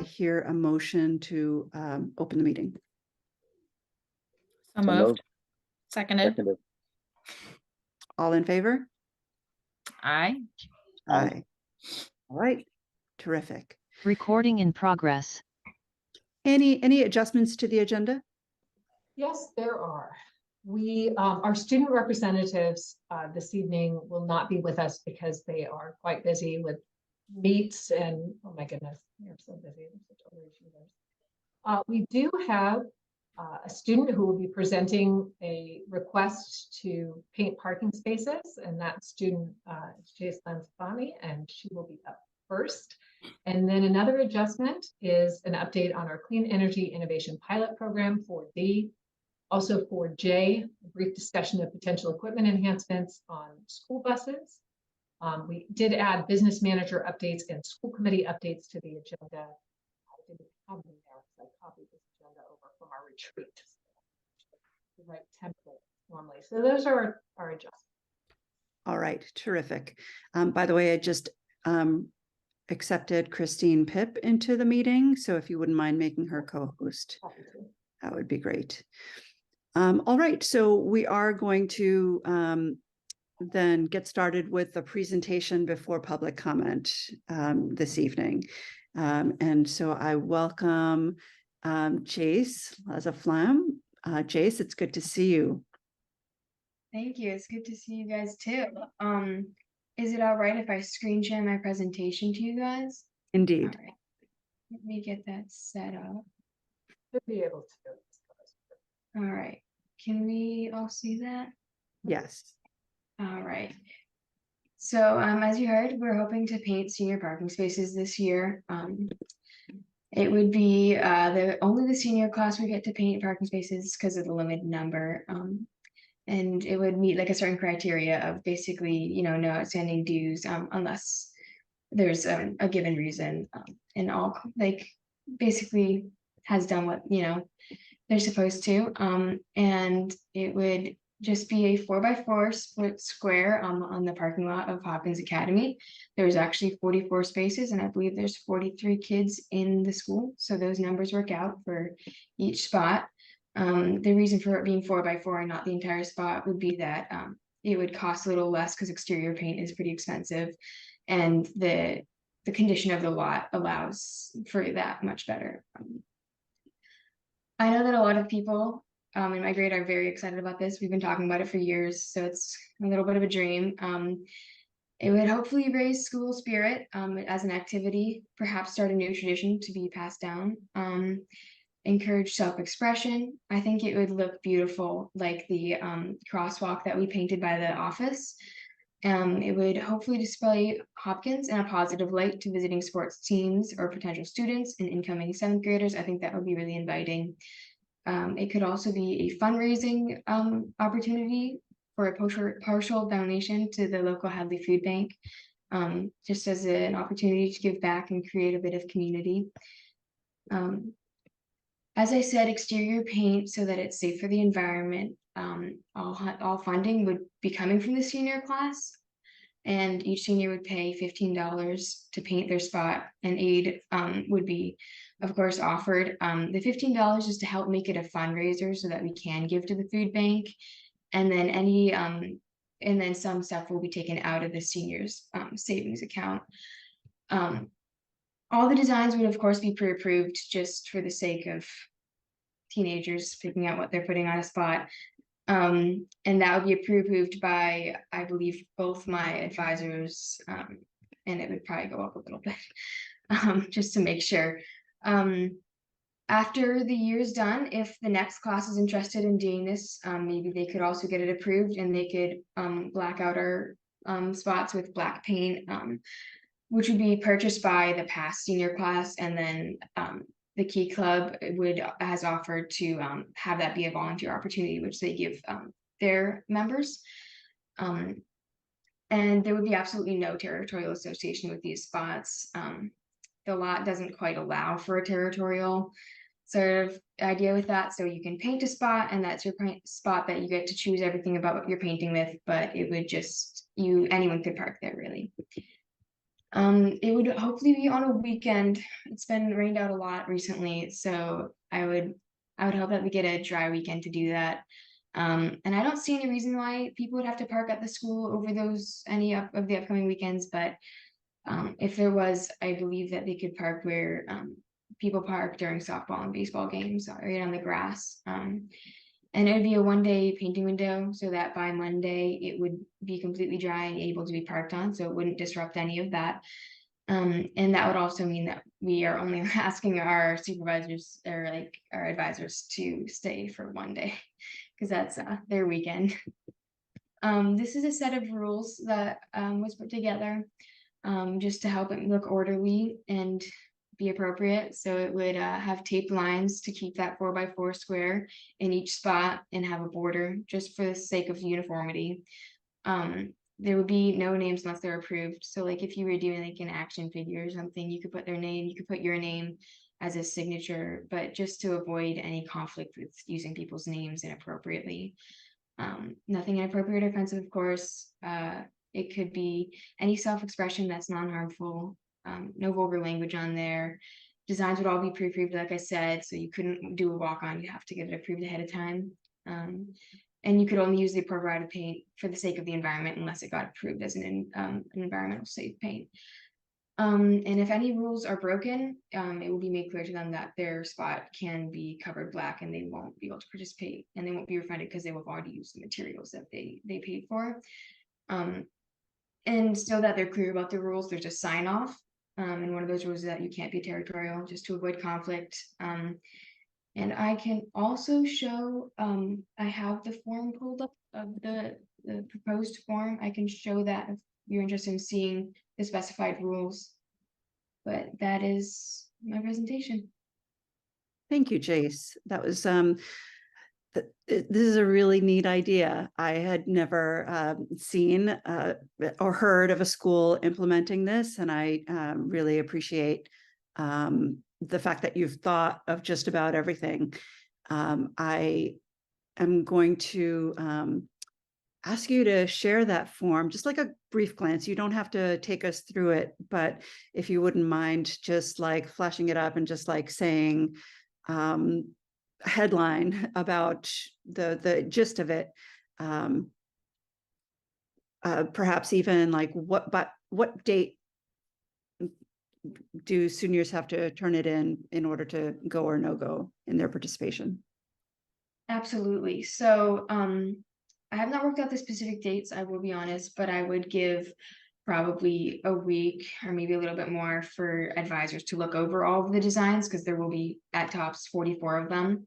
hear a motion to open the meeting? So moved. Seconded. All in favor? Aye. Aye. All right. Terrific. Recording in progress. Any adjustments to the agenda? Yes, there are. Our student representatives this evening will not be with us because they are quite busy with meets and, oh my goodness, they're so busy. They're such overachievers. We do have a student who will be presenting a request to paint parking spaces, and that student is Chase Lansfani, and she will be up first. And then another adjustment is an update on our Clean Energy Innovation Pilot Program for D. Also for J, a brief discussion of potential equipment enhancements on school buses. We did add business manager updates and school committee updates to the agenda. I didn't have them there because I copied this agenda over from our retreat. The right template normally. So those are our adjustments. All right, terrific. By the way, I just accepted Christine Pipp into the meeting. So if you wouldn't mind making her co-host, that would be great. All right, so we are going to then get started with the presentation before public comment this evening. And so I welcome Jace Lazaflam. Jace, it's good to see you. Thank you. It's good to see you guys too. Is it all right if I screen share my presentation to you guys? Indeed. All right. Let me get that set up. Should be able to. All right. Can we all see that? Yes. All right. So as you heard, we're hoping to paint senior parking spaces this year. It would be only the senior class would get to paint parking spaces because of the limited number. And it would meet like a certain criteria of basically, no outstanding dues unless there's a given reason, and all like basically has done what they're supposed to. And it would just be a 4x4 split square on the parking lot of Hopkins Academy. There's actually 44 spaces, and I believe there's 43 kids in the school. So those numbers work out for each spot. The reason for it being 4x4 and not the entire spot would be that it would cost a little less because exterior paint is pretty expensive, and the condition of the lot allows for that much better. I know that a lot of people in my grade are very excited about this. We've been talking about it for years, so it's a little bit of a dream. It would hopefully raise school spirit as an activity, perhaps start a new tradition to be passed down. Encourage self-expression. I think it would look beautiful, like the crosswalk that we painted by the office. It would hopefully display Hopkins in a positive light to visiting sports teams or potential students and incoming 7th graders. I think that would be really inviting. It could also be a fundraising opportunity for a partial donation to the local Hadley Food Bank, just as an opportunity to give back and create a bit of community. As I said, exterior paint so that it's safe for the environment. All funding would be coming from the senior class, and each senior would pay $15 to paint their spot, and aid would be, of course, offered. The $15 is to help make it a fundraiser so that we can give to the food bank, and then and then some stuff will be taken out of the seniors savings account. All the designs would, of course, be pre-approved just for the sake of teenagers figuring out what they're putting on a spot. And that would be approved by, I believe, both my advisors, and it would probably go up a little bit, just to make sure. After the year's done, if the next class is interested in doing this, maybe they could also get it approved, and they could black out our spots with black paint, which would be purchased by the past senior class, and then the Key Club has offered to have that be a volunteer opportunity, which they give their members. And there would be absolutely no territorial association with these spots. The lot doesn't quite allow for a territorial sort of idea with that. So you can paint a spot, and that's your spot that you get to choose everything about what you're painting with, but it would just, anyone could park there really. It would hopefully be on a weekend. It's been rained out a lot recently, so I would hope that we get a dry weekend to do that. And I don't see any reason why people would have to park at the school over any of the upcoming weekends, but if there was, I believe that they could park where people park during softball and baseball games, right on the grass. And it would be a 1-day painting window so that by Monday it would be completely dry and able to be parked on, so it wouldn't disrupt any of that. And that would also mean that we are only asking our supervisors or like our advisors to stay for 1 day because that's their weekend. This is a set of rules that was put together just to help it look orderly and be appropriate. So it would have taped lines to keep that 4x4 square in each spot and have a border just for the sake of uniformity. There would be no names unless they're approved. So like if you were doing like an action figure or something, you could put their name, you could put your name as a signature, but just to avoid any conflict with using people's names inappropriately. Nothing inappropriate or offensive, of course. It could be any self-expression that's non-harmful, no vulgar language on there. Designs would all be pre-approved, like I said, so you couldn't do a walk-on, you have to get it approved ahead of time. And you could only use the provided paint for the sake of the environment unless it got approved as an environmental safe paint. And if any rules are broken, it will be made clear to them that their spot can be covered black and they won't be able to participate and they won't be refunded because they will have already used the materials that they paid for. And so that they're clear about the rules, there's a sign off. And one of those rules is that you can't be territorial just to avoid conflict. And I can also show, I have the form pulled up of the proposed form. I can show that if you're interested in seeing the specified rules. But that is my presentation. Thank you, Jace. That was this is a really neat idea. I had never seen or heard of a school implementing this, and I really appreciate the fact that you've thought of just about everything. I am going to ask you to share that form, just like a brief glance. You don't have to take us through it, but if you wouldn't mind just like flashing it up and just like saying headline about the gist of it. Perhaps even like what date do seniors have to turn it in order to go or no go in their participation? Absolutely. So I have not worked out the specific dates, I will be honest, but I would give probably a week or maybe a little bit more for advisors to look over all of the designs because there will be at tops 44 of them.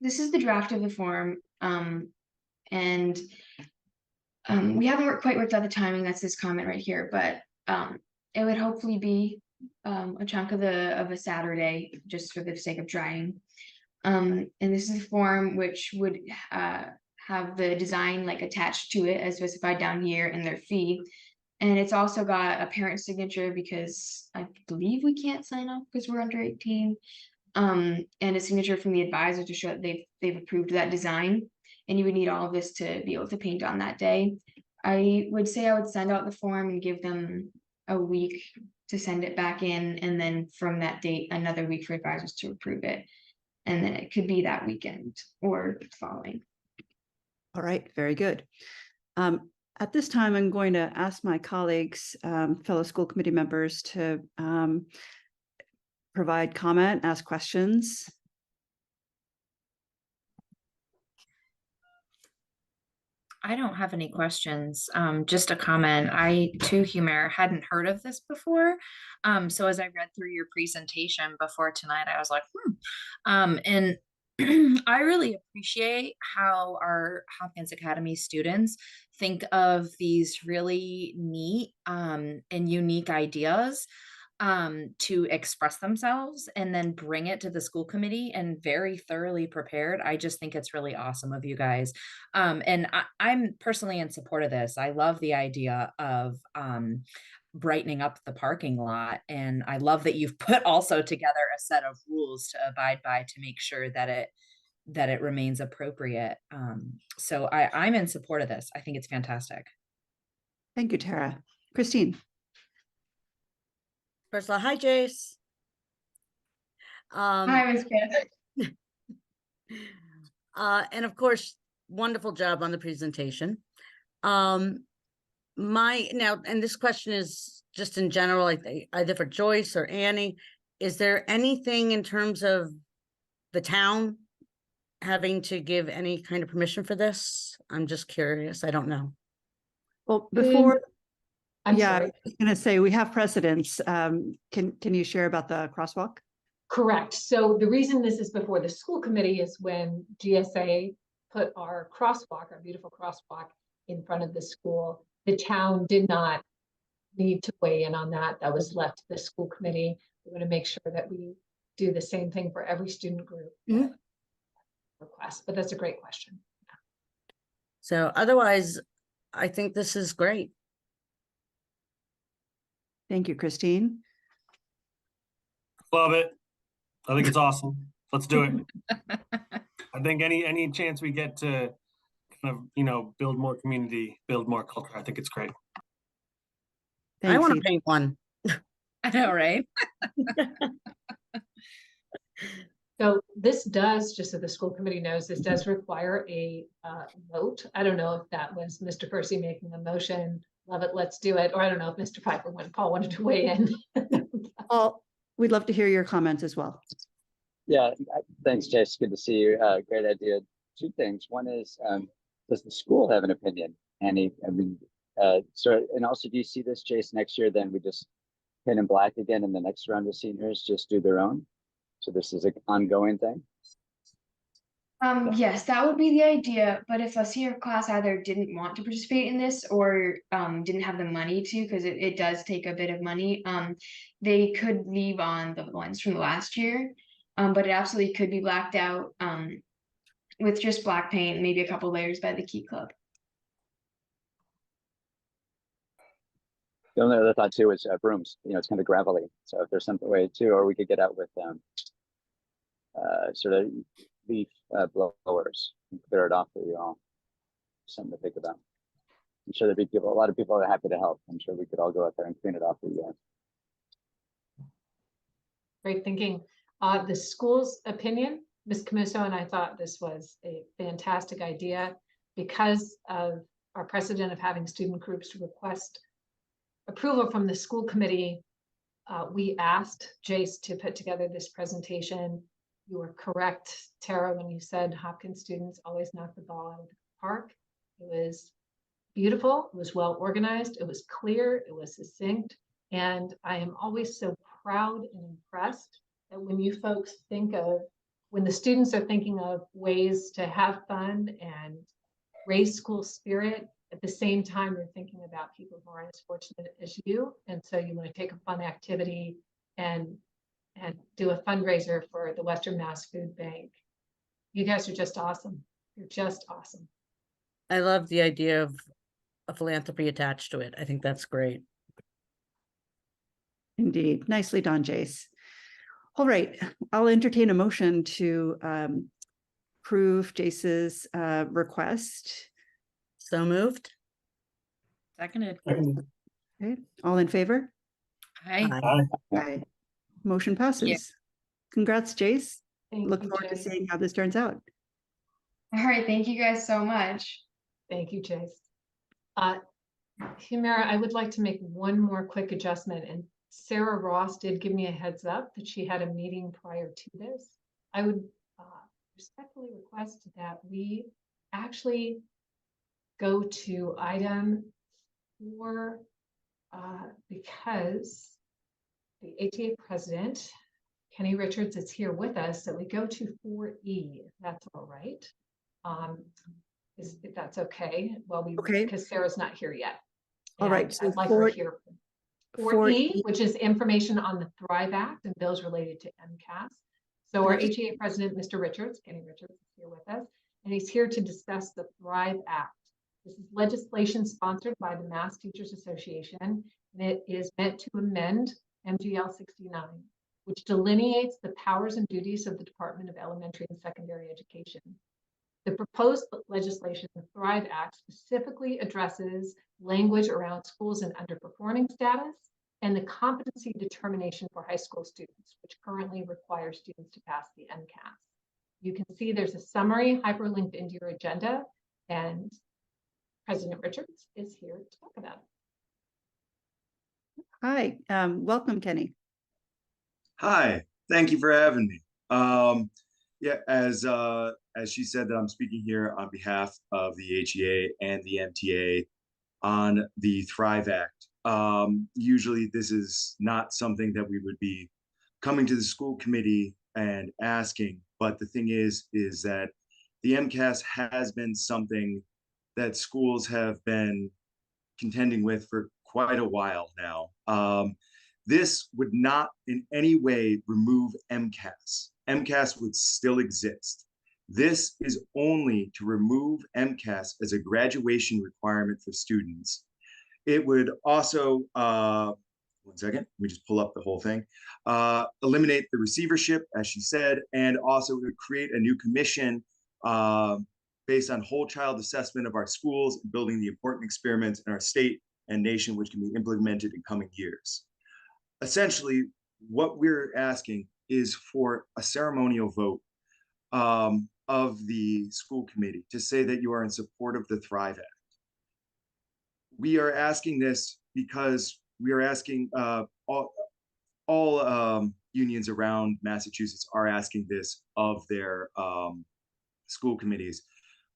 This is the draft of the form. And we haven't quite worked out the timing. That's this comment right here, but it would hopefully be a chunk of a Saturday just for the sake of drying. And this is a form which would have the design like attached to it as specified down here and their fee. And it's also got a parent signature because I believe we can't sign off because we're under 18. And a signature from the advisor to show that they've approved that design. And you would need all of this to be able to paint on that day. I would say I would send out the form and give them a week to send it back in. And then from that date, another week for advisors to approve it. And then it could be that weekend or following. All right, very good. At this time, I'm going to ask my colleagues, fellow school committee members, to provide comment, ask questions. I don't have any questions. Just a comment. I too, Humira, hadn't heard of this before. So as I read through your presentation before tonight, I was like, and I really appreciate how our Hopkins Academy students think of these really neat and unique ideas to express themselves and then bring it to the school committee and very thoroughly prepared. I just think it's really awesome of you guys. And I'm personally in support of this. I love the idea of brightening up the parking lot. And I love that you've put also together a set of rules to abide by to make sure that it remains appropriate. So I'm in support of this. I think it's fantastic. Thank you, Tara. Christine. First of all, hi, Jace. Hi, Ms. Beth. And of course, wonderful job on the presentation. And this question is just in general, like either for Joyce or Annie. Is there anything in terms of the town having to give any kind of permission for this? I'm just curious. I don't know. Well, before, I'm yeah, I sorry. was gonna say, we have precedents. Can you share about the crosswalk? Correct. So the reason this is before the school committee is when GSA put our crosswalk, our beautiful crosswalk in front of the school, the town did not need to weigh in on that. That was left to the school committee. We want to make sure that we do the same thing for every student group Mhm. request, but that's a great question. So otherwise, I think this is great. Thank you, Christine. Love it. I think it's awesome. Let's do it. I think any chance we get to kind of, build more community, build more culture, I think it's great. I Thanks, want to Ethan. paint one. I know, right? So this does, just so the school committee knows, this does require a vote. I don't know if that was Mr. Percy making a motion, love it, let's do it, or I don't know if Mr. Piper, when Paul wanted to weigh in. Paul, we'd love to hear your comments as well. Yeah, thanks, Jace. Good to see you. Great idea. Two things. One is, does the school have an opinion? Annie, and also, do you see this, Jace, next year? Then we just paint in black again, and the next round of seniors just do their own. So this is an ongoing thing. Yes, that would be the idea, but if a senior class either didn't want to participate in this or didn't have the money to, because it does take a bit of money, they could leave on the ones from the last year. But it absolutely could be blacked out with just black paint, maybe a couple layers by the Key Club. The only other thought too is brooms. It's kind of gravelly. So if there's some way too, or we could get out with sort of leaf blowers and clear it off for you all. Something to think about. I'm sure there'd be a lot of people are happy to help. I'm sure we could all go out there and clean it off for you guys. Great thinking. The school's opinion, Ms. Camuso and I thought this was a fantastic idea because of our precedent of having student groups request approval from the school committee. We asked Jace to put together this presentation. You were correct, Tara, when you said Hopkins students always knock the ball out of the park. It was beautiful, it was well organized, it was clear, it was succinct, and I am always so proud and impressed that when you folks when the students are thinking of ways to have fun and raise school spirit, at the same time, they're thinking about people who aren't as fortunate as you. And so you want to take a fun activity and do a fundraiser for the Western Mass Food Bank. You guys are just awesome. You're just awesome. I love the idea of a philanthropy attached to it. I think that's great. Indeed. Nicely done, Jace. All right, I'll entertain a motion to approve Jace's request. So moved. Seconded. Okay, all in favor? Hi. Aye. Motion passes. Congrats, Jace. Thank Look you, forward to Jace. seeing how this turns out. All right, thank you guys so much. Thank you, Jace. Humira, I would like to make one more quick adjustment, and Sarah Ross did give me a heads up that she had a meeting prior to this. I would respectfully request that we actually go to item 4 because the ATA president, Kenny Richards, is here with us, that we go to 4E, if that's all right. If that's okay, Okay. because Sarah's not here yet. All right, And so I'd like her 4 here. 4E. 4E, which is information on the Thrive Act and bills related to MCAS. So our Can I just- HEA president, Mr. Richards, Kenny Richards, is here with us, and he's here to discuss the Thrive Act. This is legislation sponsored by the Mass Teachers Association, and it is meant to amend MGL 69, which delineates the powers and duties of the Department of Elementary and Secondary Education. The proposed legislation, the Thrive Act, specifically addresses language around schools in underperforming status and the competency determination for high school students, which currently requires students to pass the MCAS. You can see there's a summary hyperlinked into your agenda, and President Richards is here to talk about it. Hi, welcome, Kenny. Hi, thank you for having me. Yeah, as she said, that I'm speaking here on behalf of the HEA and the MTA on the Thrive Act. Usually this is not something that we would be coming to the school committee and asking, but the thing is that the MCAS has been something that schools have been contending with for quite a while now. This would not in any way remove MCAS. MCAS would still exist. This is only to remove MCAS as a graduation requirement for students. It would also, one second, let me just pull up the whole thing, eliminate the receivership, as she said, and also it would create a new commission based on whole child assessment of our schools, building the important experiments in our state and nation, which can be implemented in coming years. Essentially, what we're asking is for a ceremonial vote of the school committee to say that you are in support of the Thrive Act. We are asking this because we are asking all unions around Massachusetts are asking this of their school committees.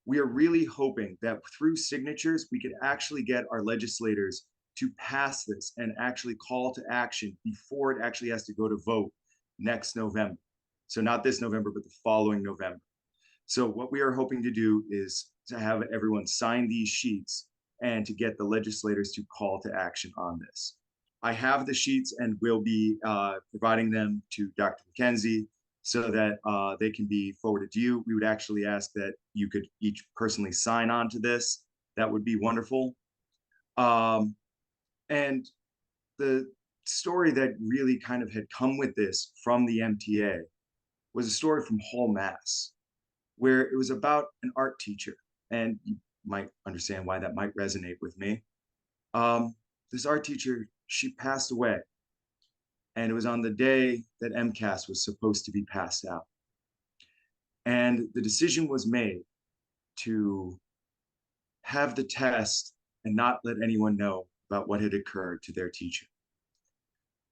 We are really hoping that through signatures, we could actually get our legislators to pass this and actually call to action before it actually has to go to vote next November. So not this November, but the following November. So what we are hoping to do is to have everyone sign these sheets and to get the legislators to call to action on this. I have the sheets and will be providing them to Dr. McKenzie so that they can be forwarded to you. We would actually ask that you could each personally sign on to this. That would be wonderful. And the story that really kind of had come with this from the MTA was a story from Hull, Mass, where it was about an art teacher. And you might understand why that might resonate with me. This art teacher, she passed away. And it was on the day that MCAS was supposed to be passed out. And the decision was made to have the test and not let anyone know about what had occurred to their teacher.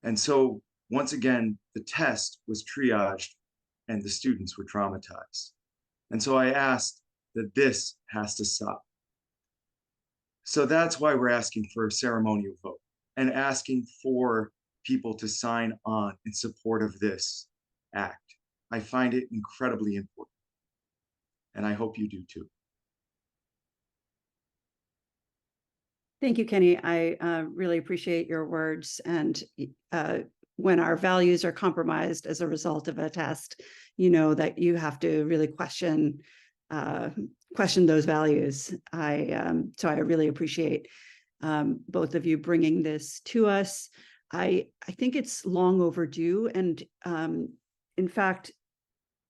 And so once again, the test was triaged and the students were traumatized. And so I asked that this has to stop. So that's why we're asking for a ceremonial vote and asking for people to sign on in support of this act. I find it incredibly important. And I hope you do too. Thank you, Kenny. I really appreciate your words. And when our values are compromised as a result of a test, you know that you have to really question those values. So I really appreciate both of you bringing this to us. I think it's long overdue, and in fact,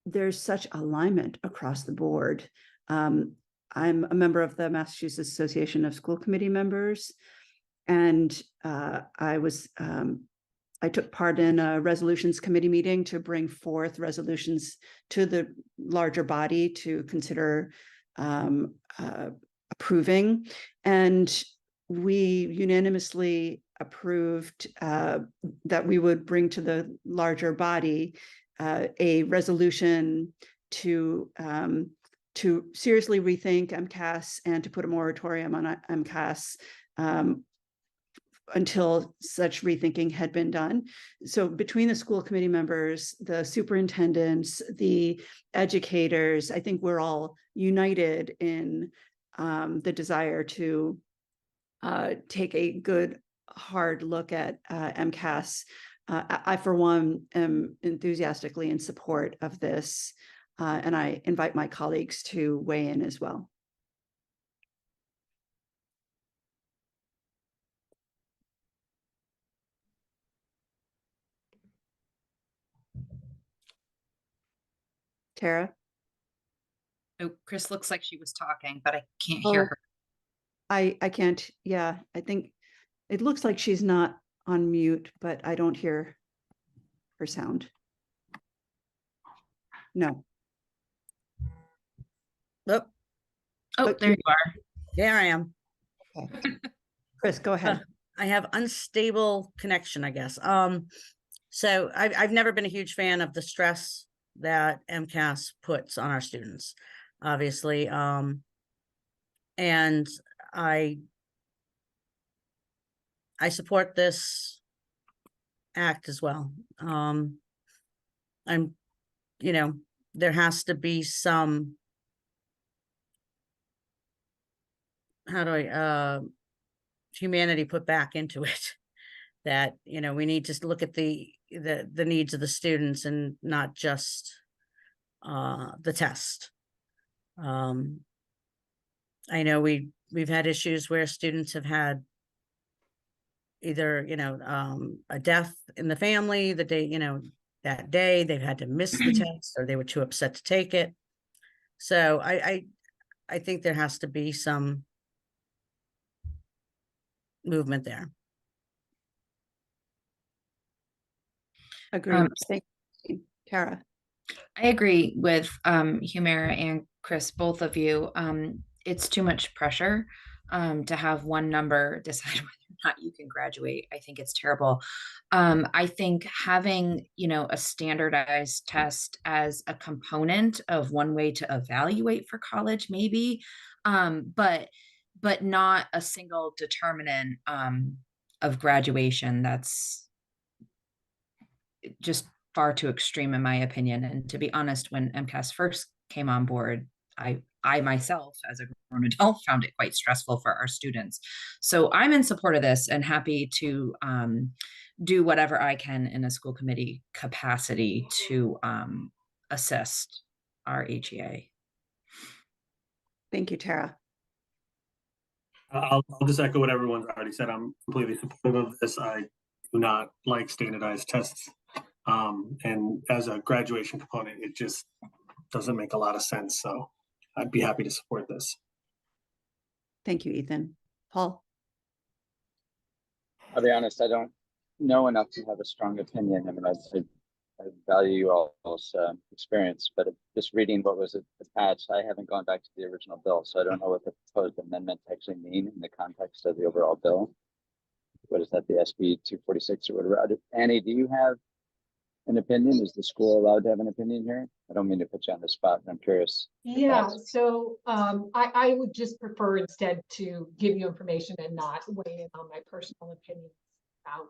there's such alignment across the board. I'm a member of the Massachusetts Association of School Committee Members, and I took part in a resolutions committee meeting to bring forth resolutions to the larger body to consider approving, and we unanimously approved that we would bring to the larger body a resolution to seriously rethink MCAS and to put a moratorium on MCAS until such rethinking had been done. So between the school committee members, the superintendents, the educators, I think we're all united in the desire to take a good, hard look at MCAS. I, for one, am enthusiastically in support of this, and I invite my colleagues to weigh in as well. Tara? Oh, Chris looks like she was talking, but I can't Oh, hear her. I can't, yeah, I think it looks like she's not on mute, but I don't hear her sound. No. Oh, Oh, But there you are. there I am. Chris, go ahead. I have unstable connection, I guess. So I've never been a huge fan of the stress that MCAS puts on our students, obviously. And I support this act as well. I'm, you know, there has to be some, how do I, humanity put back into it. That, you know, we need to look at the needs of the students and not just the test. I know we've had issues where students have had either, you know, a death in the family the day, you know, that day they've had to miss the test or they were too upset to take it. So I think there has to be some movement there. Agreed. Thank you, Tara. I agree with Humira and Chris, both of you. It's too much pressure to have one number decide whether or not you can graduate. I think it's terrible. I think having, you know, a standardized test as a component of one way to evaluate for college, maybe, but not a single determinant of graduation. That's just far too extreme in my opinion. And to be honest, when MCAS first came on board, I myself, as a grown adult, found it quite stressful for our students. So I'm in support of this and happy to do whatever I can in a school committee capacity to assist our HEA. Thank you, Tara. I'll just echo what everyone's already said. I'm completely supportive of this. I do not like standardized tests. And as a graduation component, it just doesn't make a lot of sense. So I'd be happy to support this. Thank you, Ethan. Paul? I'll be honest, I don't know enough to have a strong opinion. I mean, I value you all's experience, but just reading what was attached, I haven't gone back to the original bill, so I don't know what the proposed amendments actually mean in the context of the overall bill. What is that, the SB 246 or whatever? Annie, do you have an opinion? Is the school allowed to have an opinion here? I don't mean to put you on the spot, but I'm curious. Yeah, so I would just prefer instead to give you information and not weigh in on my personal opinion about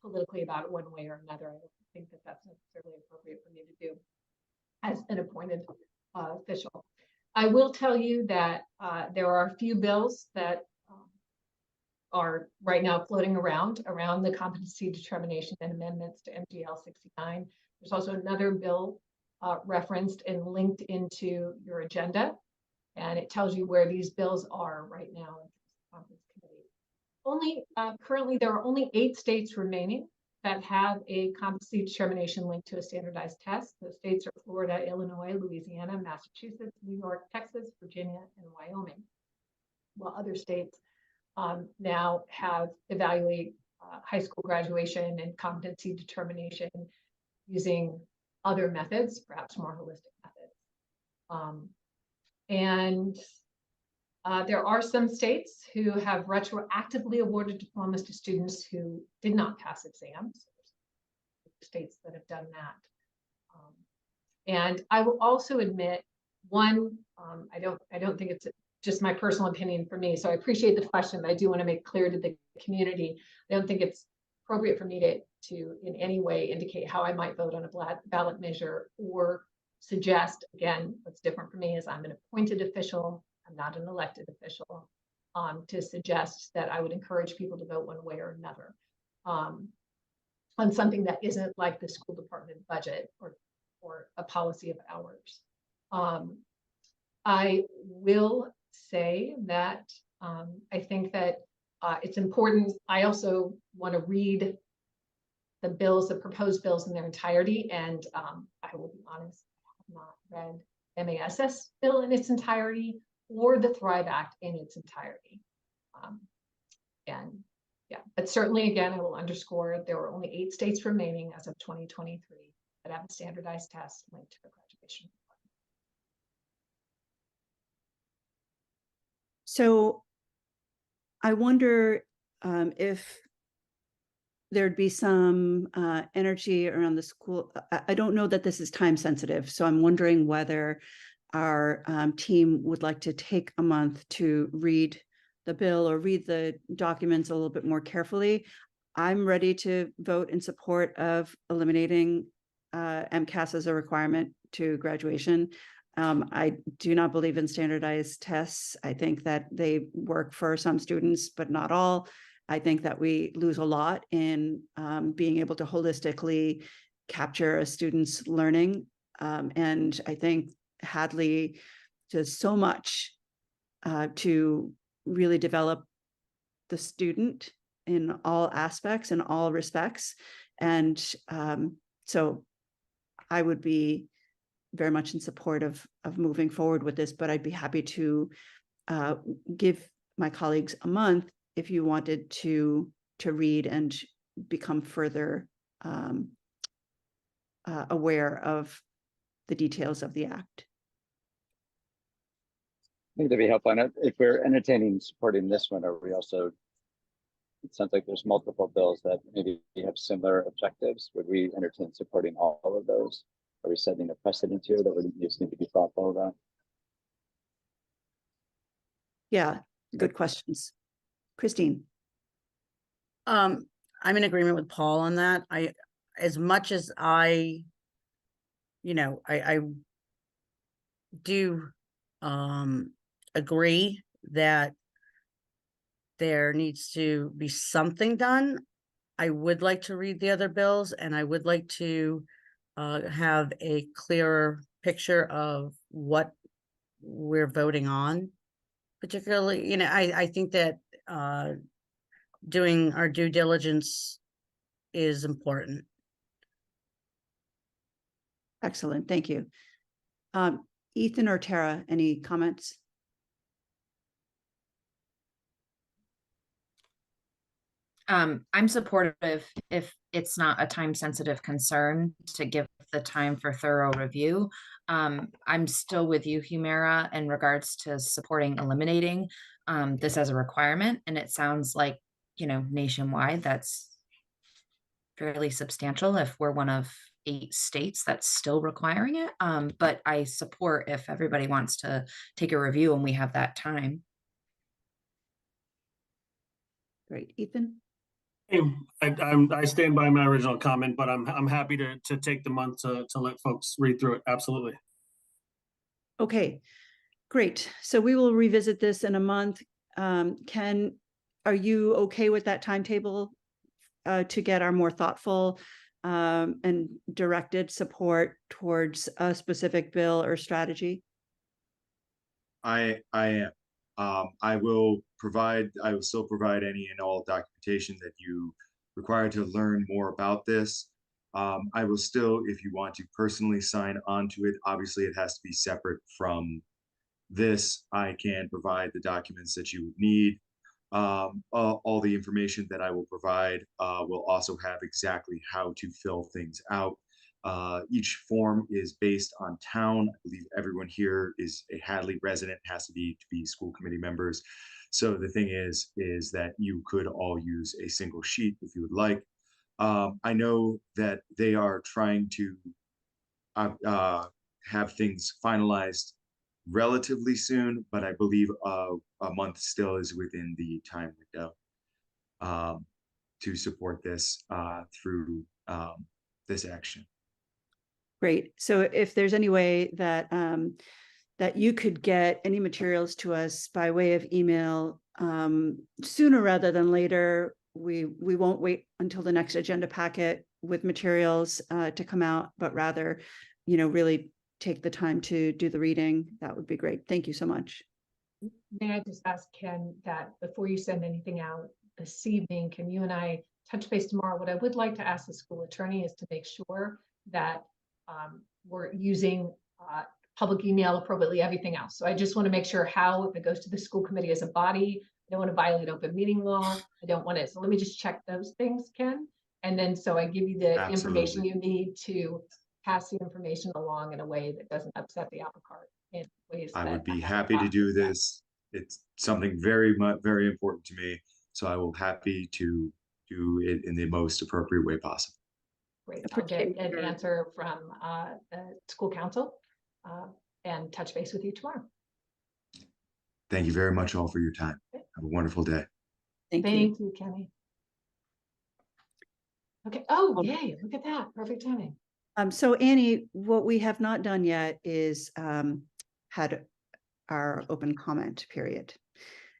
politically about it one way or another. I don't think that that's necessarily appropriate for me to do as an appointed official. I will tell you that there are a few bills that are right now floating around the competency determination and amendments to MDL 69. There's also another bill referenced and linked into your agenda, and it tells you where these bills are right now in the conference committee. Only currently there are only 8 states remaining that have a competency determination linked to a standardized test. The states are Florida, Illinois, Louisiana, Massachusetts, New York, Texas, Virginia, and Wyoming. While other states now have evaluate high school graduation and competency determination using other methods, perhaps more holistic methods. There are some states who have retroactively awarded diplomas to students who did not pass exams. States that have done that. And I will also admit one, I don't think it's just my personal opinion for me. So I appreciate the question, but I do want to make clear to the community, I don't think it's appropriate for me to in any way indicate how I might vote on a ballot measure or suggest, again, what's different for me is I'm an appointed official, I'm not an elected official, to suggest that I would encourage people to vote one way or another on something that isn't like the school department budget or a policy of ours. I will say that I think that it's important. I also want to read the bills, the proposed bills in their entirety. And I will be honest, I have not read MASs bill in its entirety or the Thrive Act in its entirety. And yeah, but certainly, again, I will underscore there were only 8 states remaining as of 2023 that have a standardized test linked to the graduation. So I wonder if there'd be some energy around the school. I don't know that this is time sensitive, so I'm wondering whether our team would like to take a month to read the bill or read the documents a little bit more carefully. I'm ready to vote in support of eliminating MCAS as a requirement to graduation. I do not believe in standardized tests. I think that they work for some students, but not all. I think that we lose a lot in being able to holistically capture a student's learning. And I think Hadley does so much to really develop the student in all aspects and all respects. And so I would be very much in support of moving forward with this, but I'd be happy to give my colleagues a month if you wanted to read and become further aware of the details of the act. I think that'd be helpful. And if we're entertaining supporting this one, are we also, it sounds like there's multiple bills that maybe have similar objectives. Would we entertain supporting all of those? Are we setting a precedent here that we just need to be thoughtful about? Yeah, good questions. Christine. I'm in agreement with Paul on that. As much as I do agree that there needs to be something done. I would like to read the other bills, and I would like to have a clearer picture of what we're voting on. Particularly, I think that doing our due diligence is important. Excellent, thank you. Ethan or Tara, any comments? I'm supportive if it's not a time sensitive concern to give the time for thorough review. I'm still with you, Humira, in regards to supporting eliminating this as a requirement. And it sounds like, nationwide, that's fairly substantial if we're one of 8 states that's still requiring it. But I support if everybody wants to take a review and we have that time. Great, Ethan? I stand by my original comment, but I'm happy to take the month to let folks read through it. Absolutely. Okay, great. So we will revisit this in a month. Ken, are you okay with that timetable to get our more thoughtful and directed support towards a specific bill or strategy? I am. I will still provide any and all documentation that you require to learn more about this. I will still, if you want to personally sign onto it, obviously it has to be separate from this. I can provide the documents that you would need. All the information that I will provide will also have exactly how to fill things out. Each form is based on town. I believe everyone here is a Hadley resident, has to be school committee members. So the thing is that you could all use a single sheet if you would like. I know that they are trying to have things finalized relatively soon, but I believe a month still is within the time window to support this through this action. Great. So if there's any way that that you could get any materials to us by way of email sooner rather than later, we won't wait until the next agenda packet with materials to come out, but rather, really take the time to do the reading. That would be great. Thank you so much. May I just ask Ken that before you send anything out this evening, can you and I touch base tomorrow? What I would like to ask the school attorney is to make sure that we're using public email appropriately, everything else. So I just want to make sure how, if it goes to the school committee as a body, I don't want to violate open meeting law. I don't want it. So let me just check those things, Ken. And then so I give you the information Absolutely. you need to pass the information along in a way that doesn't upset the apple cart in ways I that would be haven't happy to do happened. this. It's something very much, very important to me. So I will happy to do it in the most appropriate way possible. Great. I'll get an Particular- answer from the school council and touch base with you tomorrow. Thank you very much all for your time. Have a wonderful day. Thank you. Thank you, Kenny. Okay. Oh, yay. Look at that. Perfect timing. So Annie, what we have not done yet is had our open comment period.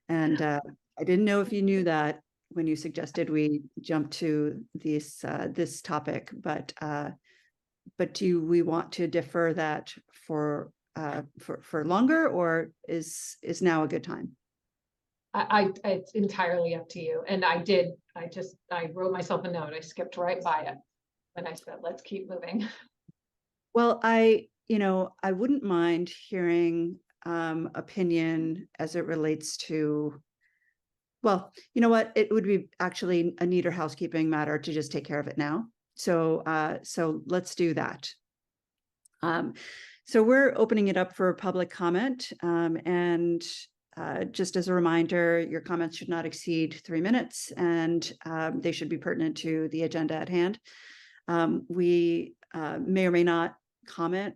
And I didn't know if you knew that when you suggested we jump to this topic, but do we want to defer that for longer, or is now a good time? It's entirely up to you. And I wrote myself a note. I skipped right by it when I said, let's keep moving. Well, I wouldn't mind hearing opinion as it relates to, well, you know what, it would be actually a neater housekeeping matter to just take care of it now. So let's do that. So we're opening it up for public comment, and just as a reminder, your comments should not exceed 3 minutes, and they should be pertinent to the agenda at hand. We may or may not comment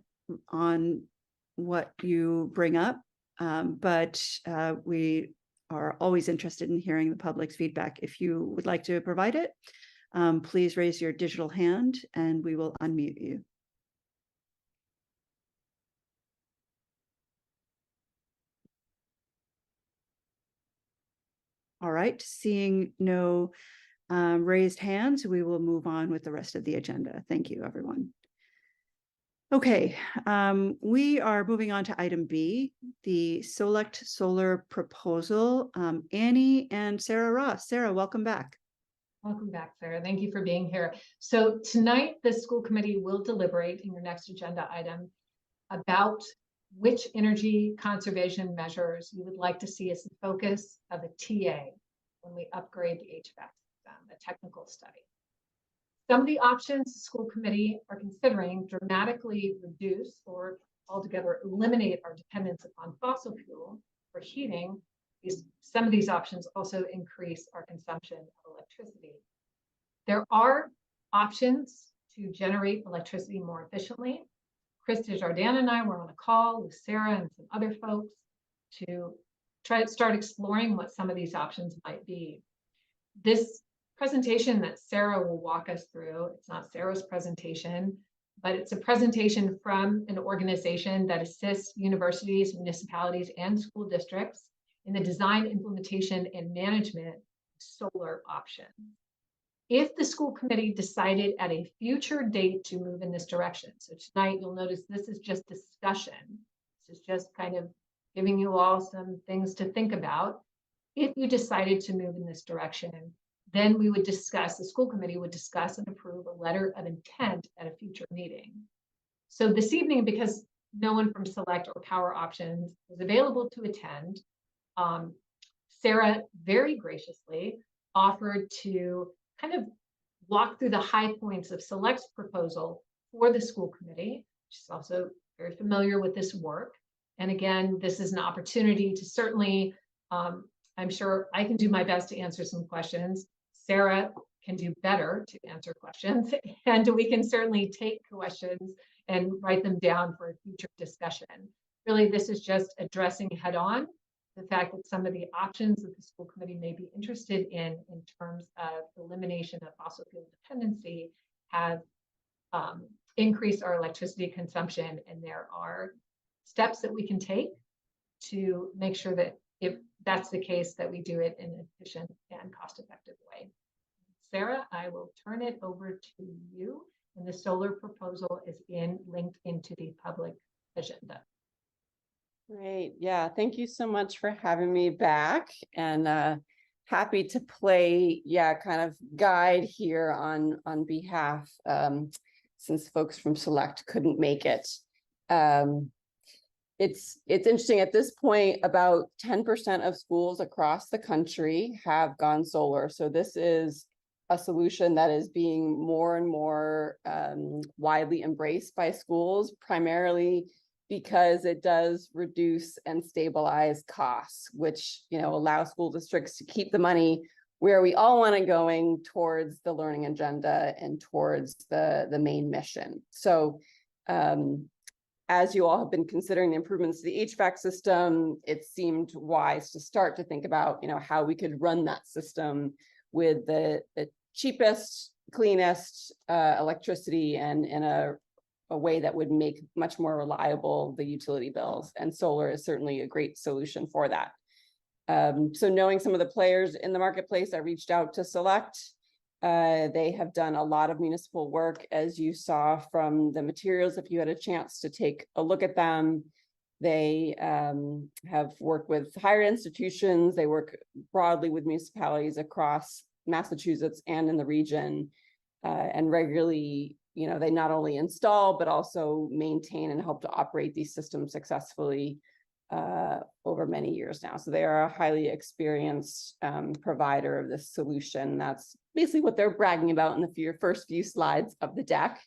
on what you bring up, but we are always interested in hearing the public's feedback. If you would like to provide it, please raise your digital hand and we will unmute you. All right, seeing no raised hands, we will move on with the rest of the agenda. Thank you, everyone. Okay, we are moving on to item B, the Select Solar proposal. Annie and Sarah Ross. Sarah, welcome back. Welcome back, Sarah. Thank you for being here. So tonight, the school committee will deliberate in your next agenda item about which energy conservation measures you would like to see as the focus of a TA when we upgrade the HVAC system, a technical study. Some of the options the school committee are considering dramatically reduce or altogether eliminate our dependence upon fossil fuel for heating. Some of these options also increase our consumption of electricity. There are options to generate electricity more efficiently. Chris Desjardins and I were on a call with Sarah and some other folks to try to start exploring what some of these options might be. This presentation that Sarah will walk us through, it's not Sarah's presentation, but it's a presentation from an organization that assists universities, municipalities, and school districts in the design, implementation, and management of solar options. If the school committee decided at a future date to move in this direction, so tonight you'll notice this is just discussion. This is just kind of giving you all some things to think about. If you decided to move in this direction, then we would discuss, the school committee would discuss and approve a letter of intent at a future meeting. So this evening, because no one from Select or Power Options was available to attend, Sarah very graciously offered to kind of walk through the high points of Select's proposal for the school committee. She's also very familiar with this work. And again, this is an opportunity to certainly, I'm sure I can do my best to answer some questions. Sarah can do better to answer questions, and we can certainly take questions and write them down for a future discussion. Really, this is just addressing head on the fact that some of the options that the school committee may be interested in terms of elimination of fossil fuel dependency have increased our electricity consumption, and there are steps that we can take to make sure that if that's the case, that we do it in an efficient and cost-effective way. Sarah, I will turn it over to you, and the solar proposal is linked into the public agenda. Great. Yeah. Thank you so much for having me back, and happy to play, kind of guide here on behalf, since folks from Select couldn't make it. it's interesting at this point, about 10% of schools across the country have gone solar. So this is a solution that is being more and more widely embraced by schools, primarily because it does reduce and stabilize costs, which, you know, allow school districts to keep the money where we all want it going towards the learning agenda and towards the main mission. So as you all have been considering the improvements to the HVAC system, it seemed wise to start to think about, you know, how we could run that system with the cheapest, cleanest electricity and in a way that would make much more reliable the utility bills. And solar is certainly a great solution for that. So knowing some of the players in the marketplace, I reached out to Select. They have done a lot of municipal work, as you saw from the materials, if you had a chance to take a look at them. They have worked with higher institutions. They work broadly with municipalities across Massachusetts and in the region, and regularly, you know, they not only install, but also maintain and help to operate these systems successfully over many years now. So they are a highly experienced provider of this solution. That's basically what they're bragging about in the first few slides of the deck.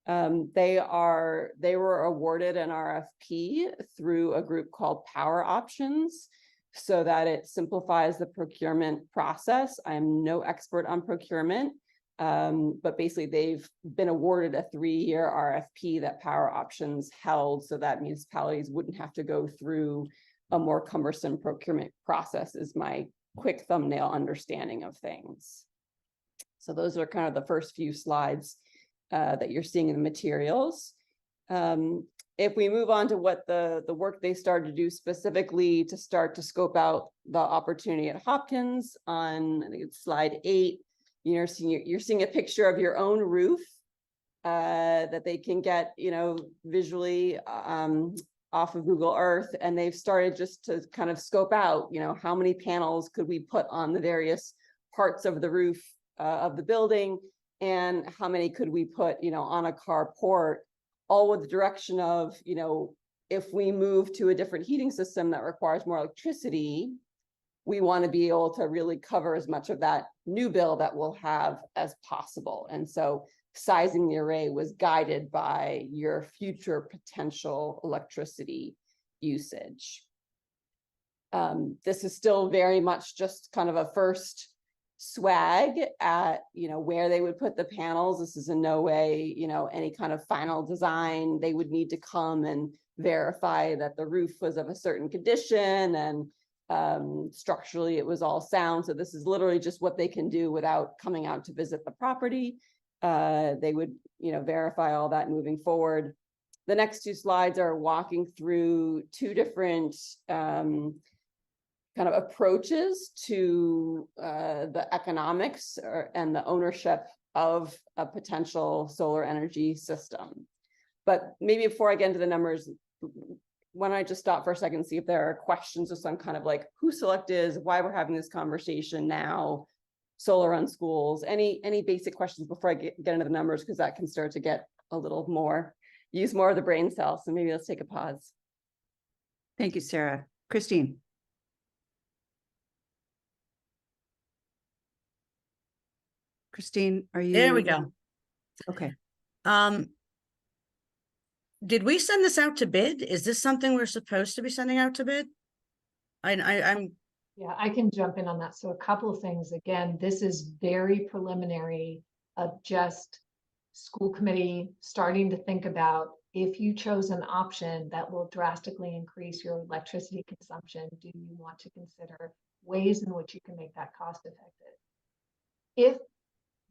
They were awarded an RFP through a group called Power Options, so that it simplifies the procurement process. I'm no expert on procurement, but basically they've been awarded a 3-year RFP that Power Options held so that municipalities wouldn't have to go through a more cumbersome procurement process, is my quick thumbnail understanding of things. So those are kind of the first few slides that you're seeing in the materials. If we move on to what the work they started to do specifically to start to scope out the opportunity at Hopkins on, I think it's slide 8, you're seeing a picture of your own roof that they can get, you know, visually off of Google Earth. And they've started just to kind of scope out, you know, how many panels could we put on the various parts of the roof of the building, and how many could we put, you know, on a carport, all with the direction of, you know, if we move to a different heating system that requires more electricity, we want to be able to really cover as much of that new bill that we'll have as possible. And so sizing the array was guided by your future potential electricity usage. This is still very much just kind of a first swag at, you know, where they would put the panels. This is in no way, you know, any kind of final design. They would need to come and verify that the roof was of a certain condition and structurally it was all sound. So this is literally just what they can do without coming out to visit the property. They would, you know, verify all that moving forward. The next 2 slides are walking through 2 different kind of approaches to the economics and the ownership of a potential solar energy system. But maybe before I get into the numbers, why don't I just stop for a second and see if there are questions just on kind of like who Select is, why we're having this conversation now, solar on schools, any basic questions before I get into the numbers, because that can start to get a little more, use more of the brain cells. So maybe let's take a pause. Thank you, Sarah. Christine. Christine, are you? There we go. Okay. Did we send this out to bid? Is this something we're supposed to be sending out to bid? I'm Yeah, I can jump in on that. So a couple of things. Again, this is very preliminary of just school committee starting to think about, if you chose an option that will drastically increase your electricity consumption, do you want to consider ways in which you can make that cost effective? If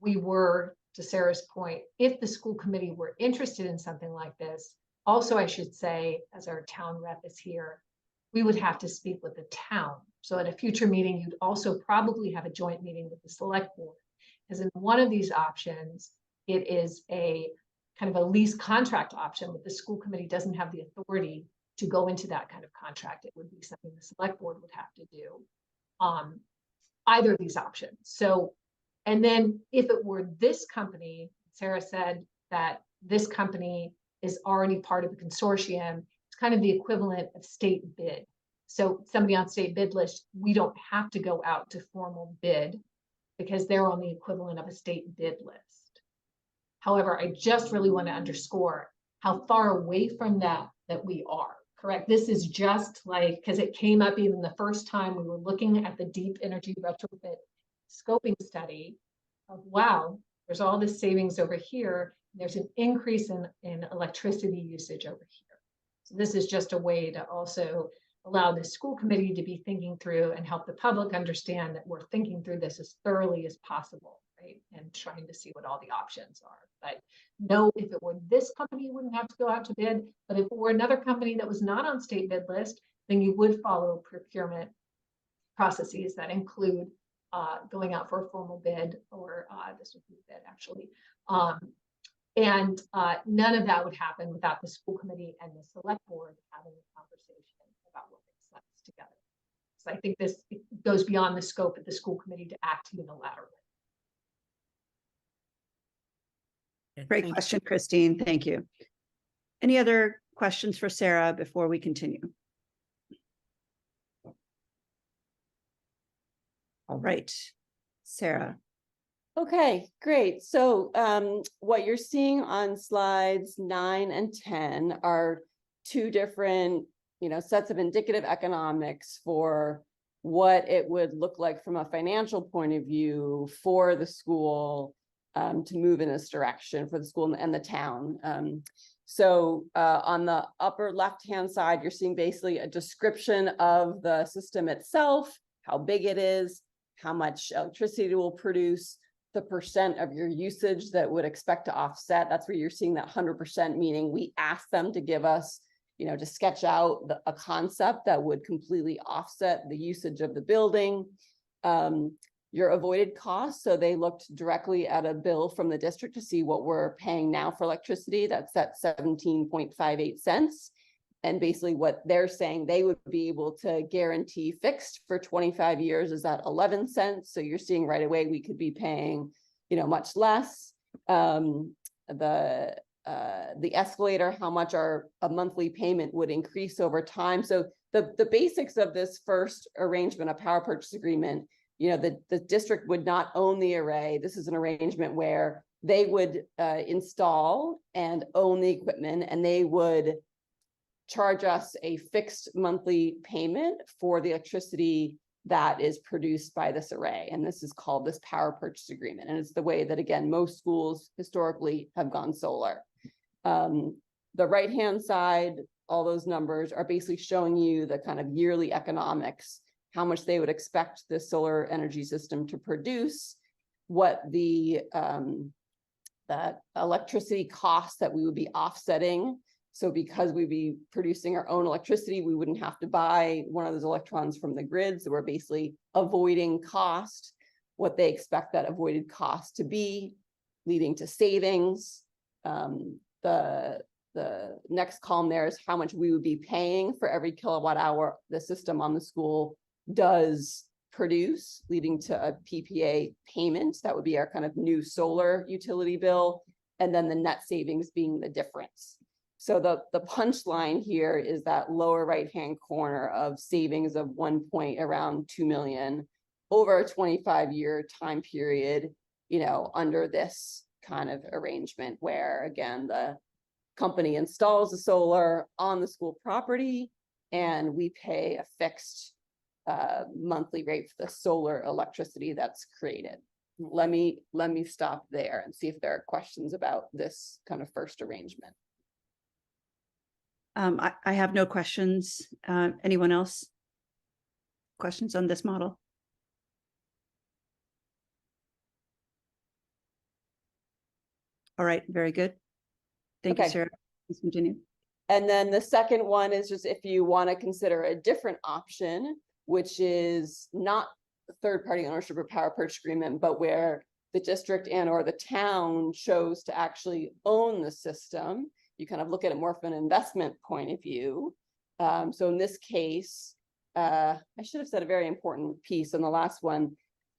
we were, to Sarah's point, if the school committee were interested in something like this, also I should say, as our town rep is here, we would have to speak with the town. So at a future meeting, you'd also probably have a joint meeting with the select board. Because in one of these options, it is a kind of a lease contract option, but the school committee doesn't have the authority to go into that kind of contract. It would be something the select board would have to do. Either of these options. So, and then if it were this company, Sarah said that this company is already part of the consortium, it's kind of the equivalent of state bid. So somebody on state bid list, we don't have to go out to formal bid because they're on the equivalent of a state bid list. However, I just really want to underscore how far away from that we are, correct? This is just like, because it came up even the first time we were looking at the deep energy retrofit scoping study of, wow, there's all this savings over here. There's an increase in electricity usage over here. So this is just a way to also allow the school committee to be thinking through and help the public understand that we're thinking through this as thoroughly as possible, right? And trying to see what all the options are. But no, if it were this company, you wouldn't have to go out to bid. But if it were another company that was not on state bid list, then you would follow procurement processes that include going out for a formal bid, or this would be a bid actually. And none of that would happen without the school committee and the select board having a conversation about what makes sense together. So I think this goes beyond the scope of the school committee to act unilaterally. Great question, Christine. Thank you. Any other questions for Sarah before we continue? All right, Sarah. Okay, great. So what you're seeing on slides 9 and 10 are two different, sets of indicative economics for what it would look like from a financial point of view for the school to move in this direction for the school and the town. So on the upper left-hand side, you're seeing basically a description of the system itself, how big it is, how much electricity it will produce, the percent of your usage that would expect to offset. That's where you're seeing that 100%, meaning we ask them to give us, to sketch out a concept that would completely offset the usage of the building. Your avoided costs, so they looked directly at a bill from the district to see what we're paying now for electricity. That's at 17.58 cents. And basically what they're saying they would be able to guarantee fixed for 25 years is at 11 cents. So you're seeing right away we could be paying, much less. The escalator, how much a monthly payment would increase over time. So the basics of this first arrangement, a power purchase agreement, the district would not own the array. This is an arrangement where they would install and own the equipment, and they would charge us a fixed monthly payment for the electricity that is produced by this array. And this is called this power purchase agreement. And it's the way that, again, most schools historically have gone solar. The right-hand side, all those numbers are basically showing you the kind of yearly economics, how much they would expect the solar energy system to produce, what the that electricity costs that we would be offsetting. So because we'd be producing our own electricity, we wouldn't have to buy one of those electrons from the grid. So we're basically avoiding cost, what they expect that avoided cost to be, leading to savings. The next column there is how much we would be paying for every kilowatt hour the system on the school does produce, leading to a PPA payment. That would be our kind of new solar utility bill. And then the net savings being the difference. So the punchline here is that lower right-hand corner of savings of around 2 million over a 25-year time period, under this kind of arrangement where, again, the company installs the solar on the school property and we pay a fixed monthly rate for the solar electricity that's created. Let me stop there and see if there are questions about this kind of first arrangement. I have no questions. Anyone else? Questions on this model? All right, very good. Thank you, Okay. Sarah. Please continue. And then the second one is just if you want to consider a different option, which is not third-party ownership or power purchase agreement, but where the district and or the town chose to actually own the system. You kind of look at it more from an investment point of view. So in this case, I should have said a very important piece on the last one.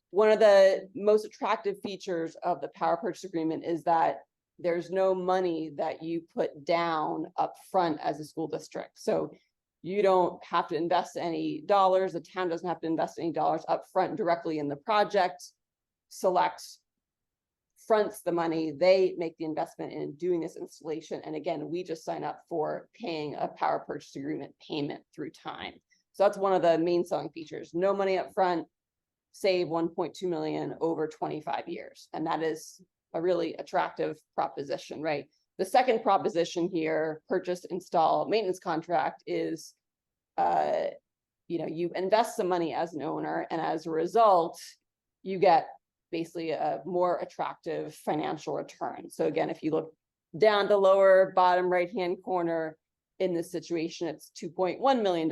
One of the most attractive features of the power purchase agreement is that there's no money that you put down up front as a school district. So you don't have to invest any dollars. The town doesn't have to invest any dollars up front directly in the project. Select fronts the money, they make the investment in doing this installation. And again, we just sign up for paying a power purchase agreement payment through time. So that's one of the main selling features. No money up front, save 1.2 million over 25 years. And that is a really attractive proposition, right? The second proposition here, purchase, install, maintenance contract, is you invest some money as an owner, and as a result, you get basically a more attractive financial return. So again, if you look down the lower bottom right-hand corner, in this situation, it's $2.1 million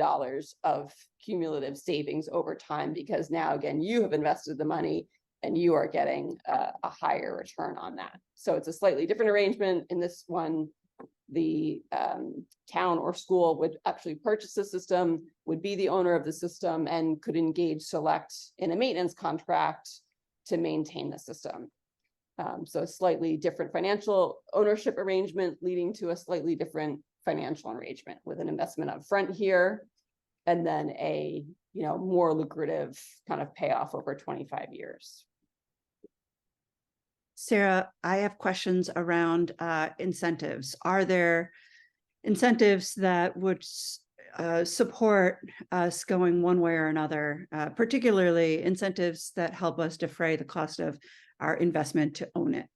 of cumulative savings over time, because now, again, you have invested the money and you are getting a higher return on that. So it's a slightly different arrangement. In this one, the town or school would actually purchase the system, would be the owner of the system, and could engage Select in a maintenance contract to maintain the system. So a slightly different financial ownership arrangement, leading to a slightly different financial arrangement, with an investment up front here, and then a more lucrative kind of payoff over 25 years. Sarah, I have questions around incentives. Are there incentives that would support us going one way or another, particularly incentives that help us defray the cost of our investment to own it?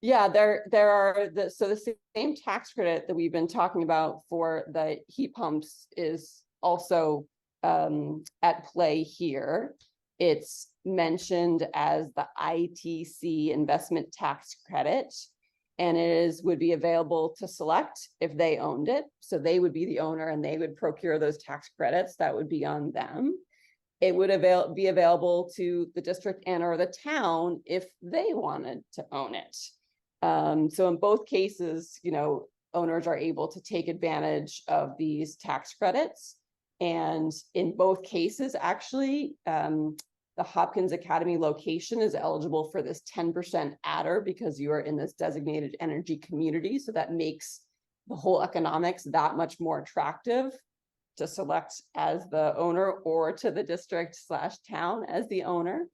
Yeah, there are the same tax credit that we've been talking about for the heat pumps is also at play here. It's mentioned as the ITC investment tax credit, and would be available to Select if they owned it. So they would be the owner and they would procure those tax credits. That would be on them. It would be available to the district and or the town if they wanted to own it. So in both cases, owners are able to take advantage of these tax credits. And in both cases, actually, the Hopkins Academy location is eligible for this 10% adder, because you are in this designated energy community. So that makes the whole economics that much more attractive to Select as the owner, or to the district / town as the owner.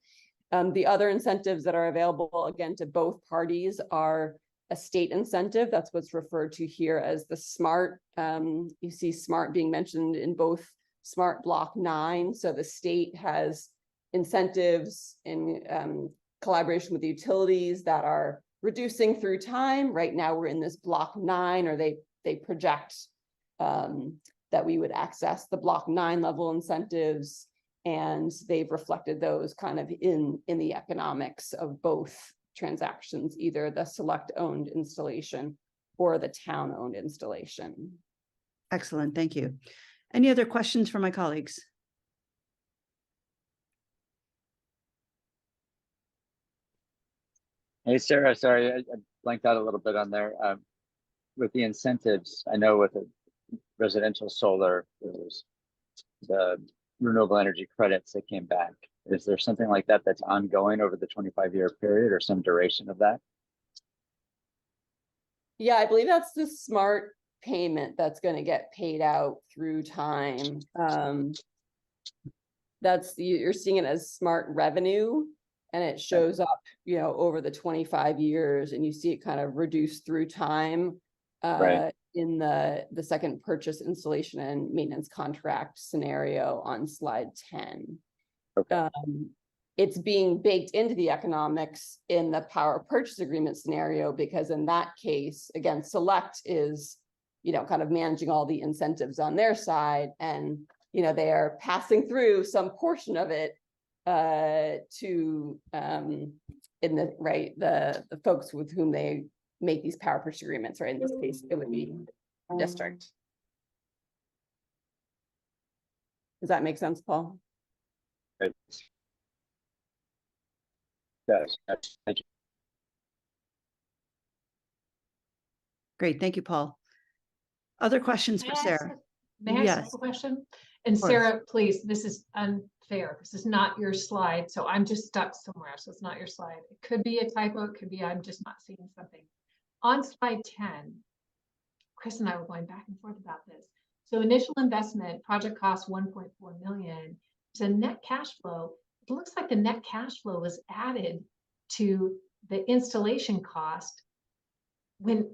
The other incentives that are available, again, to both parties are a state incentive. That's what's referred to here as the SMART. You see SMART being mentioned in both SMART Block 9. So the state has incentives in collaboration with the utilities that are reducing through time. Right now, we're in this Block 9, or they project that we would access the Block 9 level incentives. And they've reflected those kind of in the economics of both transactions, either the Select owned installation or the town owned installation. Excellent, thank you. Any other questions from my colleagues? Hey, Sarah, sorry, I blanked out a little bit on there. With the incentives, I know with the residential solar, there was the renewable energy credits that came back. Is there something like that that's ongoing over the 25-year period, or some duration of that? Yeah, I believe that's the SMART payment that's going to get paid out through time. You're seeing it as SMART revenue, and it shows up, over the 25 years, and you see it kind of reduce through time. Right. In the second purchase, installation, and maintenance contract scenario on slide 10. Okay. It's being baked into the economics in the power purchase agreement scenario, because in that case, again, Select is, kind of managing all the incentives on their side, and, they are passing through some portion of it to the folks with whom they make these power purchase agreements, right? In this case, it would be district. Does that make sense, Paul? Right. Yes. Thank you. Great, thank you, Paul. Other questions for Sarah? May I ask Yes. a question? And Of course. Sarah, please, this is fair. This is not your slide, so I'm just stuck somewhere. So it's not your slide. It could be a typo. It could be I'm just not seeing something. On slide 10, Chris and I were going back and forth about this. So initial investment, project cost 1.4 million. So net cash flow, it looks like the net cash flow was added to the installation cost when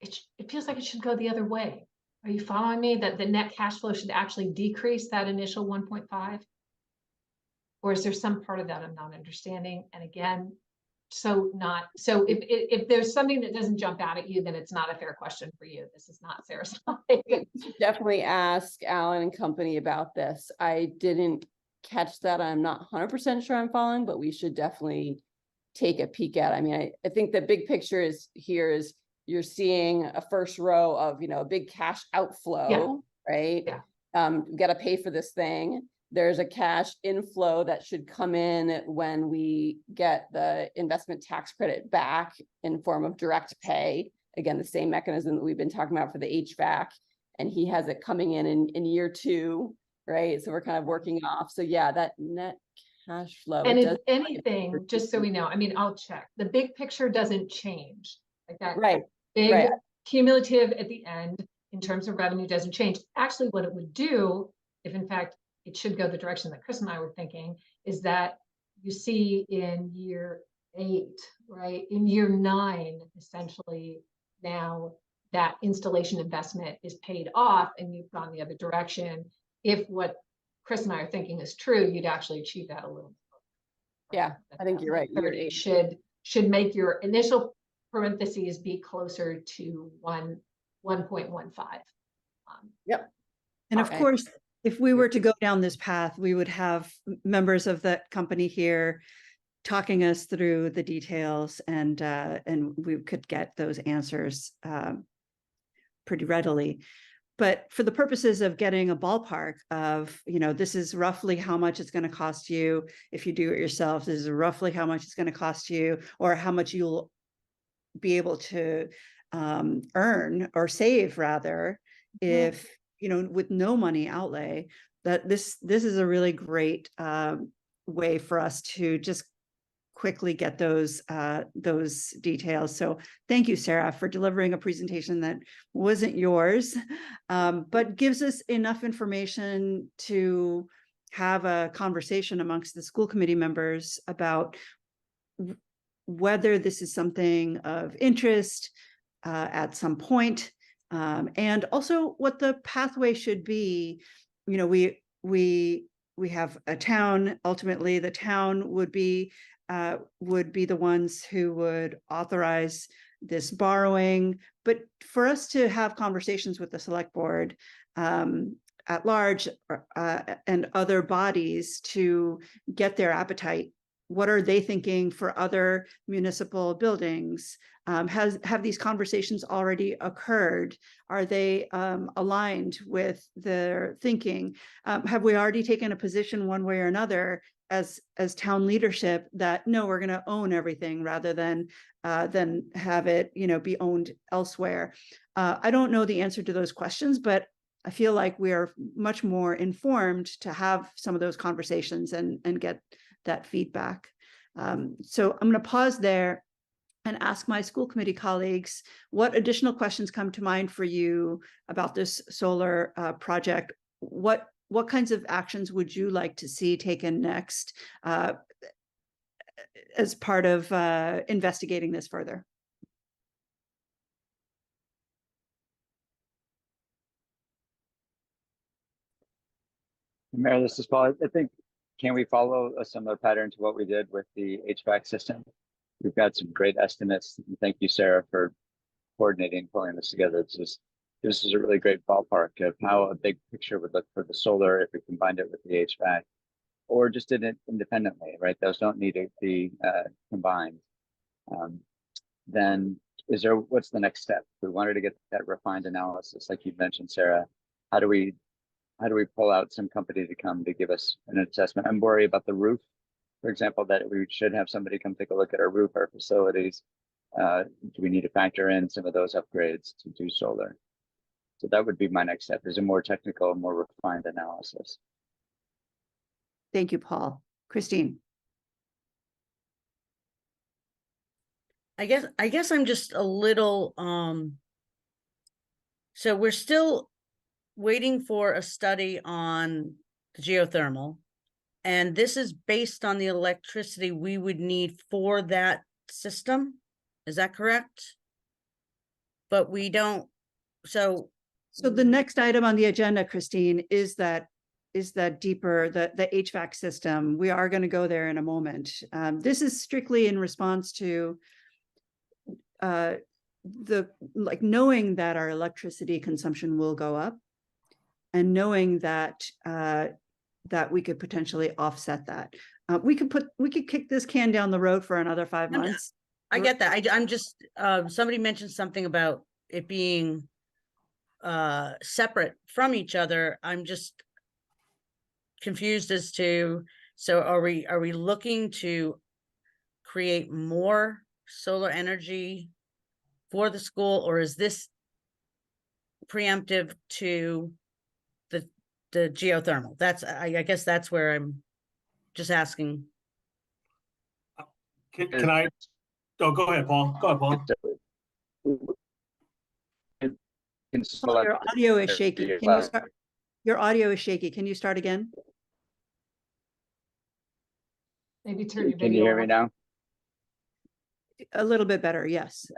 it feels like it should go the other way. Are you following me that the net cash flow should actually decrease that initial 1.5? Or is there some part of that I'm not understanding? And again, so if there's something that doesn't jump out at you, then it's not a fair question for you. This is not Sarah's slide. Definitely ask Alan and company about this. I didn't catch that. I'm not 100% sure I'm following, but we should definitely take a peek at it. I mean, I think the big picture is you're seeing a first row of, a big cash outflow, right? Yeah. We got to pay for this thing. There's a cash inflow that should come in when we get the investment tax credit back in form of direct pay. Again, the same mechanism that we've been talking about for the HVAC, and he has it coming in year 2, right? So we're kind of working off. So yeah, that net cash flow. And if anything, just so we know, I mean, I'll check. The big picture doesn't change. Like that Right. big Right. cumulative at the end in terms of revenue doesn't change. Actually, what it would do, if in fact it should go the direction that Chris and I were thinking, is that you see in year 8, right? In year 9, essentially now that installation investment is paid off and you've gone the other direction. If what Chris and I are thinking is true, you'd actually achieve that a little. Yeah, I think you're right. Year 8 should make your initial parentheses be closer to 1.15. Yep. And of Okay. course, if we were to go down this path, we would have members of that company here talking us through the details, and we could get those answers pretty readily. But for the purposes of getting a ballpark of, this is roughly how much it's going to cost you if you do it yourself, this is roughly how much it's going to cost you, or how much you'll be able to earn or save rather, if with no money outlay, that this is a really great way for us to just quickly get those details. So thank you, Sarah, for delivering a presentation that wasn't yours, but gives us enough information to have a conversation amongst the school committee members about whether this is something of interest at some point, and also what the pathway should be. We have a town. Ultimately, the town would be the ones who would authorize this borrowing. But for us to have conversations with the select board at large and other bodies to get their appetite. What are they thinking for other municipal buildings? Have these conversations already occurred? Are they aligned with their thinking? Have we already taken a position one way or another as town leadership that no, we're going to own everything rather than have it be owned elsewhere? I don't know the answer to those questions, but I feel like we are much more informed to have some of those conversations and get that feedback. So I'm going to pause there and ask my school committee colleagues what additional questions come to mind for you about this solar project. What kinds of actions would you like to see taken next as part of investigating this further? Mayor, this is Paul. I think, can we follow a similar pattern to what we did with the HVAC system? We've got some great estimates. Thank you, Sarah, for coordinating, pulling this together. This is a really great ballpark of how a big picture would look for the solar if we combined it with the HVAC, or just did it independently, right? Those don't need to be combined. Then what's the next step? We wanted to get that refined analysis, like you mentioned, Sarah. How do we pull out some company to come to give us an assessment? I'm worried about the roof, for example, that we should have somebody come take a look at our roof, our facilities. Do we need to factor in some of those upgrades to do solar? So that would be my next step, is a more technical, more refined analysis. Thank you, Paul. Christine? I guess I'm just a little, so we're still waiting for a study on the geothermal. And this is based on the electricity we would need for that system. Is that correct? But we don't, so. So the next item on the agenda, Christine, is that deeper, the HVAC system. We are going to go there in a moment. This is strictly in response to knowing that our electricity consumption will go up and knowing that that we could potentially offset that. We could kick this can down the road for another 5 months. I get that. I'm just, somebody mentioned something about it being separate from each other. I'm just confused as to, so are we looking to create more solar energy for the school, or is this preemptive to the geothermal? That's, I guess that's where I'm just asking. Can I? Oh, go ahead, Paul. Go ahead, Paul. Paul, your audio is shaky. Can you start? Your audio is shaky. Can you start again? Maybe turn your Can you video hear me on. now? A little bit better, yes.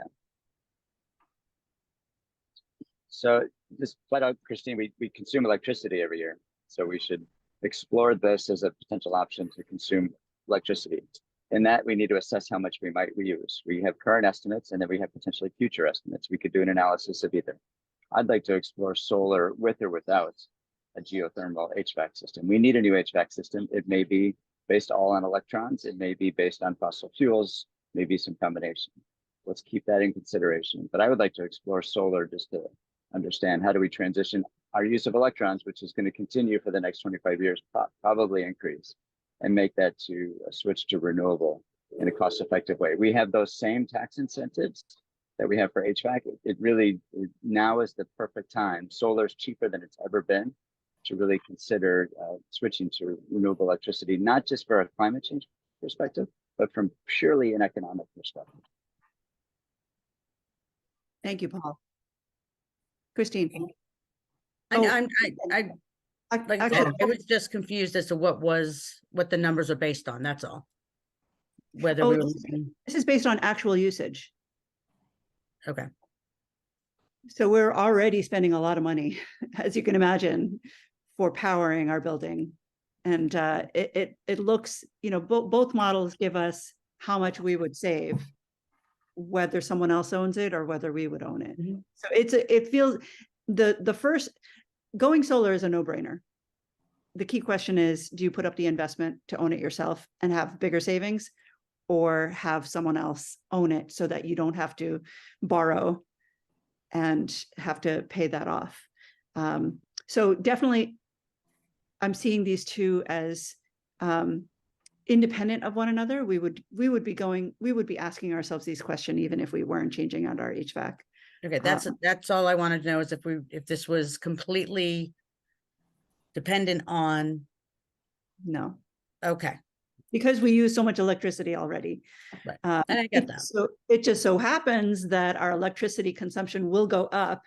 So just flat out, Christine, we consume electricity every year. So we should explore this as a potential option to consume electricity. In that, we need to assess how much we might reuse. We have current estimates, and then we have potentially future estimates. We could do an analysis of either. I'd like to explore solar with or without a geothermal HVAC system. We need a new HVAC system. It may be based all on electrons. It may be based on fossil fuels, maybe some combination. Let's keep that in consideration. But I would like to explore solar just to understand how do we transition our use of electrons, which is going to continue for the next 25 years, probably increase, and make that to a switch to renewable in a cost-effective way. We have those same tax incentives that we have for HVAC. It really, now is the perfect time. Solar is cheaper than it's ever been to really consider switching to renewable electricity, not just for a climate change perspective, but from purely an economic perspective. Thank you, Paul. Christine? I like I Actually, said, I was just confused as to what the numbers are based on, that's all. Whether we were looking, this is based on actual usage. okay, So we're already spending a lot of money, as you can imagine, for powering our building. And it looks, both models give us how much we would save, whether someone else owns it or whether we would own it. Mhm. So it feels, the first, going solar is a no-brainer. The key question is, do you put up the investment to own it yourself and have bigger savings, or have someone else own it so that you don't have to borrow and have to pay that off? So definitely, I'm seeing these two as independent of one another. We would be asking ourselves these questions even if we weren't changing out our HVAC. okay, that's all I wanted to know, is if this was completely dependent on, No, okay, because we use so much electricity already. Right. And I get that. So it just so happens that our electricity consumption will go up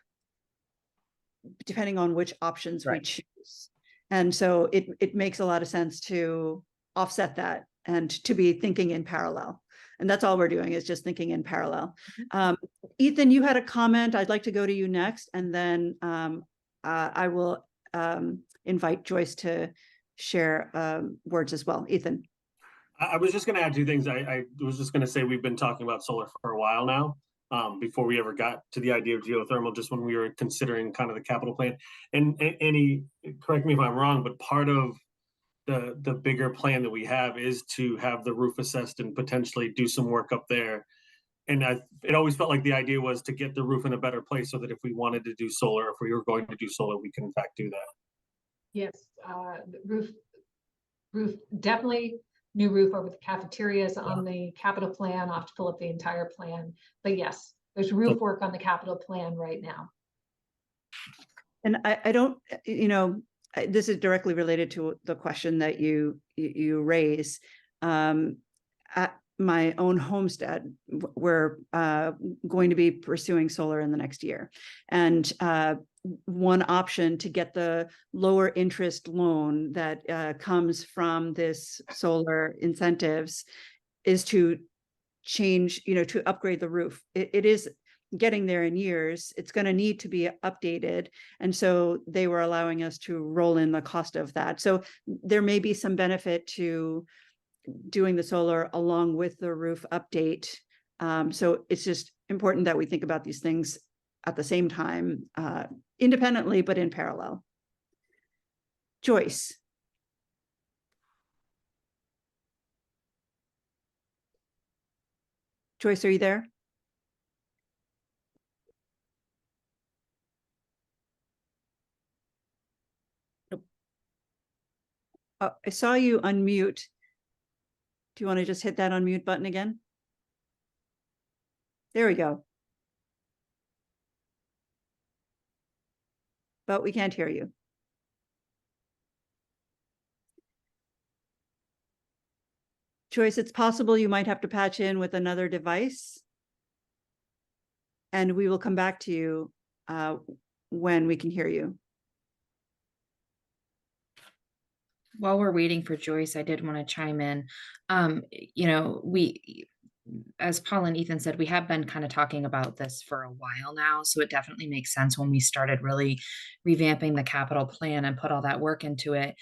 depending on which options we Right. choose. And so it makes a lot of sense to offset that and to be thinking in parallel. And that's all we're doing, is just thinking in parallel. Ethan, you had a comment. I'd like to go to you next, and then I will invite Joyce to share words as well. Ethan. I was just going to add two things. I was just going to say we've been talking about solar for a while now, before we ever got to the idea of geothermal, just when we were considering kind of the capital plan. And Annie, correct me if I'm wrong, but part of the bigger plan that we have is to have the roof assessed and potentially do some work up there. And it always felt like the idea was to get the roof in a better place so that if we wanted to do solar, if we were going to do solar, we can in fact do that. Yes, the roof, definitely new roof over the cafeterias on the capital plan. I'll have to pull up the entire plan. But yes, there's roof work on the capital plan right now. And I don't, this is directly related to the question that you raise. At my own homestead, we're going to be pursuing solar in the next year. And one option to get the lower interest loan that comes from this solar incentives is to change, to upgrade the roof. It is getting there in years. It's going to need to be updated. And so they were allowing us to roll in the cost of that. So there may be some benefit to doing the solar along with the roof update. So it's just important that we think about these things at the same time, independently, but in parallel. Joyce. Joyce, are you there? I saw you unmute. Do you want to just hit that unmute button again? There we go. But we can't hear you. Joyce, it's possible you might have to patch in with another device. And we will come back to you when we can hear you. While we're waiting for Joyce, I did want to chime in. As Paul and Ethan said, we have been kind of talking about this for a while now. So it definitely makes sense when we started really revamping the capital plan and put all that work into it.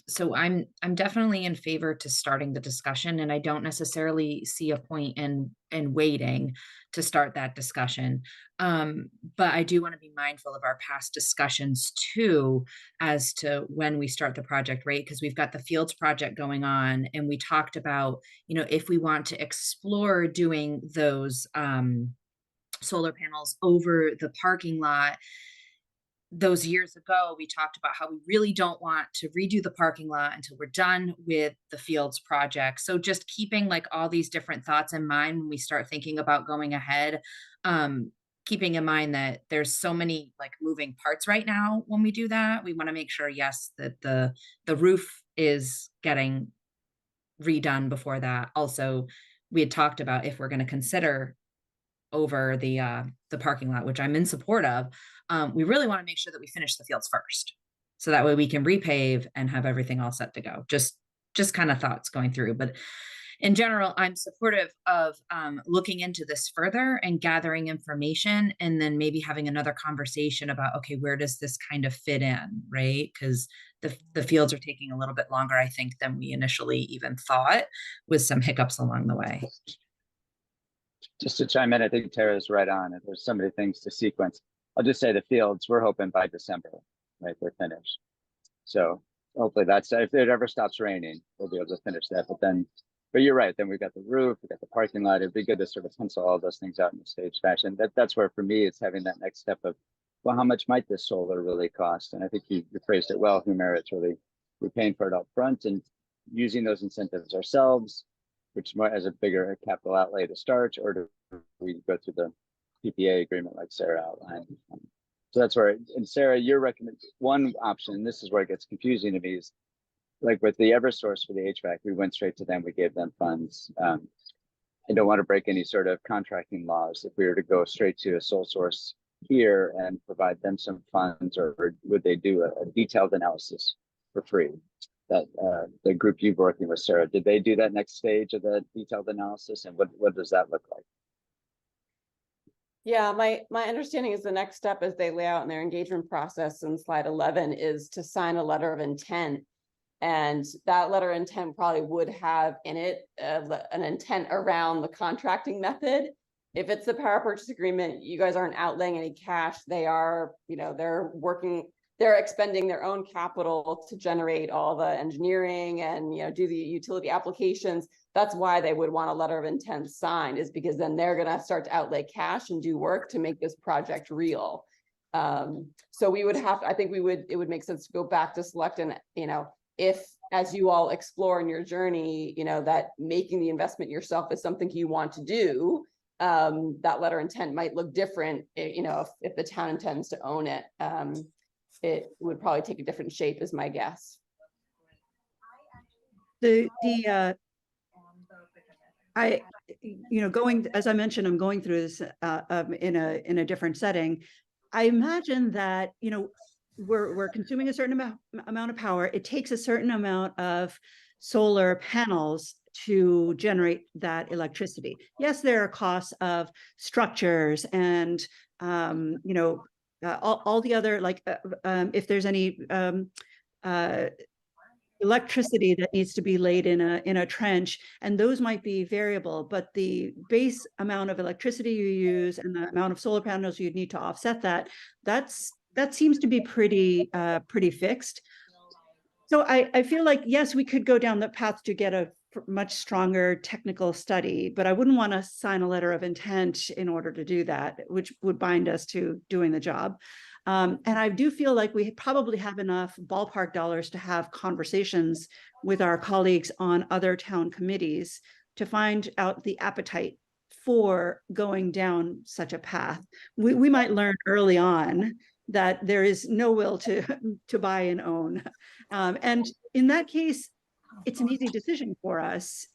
So I'm definitely in favor to starting the discussion, and I don't necessarily see a point in waiting to start that discussion. But I do want to be mindful of our past discussions too, as to when we start the project, right? Because we've got the Fields project going on, and we talked about, if we want to explore doing those solar panels over the parking lot. Those years ago, we talked about how we really don't want to redo the parking lot until we're done with the Fields project. So just keeping like all these different thoughts in mind when we start thinking about going ahead, keeping in mind that there's so many like moving parts right now when we do that. We want to make sure, yes, that the roof is getting redone before that. Also, we had talked about if we're going to consider over the parking lot, which I'm in support of, we really want to make sure that we finish the Fields first. So that way we can repave and have everything all set to go. Just kind of thoughts going through. But in general, I'm supportive of looking into this further and gathering information, and then maybe having another conversation about, okay, where does this kind of fit in, right? Because the Fields are taking a little bit longer, I think, than we initially even thought, with some hiccups along the way. Just to chime in, I think Tara's right on. If there's so many things to sequence, I'll just say the Fields, we're hoping by December, right, they're finished. So hopefully that's, if it ever stops raining, we'll be able to finish that. But you're right, then we've got the roof, we've got the parking lot. It'd be good to sort of pencil all those things out in a staged fashion. That's where, for me, it's having that next step of, well, how much might this solar really cost? And I think you phrased it well, Humira. It's really, we're paying for it up front and using those incentives ourselves, which more as a bigger capital outlay to start, or do we go through the PPA agreement like Sarah outlined? So that's where, and Sarah, your one option, and this is where it gets confusing to me, is like with the Eversource for the HVAC, we went straight to them, we gave them funds. I don't want to break any sort of contracting laws. If we were to go straight to a sole source here and provide them some funds, or would they do a detailed analysis for free? That the group you've working with, Sarah, did they do that next stage of the detailed analysis, and what does that look like? Yeah, my understanding is the next step, as they lay out in their engagement process in slide 11, is to sign a letter of intent. And that letter of intent probably would have in it an intent around the contracting method. If it's the power purchase agreement, you guys aren't outlaying any cash. They are, they're expending their own capital to generate all the engineering and, do the utility applications. That's why they would want a letter of intent signed, is because then they're going to start to outlay cash and do work to make this project real. So we would have, I think it would make sense to go back to select, and, if, as you all explore in your journey, that making the investment yourself is something you want to do, that letter of intent might look different, if the town intends to own it. it would probably take a different shape is my guess. I, going, as I mentioned, I'm going through this in a different setting. I imagine that, we're consuming a certain amount of power. It takes a certain amount of solar panels to generate that electricity. Yes, there are costs of structures and, all the other, like, if there's any electricity that needs to be laid in a trench, and those might be variable, but the base amount of electricity you use and the amount of solar panels you'd need to offset that seems to be pretty fixed. So I feel like, yes, we could go down the path to get a much stronger technical study, but I wouldn't want to sign a letter of intent in order to do that, which would bind us to doing the job. And I do feel like we probably have enough ballpark dollars to have conversations with our colleagues on other town committees to find out the appetite for going down such a path. We might learn early on that there is no will to buy and own. And in that case, it's an easy decision for us,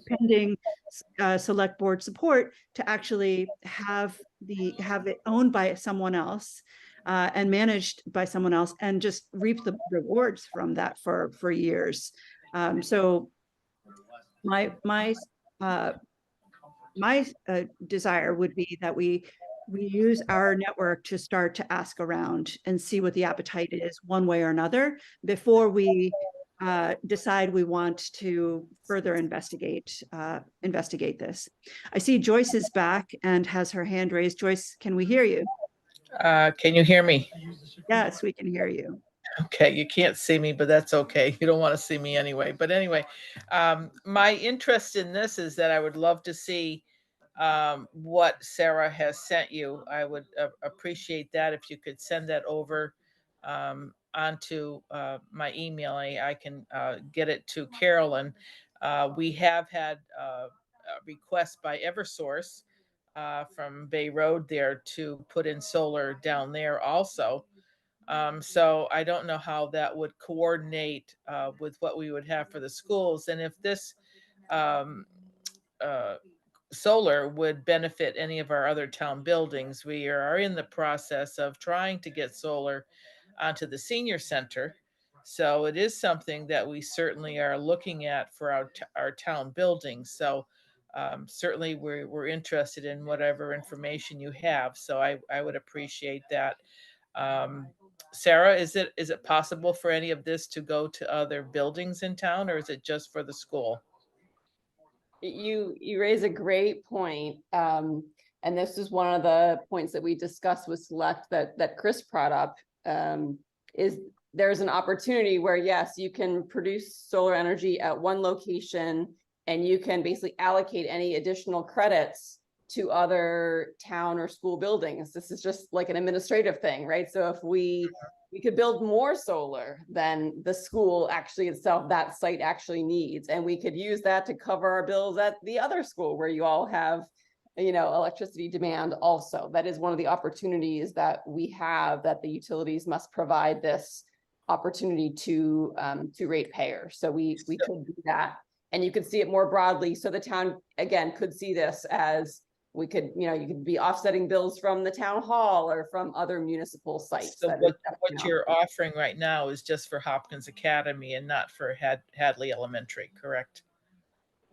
pending select board support, to actually have it owned by someone else and managed by someone else, and just reap the rewards from that for years. So my desire would be that we use our network to start to ask around and see what the appetite is one way or another before we decide we want to further investigate this. I see Joyce is back and has her hand raised. Joyce, can we hear you? Can you hear me? Yes, we can hear you. Okay, you can't see me, but that's okay. You don't want to see me anyway. But anyway, my interest in this is that I would love to see what Sarah has sent you. I would appreciate that if you could send that over onto my email. I can get it to Carolyn. We have had a request by Eversource from Bay Road there to put in solar down there also. So I don't know how that would coordinate with what we would have for the schools. And if this solar would benefit any of our other town buildings. We are in the process of trying to get solar onto the senior center. So it is something that we certainly are looking at for our town buildings. So certainly we're interested in whatever information you have. So I would appreciate that. Sarah, is it possible for any of this to go to other buildings in town, or is it just for the school? You raise a great point. And this is one of the points that we discussed with Select that Chris brought up, is there's an opportunity where, yes, you can produce solar energy at one location and you can basically allocate any additional credits to other town or school buildings. This is just like an administrative thing, right? So if we could build more solar than the school actually itself, that site actually needs, and we could use that to cover our bills at the other school where you all have, electricity demand also. That is one of the opportunities that we have, that the utilities must provide this opportunity to ratepayers. So we could do that, and you could see it more broadly. So the town, again, could see this as, we could, you could be offsetting bills from the town hall or from other municipal sites. So what you're offering right now is just for Hopkins Academy and not for Hadley Elementary, correct?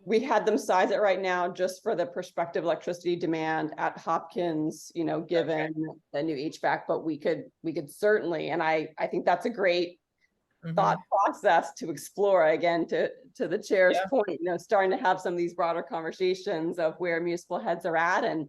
We had them size it right now just for the prospective electricity demand at Hopkins, given the new HVAC, but we could certainly, and I think that's a great thought process to explore, again, to the chair's point, starting to have some of these broader conversations of where municipal heads are at and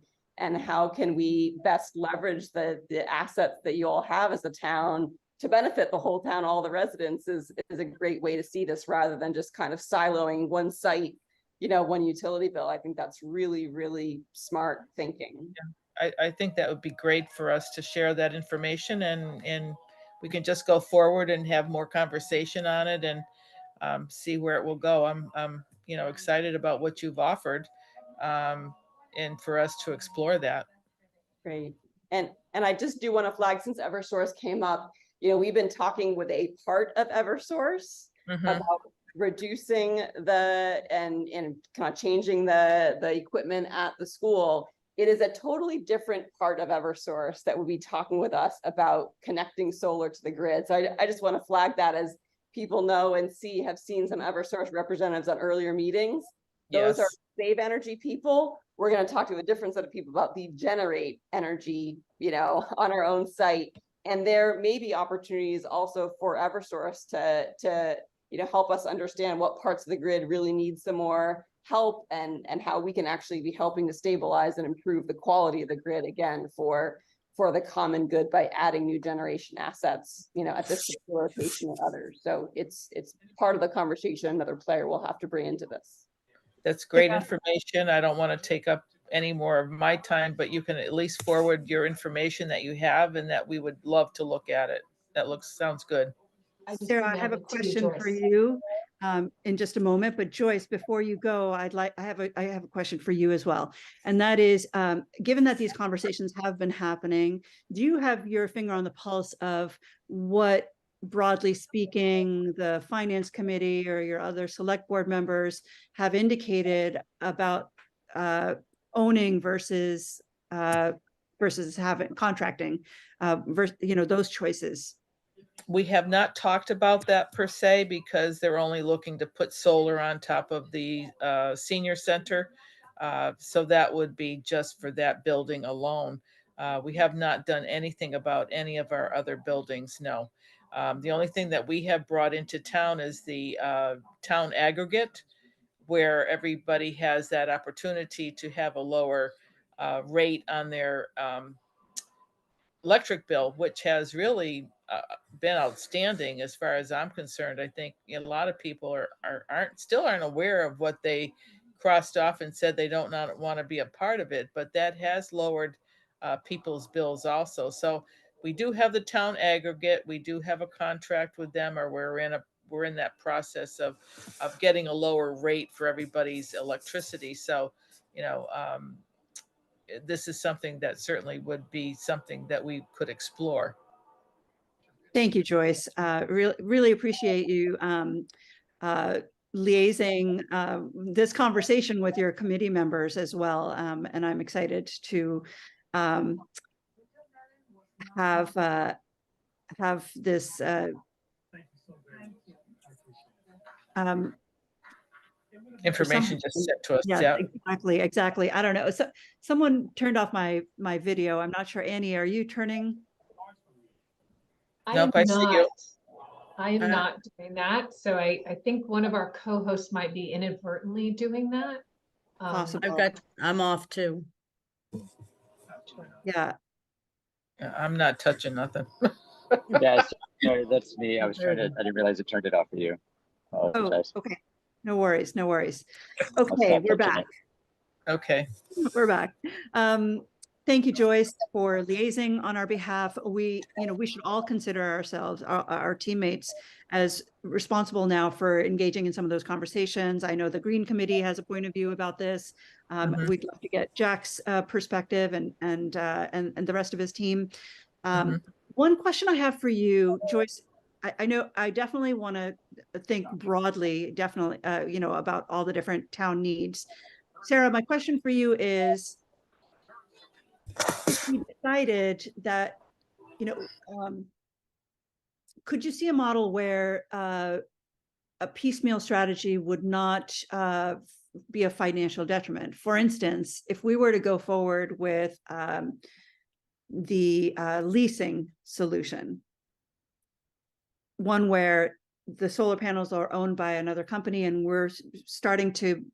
how can we best leverage the assets that you all have as a town to benefit the whole town, all the residents, is a great way to see this, rather than just kind of siloing one site, one utility bill. I think that's really, really smart thinking. Yeah. I think that would be great for us to share that information, and we can just go forward and have more conversation on it and see where it will go. I'm excited about what you've offered, and for us to explore that. Great. And I just do want to flag, since Eversource came up, we've been talking with a part of Eversource Mhm. about reducing and kind of changing the equipment at the school. It is a totally different part of Eversource that will be talking with us about connecting solar to the grid. So I just want to flag that, as people know and have seen some Eversource representatives on earlier meetings. Those are Yes. save energy people. We're going to talk to a different set of people about the generate energy, on our own site. And there may be opportunities also for Eversource to help us understand what parts of the grid really need some more help, and how we can actually be helping to stabilize and improve the quality of the grid again for the common good by adding new generation assets, at this particular location and others. So it's part of the conversation another player will have to bring into this. That's great information. I don't want to take up any more of my time, but you can at least forward your information that you have, and that we would love to look at it. Sounds good. Sarah, I have a emailed it to you, question for Joyce. you in just a moment, but Joyce, before you go, I have a question for you as well. And that is, given that these conversations have been happening, do you have your finger on the pulse of what, broadly speaking, the finance committee or your other select board members have indicated about owning versus having contracting, versus, those choices? We have not talked about that per se, because they're only looking to put solar on top of the senior center. So that would be just for that building alone. We have not done anything about any of our other buildings, no. The only thing that we have brought into town is the town aggregate, where everybody has that opportunity to have a lower rate on their electric bill, which has really been outstanding as far as I'm concerned. I think a lot of people aren't aware of what they crossed off and said they don't not want to be a part of it, but that has lowered people's bills also. So we do have the town aggregate. We do have a contract with them, or we're in that process of getting a lower rate for everybody's electricity. So, this is something that certainly would be something that we could explore. Thank you, Joyce. Really appreciate you liaising this conversation with your committee members as well. And I'm excited to have this Information just sent to us. Yeah, exactly. I don't know. So someone turned off my video. I'm not sure. Annie, are you turning? Nope, I see you. I am not doing that. So I think one of our co-hosts might be inadvertently doing that. Possible. I'm off too. Yeah. I'm not touching nothing. Yeah, sorry, that's me. I didn't realize it turned it off for you. Oh, Apologize. okay. No worries. Okay, stop we're touching back. it. Okay. We're back. Thank you, Joyce, for liaising on our behalf. We should all consider ourselves, our teammates, as responsible now for engaging in some of those conversations. I know the Green Committee has a point of view about this. We'd love to get Jack's perspective and the rest of his team. One question I have for you, Joyce, I know I definitely want to think broadly, about all the different town needs. Sarah, my question for you is, if we decided that, could you see a model where a piecemeal strategy would not be a financial detriment? For instance, if we were to go forward with the leasing solution, one where the solar panels are owned by another company and we're starting to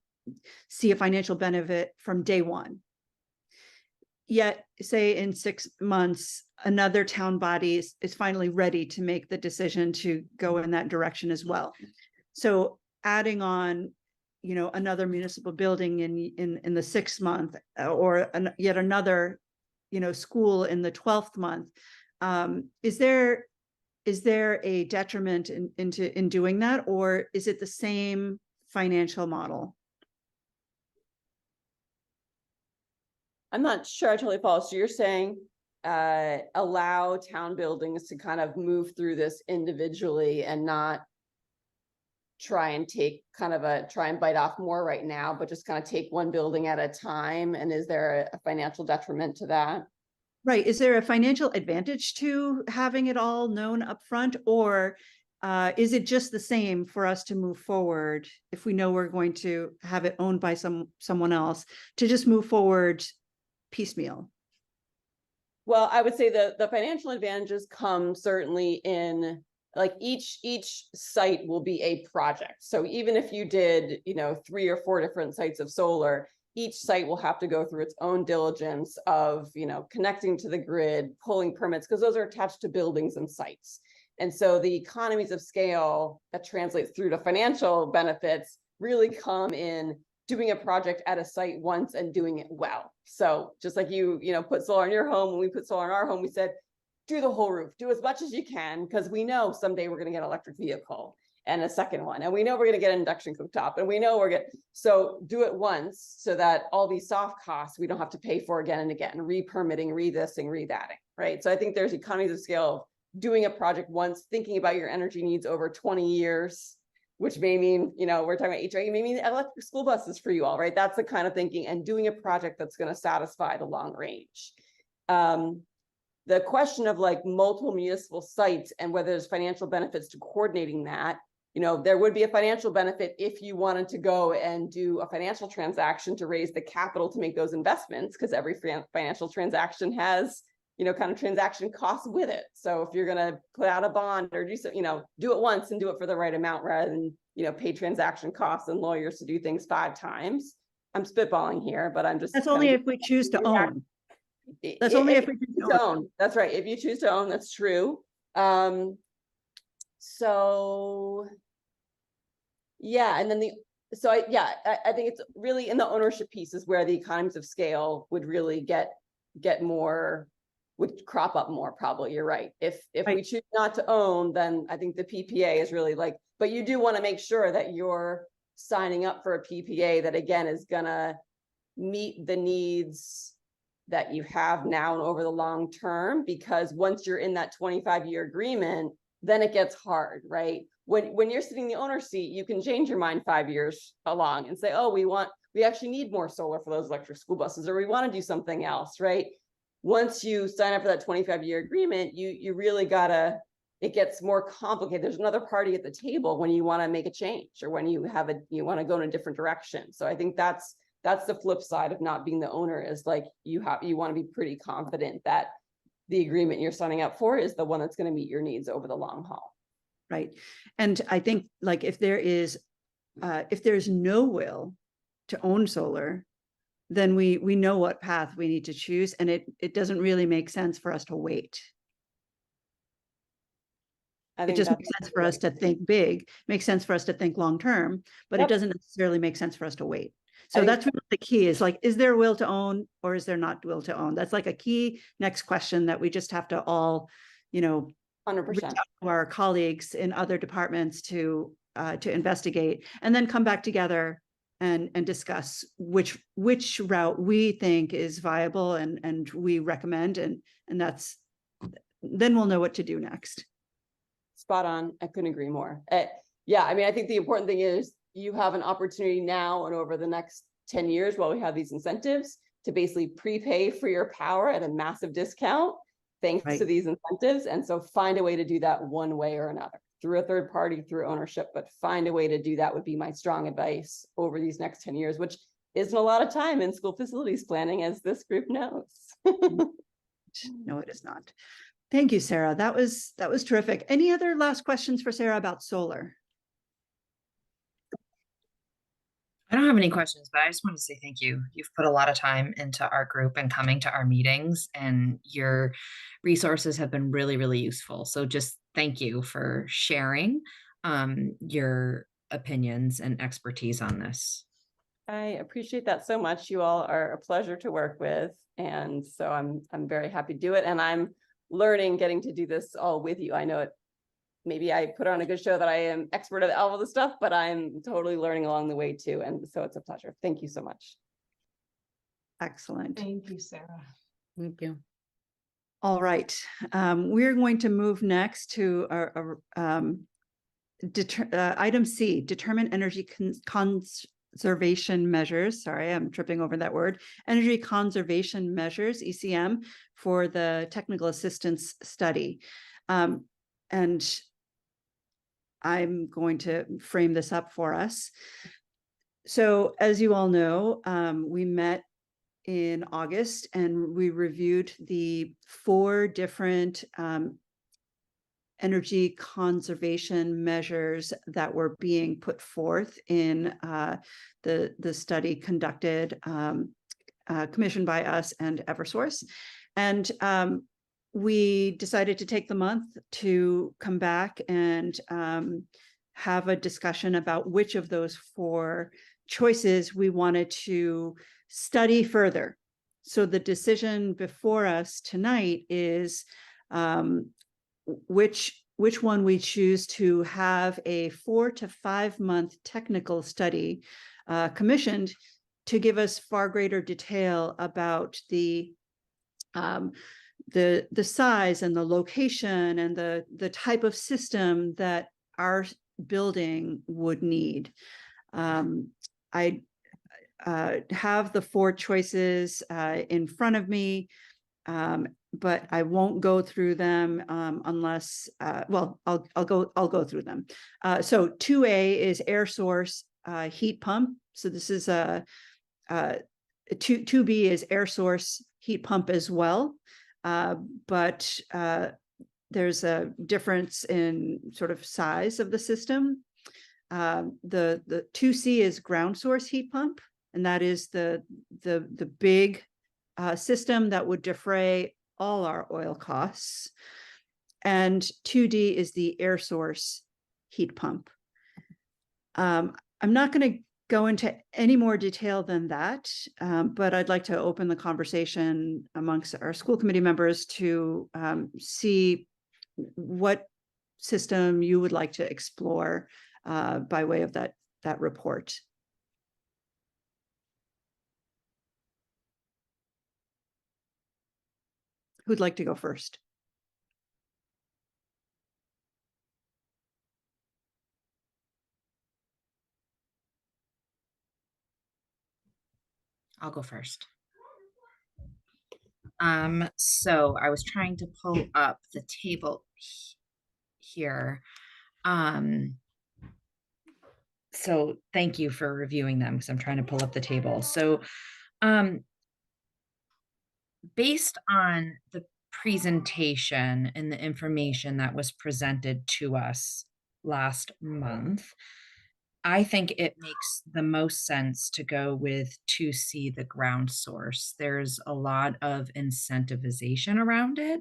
see a financial benefit from day one. Yet, say in 6 months, another town body is finally ready to make the decision to go in that direction as well. So adding on, another municipal building in the 6th month, or yet another, school in the 12th month, is there a detriment in doing that, or is it the same financial model? I'm not sure I totally follow. So you're saying allow town buildings to kind of move through this individually and not try and try and bite off more right now, but just kind of take one building at a time? And is there a financial detriment to that? Right. Is there a financial advantage to having it all known upfront, or is it just the same for us to move forward if we know we're going to have it owned by someone else, to just move forward piecemeal? Well, I would say the financial advantages come certainly in, like, each site will be a project. So even if you did, 3 or 4 different sites of solar, each site will have to go through its own diligence of, connecting to the grid, pulling permits, because those are attached to buildings and sites. And so the economies of scale that translates through to financial benefits really come in doing a project at a site once and doing it well. So just like you put solar in your home, when we put solar in our home, we said, do the whole roof, do as much as you can, because we know someday we're going to get an electric vehicle and a second one, and we know we're going to get an induction cooktop, and we know so do it once so that all these soft costs we don't have to pay for again and again, re-permitting, re-thising, re-thatting, right? So I think there's economies of scale of doing a project once, thinking about your energy needs over 20 years, which may mean, we're talking about HRE, may mean electric school buses for you all, right? That's the kind of thinking, and doing a project that's going to satisfy the long range. The question of like multiple municipal sites and whether there's financial benefits to coordinating that, there would be a financial benefit if you wanted to go and do a financial transaction to raise the capital to make those investments, because every financial transaction has, kind of transaction costs with it. So if you're going to put out a bond or do do it once and do it for the right amount rather than, pay transaction costs and lawyers to do things 5 times. I'm spitballing here, but I'm just. That's only if we choose to own. That's only if we choose to own. That's right. If you choose to own, that's true. So yeah, and then I think it's really in the ownership pieces where the economies of scale would really get more, would crop up more, probably. You're right. If we choose not to own, then I think the PPA is really like, but you do want to make sure that you're signing up for a PPA that, again, is gonna meet the needs that you have now and over the long term, because once you're in that 25-year agreement, then it gets hard, right? When you're sitting in the owner seat, you can change your mind 5 years along and say, oh, we actually need more solar for those electric school buses, or we want to do something else, right? Once you sign up for that 25-year agreement, you really it gets more complicated. There's another party at the table when you want to make a change, or when you want to go in a different direction. So I think that's the flip side of not being the owner, is like you want to be pretty confident that the agreement you're signing up for is the one that's going to meet your needs over the long haul. Right. And I think, like, if there's no will to own solar, then we know what path we need to choose, and it doesn't really make sense for us to wait. It just makes sense for us to think big, makes sense for us to think long term, but it doesn't necessarily make sense for us to wait. So that's really the key, is like, is there will to own, or is there not will to own? That's like a key next question that we just have to all, 100% reach out to our colleagues in other departments to investigate, and then come back together and discuss which route we think is viable and we recommend, and then we'll know what to do next. Spot on. I couldn't agree more. Yeah, I mean, I think the important thing is you have an opportunity now and over the next 10 years, while we have these incentives, to basically prepay for your power at a massive discount, thanks to these incentives. And so find a way to do that one way or another, through a third party, through ownership, but find a way to do that would be my strong advice over these next 10 years, which isn't a lot of time in school facilities planning, as this group knows. No, it is not. Thank you, Sarah. That was terrific. Any other last questions for Sarah about solar? I don't have any questions, but I just want to say thank you. You've put a lot of time into our group and coming to our meetings, and your resources have been really, really useful. So just thank you for sharing your opinions and expertise on this. I appreciate that so much. You all are a pleasure to work with. And so I'm very happy to do it. And I'm learning, getting to do this all with you. I know it, maybe I put on a good show that I am expert at all of the stuff, but I'm totally learning along the way too. And so it's a pleasure. Thank you so much. Excellent. Thank you, Sarah. Thank you. All right, we're going to move next to item C, determine energy conservation measures. Sorry, I'm tripping over that word. Energy conservation measures, ECM, for the technical assistance study. And I'm going to frame this up for us. So as you all know, we met in August and we reviewed the 4 different energy conservation measures that were being put forth in the study conducted, commissioned by us and Eversource. And we decided to take the month to come back and have a discussion about which of those 4 choices we wanted to study further. So the decision before us tonight is which one we choose to have a 4 to 5 month technical study commissioned to give us far greater detail about the size and the location and the type of system that our building would need. I have the 4 choices in front of me, but I won't go through them unless, well, I'll go through them. So 2A is air source heat pump. So this is 2B is air source heat pump as well, but there's a difference in sort of size of the system. The 2C is ground source heat pump, and that is the big system that would defray all our oil costs. And 2D is the air source heat pump. I'm not going to go into any more detail than that, but I'd like to open the conversation amongst our school committee members to see what system you would like to explore by way of that report. Who'd like to go first? I'll go first. So I was trying to pull up the table here. So thank you for reviewing them because I'm trying to pull up the table. So based on the presentation and the information that was presented to us last month, I think it makes the most sense to go with 2C, the ground source. There's a lot of incentivization around it.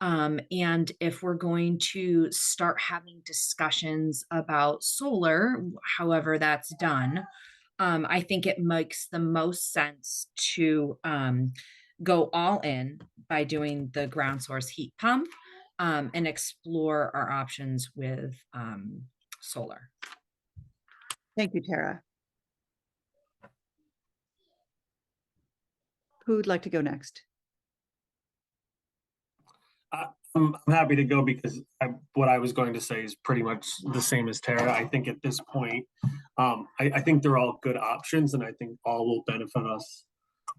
And if we're going to start having discussions about solar, however that's done, I think it makes the most sense to go all in by doing the ground source heat pump and explore our options with solar. Thank you, Tara. Who would like to go next? I'm happy to go because what I was going to say is pretty much the same as Tara. I think at this point, I think they're all good options and I think all will benefit us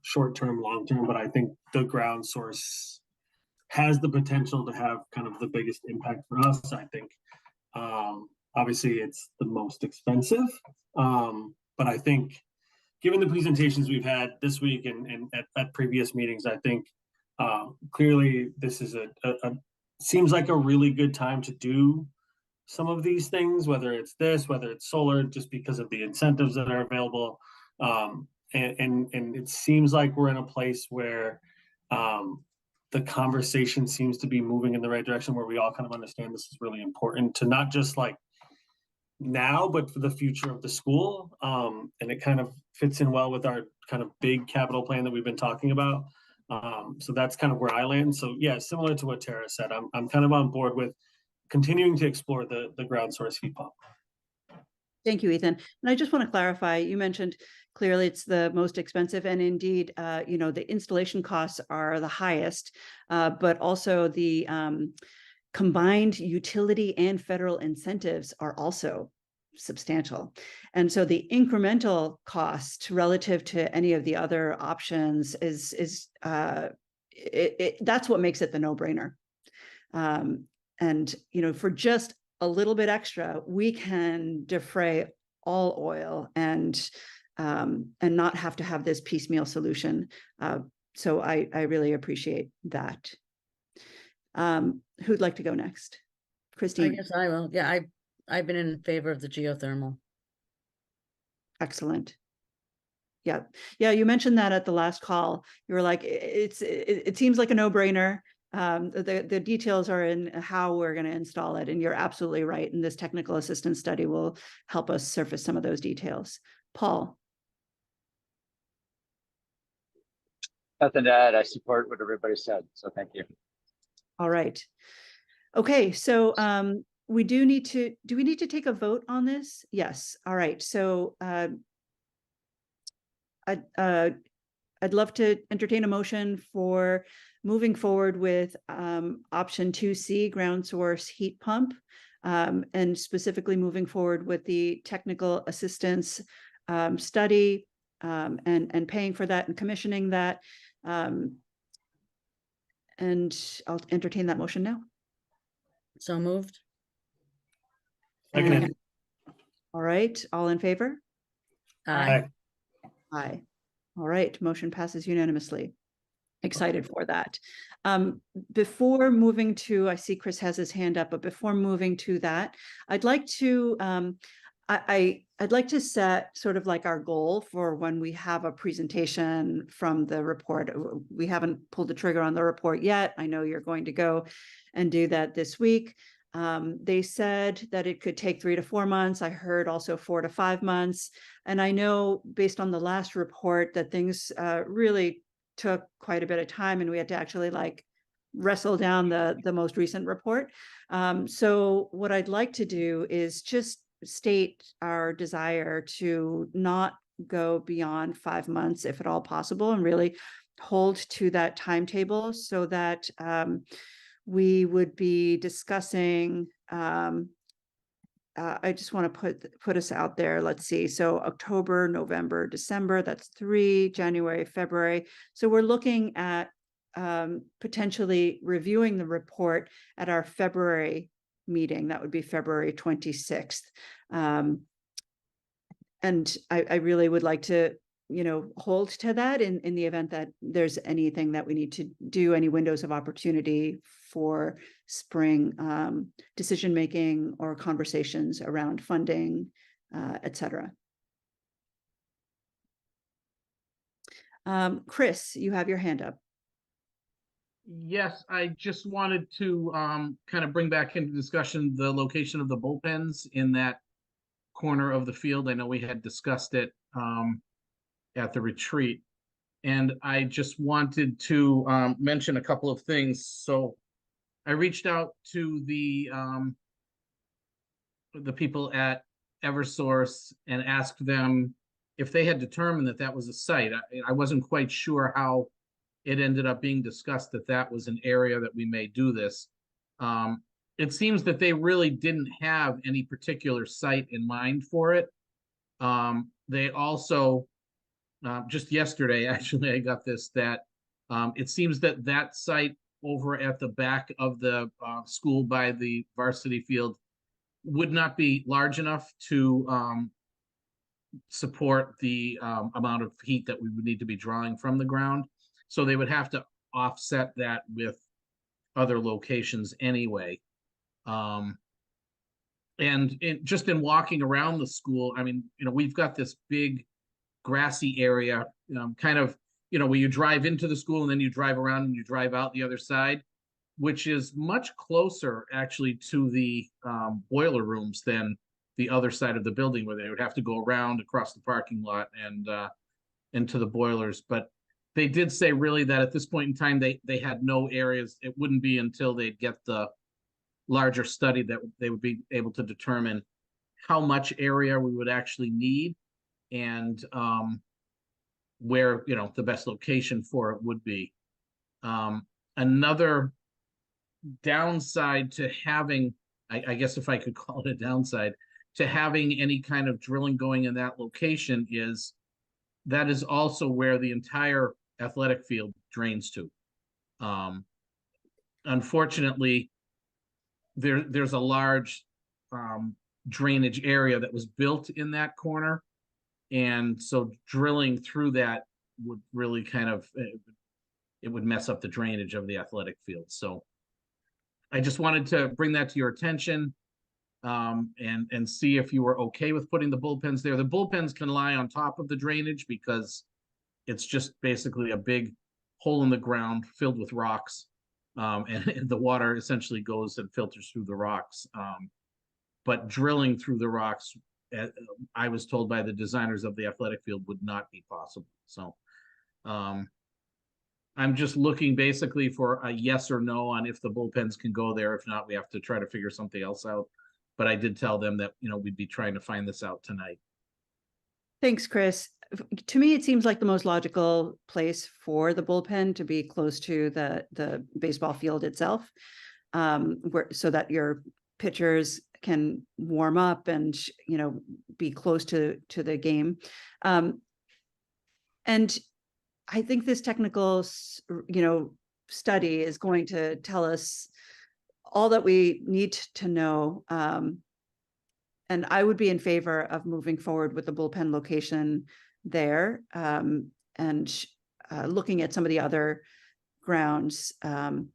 short-term, long-term, but I think the ground source has the potential to have kind of the biggest impact for us. I think obviously it's the most expensive, but I think given the presentations we've had this week and at previous meetings, I think clearly this is seems like a really good time to do some of these things, whether it's this, whether it's solar, just because of the incentives that are available. And it seems like we're in a place where the conversation seems to be moving in the right direction, where we all kind of understand this is really important to not just like now, but for the future of the school. And it kind of fits in well with our kind of big capital plan that we've been talking about. So that's kind of where I land. So yeah, similar to what Tara said, I'm kind of on board with continuing to explore the ground source heat pump. Thank you, Ethan. And I just want to clarify, you mentioned Clearly, it's the most expensive, and indeed, you know, the installation costs are the highest, but also the combined utility and federal incentives are also substantial. And so the incremental cost relative to any of the other options is that's what makes it the no-brainer. And you know, for just a little bit extra, we can defray all oil and not have to have this piecemeal solution. So I really appreciate that. Who'd like to go next? I Christine. guess I will. Yeah, I've been in favor of the geothermal. Excellent. Yeah. Yeah. You mentioned that at the last call. You were like, it seems like a no-brainer. The details are in how we're going to install it. And you're absolutely right. And this technical assistance study will help us surface some of those details. Paul. Nothing to add. I support what everybody said. So thank you. All right. Okay. So we do we need to take a vote on this? Yes. All right. So I'd love to entertain a motion for moving forward with option 2C, ground source heat pump, and specifically moving forward with the technical assistance study and paying for that and commissioning that. And I'll entertain that motion now. So moved. Seconded. And- all right, all in favor? Aye. Aye. All right, motion passes unanimously. Excited for that. Before moving to, I see Chris has his hand up, but before moving to that, I'd like to, I'd like to set sort of like our goal for when we have a presentation from the report. We haven't pulled the trigger on the report yet. I know you're going to go and do that this week. They said that it could take 3 to 4 months. I heard also 4 to 5 months. And I know based on the last report that things really took quite a bit of time and we had to actually like wrestle down the most recent report. So what I'd like to do is just state our desire to not go beyond 5 months, if at all possible, and really hold to that timetable so that we would be discussing, I just want to put us out there. Let's see. So October, November, December, that's 3, January, February. So we're looking at potentially reviewing the report at our February meeting. That would be February 26th. And I really would like to, you know, hold to that in the event that there's anything that we need to do, any windows of opportunity for spring decision-making or conversations around funding, et cetera. Chris, you have your hand up. Yes, I just wanted to kind of bring back into discussion the location of the bullpens in that corner of the field. I know we had discussed it at the retreat, and I just wanted to mention a couple of things. So I reached out to the people at Eversource and asked them if they had determined that that was a site. I wasn't quite sure how it ended up being discussed that that was an area that we may do this. It seems that they really didn't have any particular site in mind for it. They also, just yesterday, actually, I got this, that it seems that that site over at the back of the school by the varsity field would not be large enough to support the amount of heat that we would need to be drawing from the ground. So they would have to offset that with other locations anyway. And just in walking around the school, I mean, you know, we've got this big grassy area, kind of, you know, where you drive into the school and then you drive around and you drive out the other side, which is much closer actually to the boiler rooms than the other side of the building, where they would have to go around across the parking lot and into the boilers. But they did say really that at this point in time, they had no areas. It wouldn't be until they'd get the larger study that they would be able to determine how much area we would actually need. and where, you know, the best location for it would be. Another downside to having, I guess if I could call it a downside, to having any kind of drilling going in that location is that is also where the entire athletic field drains to. Unfortunately, there's a large drainage area that was built in that corner. And so drilling through that would really kind of, it would mess up the drainage of the athletic field. So I just wanted to bring that to your attention, and see if you were okay with putting the bullpens there. The bullpens can lie on top of the drainage because it's just basically a big hole in the ground filled with rocks. And the water essentially goes and filters through the rocks. But drilling through the rocks, I was told by the designers of the athletic field, would not be possible. So I'm just looking basically for a yes or no on if the bullpens can go there. If not, we have to try to figure something else out. But I did tell them that, you know, we'd be trying to find this out tonight. Thanks, Chris. To me, it seems like the most logical place for the bullpen to be close to the baseball field itself, so that your pitchers can warm up and, you know, be close to the game. And I think this technical, you know, study is going to tell us all that we need to know. And I would be in favor of moving forward with the bullpen location there, and looking at some of the other grounds. And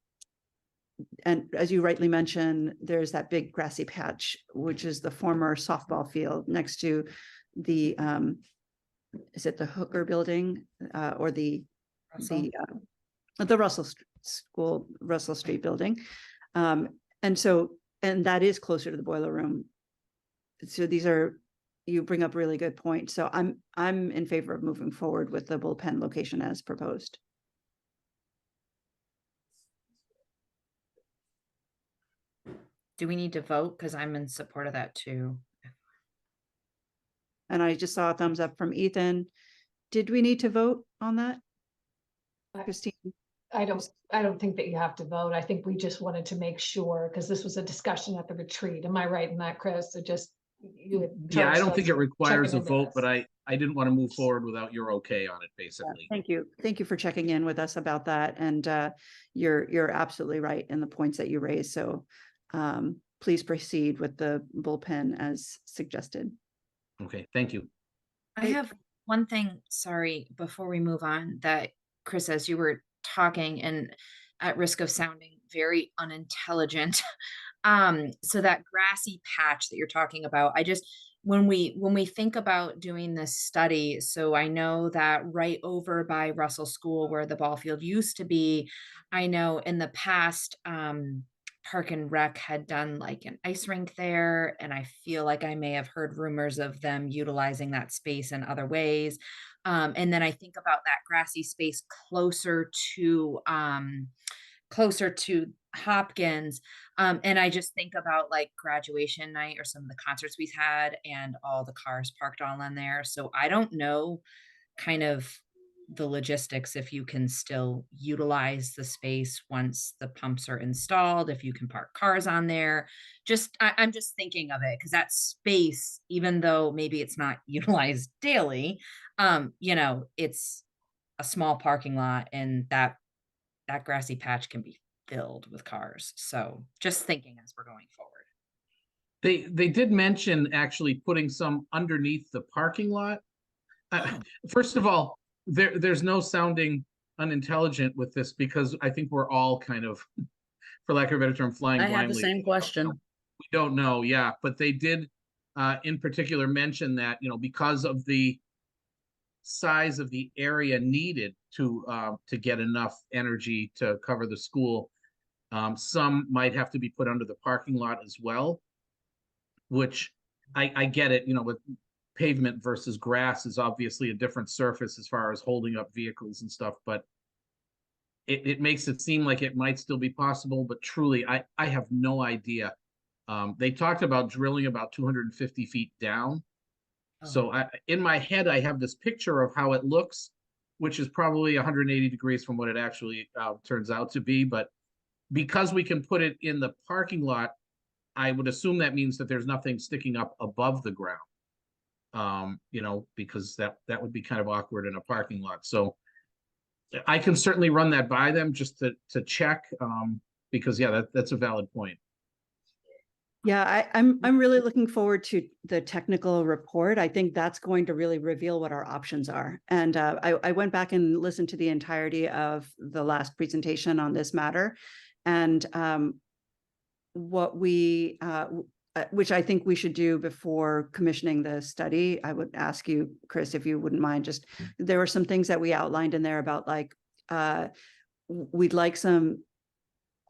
as you rightly mentioned, there's that big grassy patch, which is the former softball field next to the, is it the Hooker building, or the Russell School, Russell Street building. And that is closer to the boiler room. So you bring up really good points. So I'm in favor of moving forward with the bullpen location as proposed. Do we need to vote? Because I'm in support of that too. And I just saw a thumbs up from Ethan. Did we need to vote on that? Christine? I don't think that you have to vote. I think we just wanted to make sure, because this was a discussion at the retreat. Am I right in that, Chris? So just you had Yeah, I charged don't us think it with requires a checking into vote, this. but I didn't want to move forward without your okay on it, basically. Thank you. Thank you for checking in with us about that. And you're absolutely right in the points that you raised. So please proceed with the bullpen as suggested. Okay, thank you. I have one thing, sorry, before we move on, that Chris, as you were talking and at risk of sounding very unintelligent, so that grassy patch that you're talking about, I just, when we think about doing this study, so I know that right over by Russell School where the ball field used to be, I know in the past, Park and Rec had done like an ice rink there, and I feel like I may have heard rumors of them utilizing that space in other ways. And then I think about that grassy space closer to Hopkins. And I just think about like graduation night or some of the concerts we've had and all the cars parked all in there. So I don't know kind of the logistics, if you can still utilize the space once the pumps are installed, if you can park cars on there. Just I'm just thinking of it because that space, even though maybe it's not utilized daily, you know, it's a small parking lot, and that grassy patch can be filled with cars. So just thinking as we're going forward. They did mention actually putting some underneath the parking lot. First of all, there's no sounding unintelligent with this, because I think we're all kind of, for lack of a better term, flying I blindly. have the same question. We don't know, yeah, but they did in particular mention that, you know, because of the size of the area needed to get enough energy to cover the school, some might have to be put under the parking lot as well, which I get it, you know, with pavement versus grass is obviously a different surface as far as holding up vehicles and stuff, but it makes it seem like it might still be possible, but truly, I have no idea. They talked about drilling about 250 feet down, So in my head, I have this picture of how it looks, which is probably 180 degrees from what it actually turns out to be. But because we can put it in the parking lot, I would assume that means that there's nothing sticking up above the ground. You know, because that would be kind of awkward in a parking lot. So I can certainly run that by them just to check, because yeah, that's a valid point. Yeah, I'm really looking forward to the technical report. I think that's going to really reveal what our options are. And I went back and listened to the entirety of the last presentation on this matter. And what we, which I think we should do before commissioning the study. I would ask you, Chris, if you wouldn't mind, just, there were some things that we outlined in there about like, we'd like some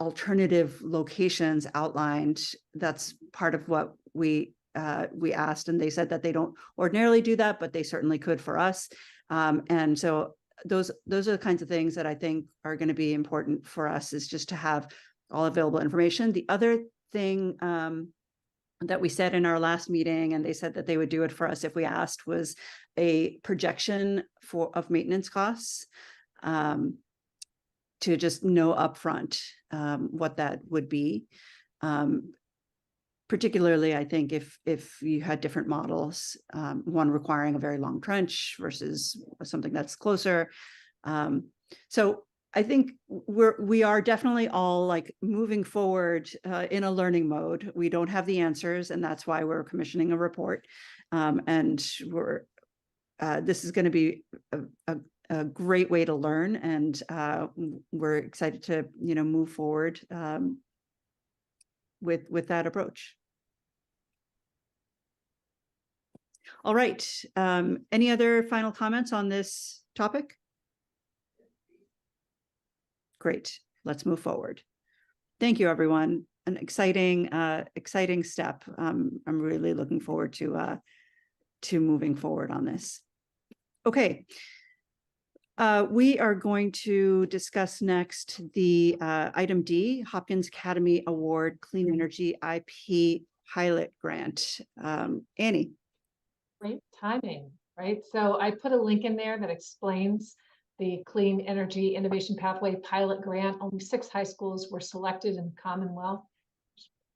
alternative locations outlined. That's part of what we asked, and they said that they don't ordinarily do that, but they certainly could for us. And so those are the kinds of things that I think are going to be important for us, is just to have all available information. The other thing that we said in our last meeting, and they said that they would do it for us if we asked, was a projection of maintenance costs, to just know upfront what that would be. Particularly, I think if you had different models, one requiring a very long trench versus something that's closer. So I think we are definitely all like moving forward in a learning mode. We don't have the answers, and that's why we're commissioning a report. And this is going to be a great way to learn, and we're excited to move forward with that approach. All right. Any other final comments on this topic? Great. Let's move forward. Thank you, everyone. An exciting step. I'm really looking forward to moving forward on this. Okay. We are going to discuss next the item D, Hopkins Academy Award Clean Energy IP Pilot Grant. Annie. Great timing, right? So I put a link in there that explains the Clean Energy Innovation Pathway Pilot Grant. Only 6 high schools were selected in the Commonwealth,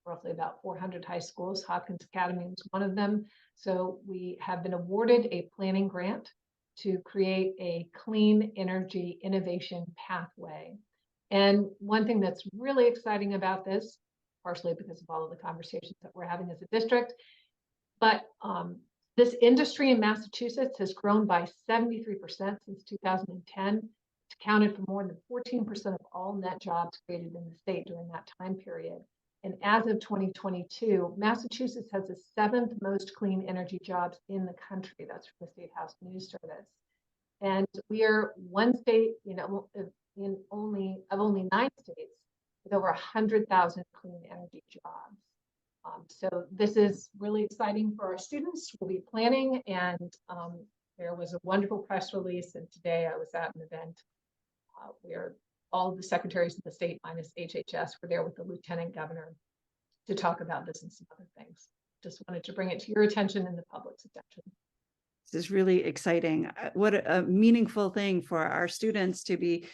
roughly about 400 high schools. Hopkins Academy was one of them. So we have been awarded a planning grant to create a clean energy innovation pathway. And one thing that's really exciting about this, partially because of all of the conversations that we're having as a district, but this industry in Massachusetts has grown by 73% since 2010. It's accounted for more than 14% of all net jobs created in the state during that time period. And as of 2022, Massachusetts has the 7th most clean energy jobs in the country. That's from the State House News Service. And we are one state, in only 9 states with over 100,000 clean energy jobs. So this is really exciting for our students. We'll be planning, and there was a wonderful press release. And today I was at an event where all of the secretaries of the state minus HHS were there with the lieutenant governor to talk about this and some other things. Just wanted to bring it to your attention and the public's attention. This is really exciting. What a meaningful thing for our students to be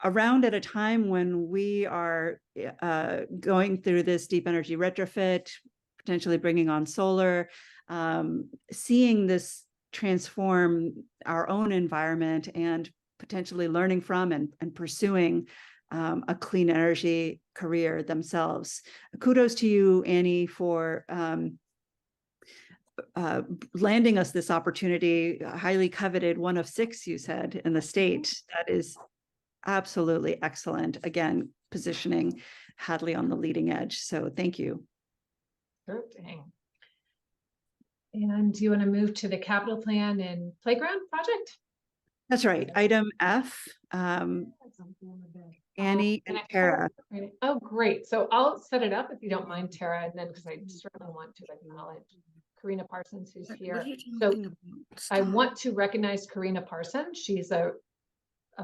around at a time when we are going through this deep energy retrofit, potentially bringing on solar, seeing this transform our own environment, and potentially learning from and pursuing a clean energy career themselves. Kudos to you, Annie, for landing us this opportunity, highly coveted, one of 6, you said, in the state. That is absolutely excellent. Again, positioning Hadley on the leading edge. So thank you. Sure thing. And do you want to move to the capital plan and playground project? That's right. Item F. Annie and Tara. Oh, great. So I'll set it up if you don't mind, Tara, and then because I certainly want to acknowledge Karina Parsons, who's here. So I want to recognize Karina Parsons. She's a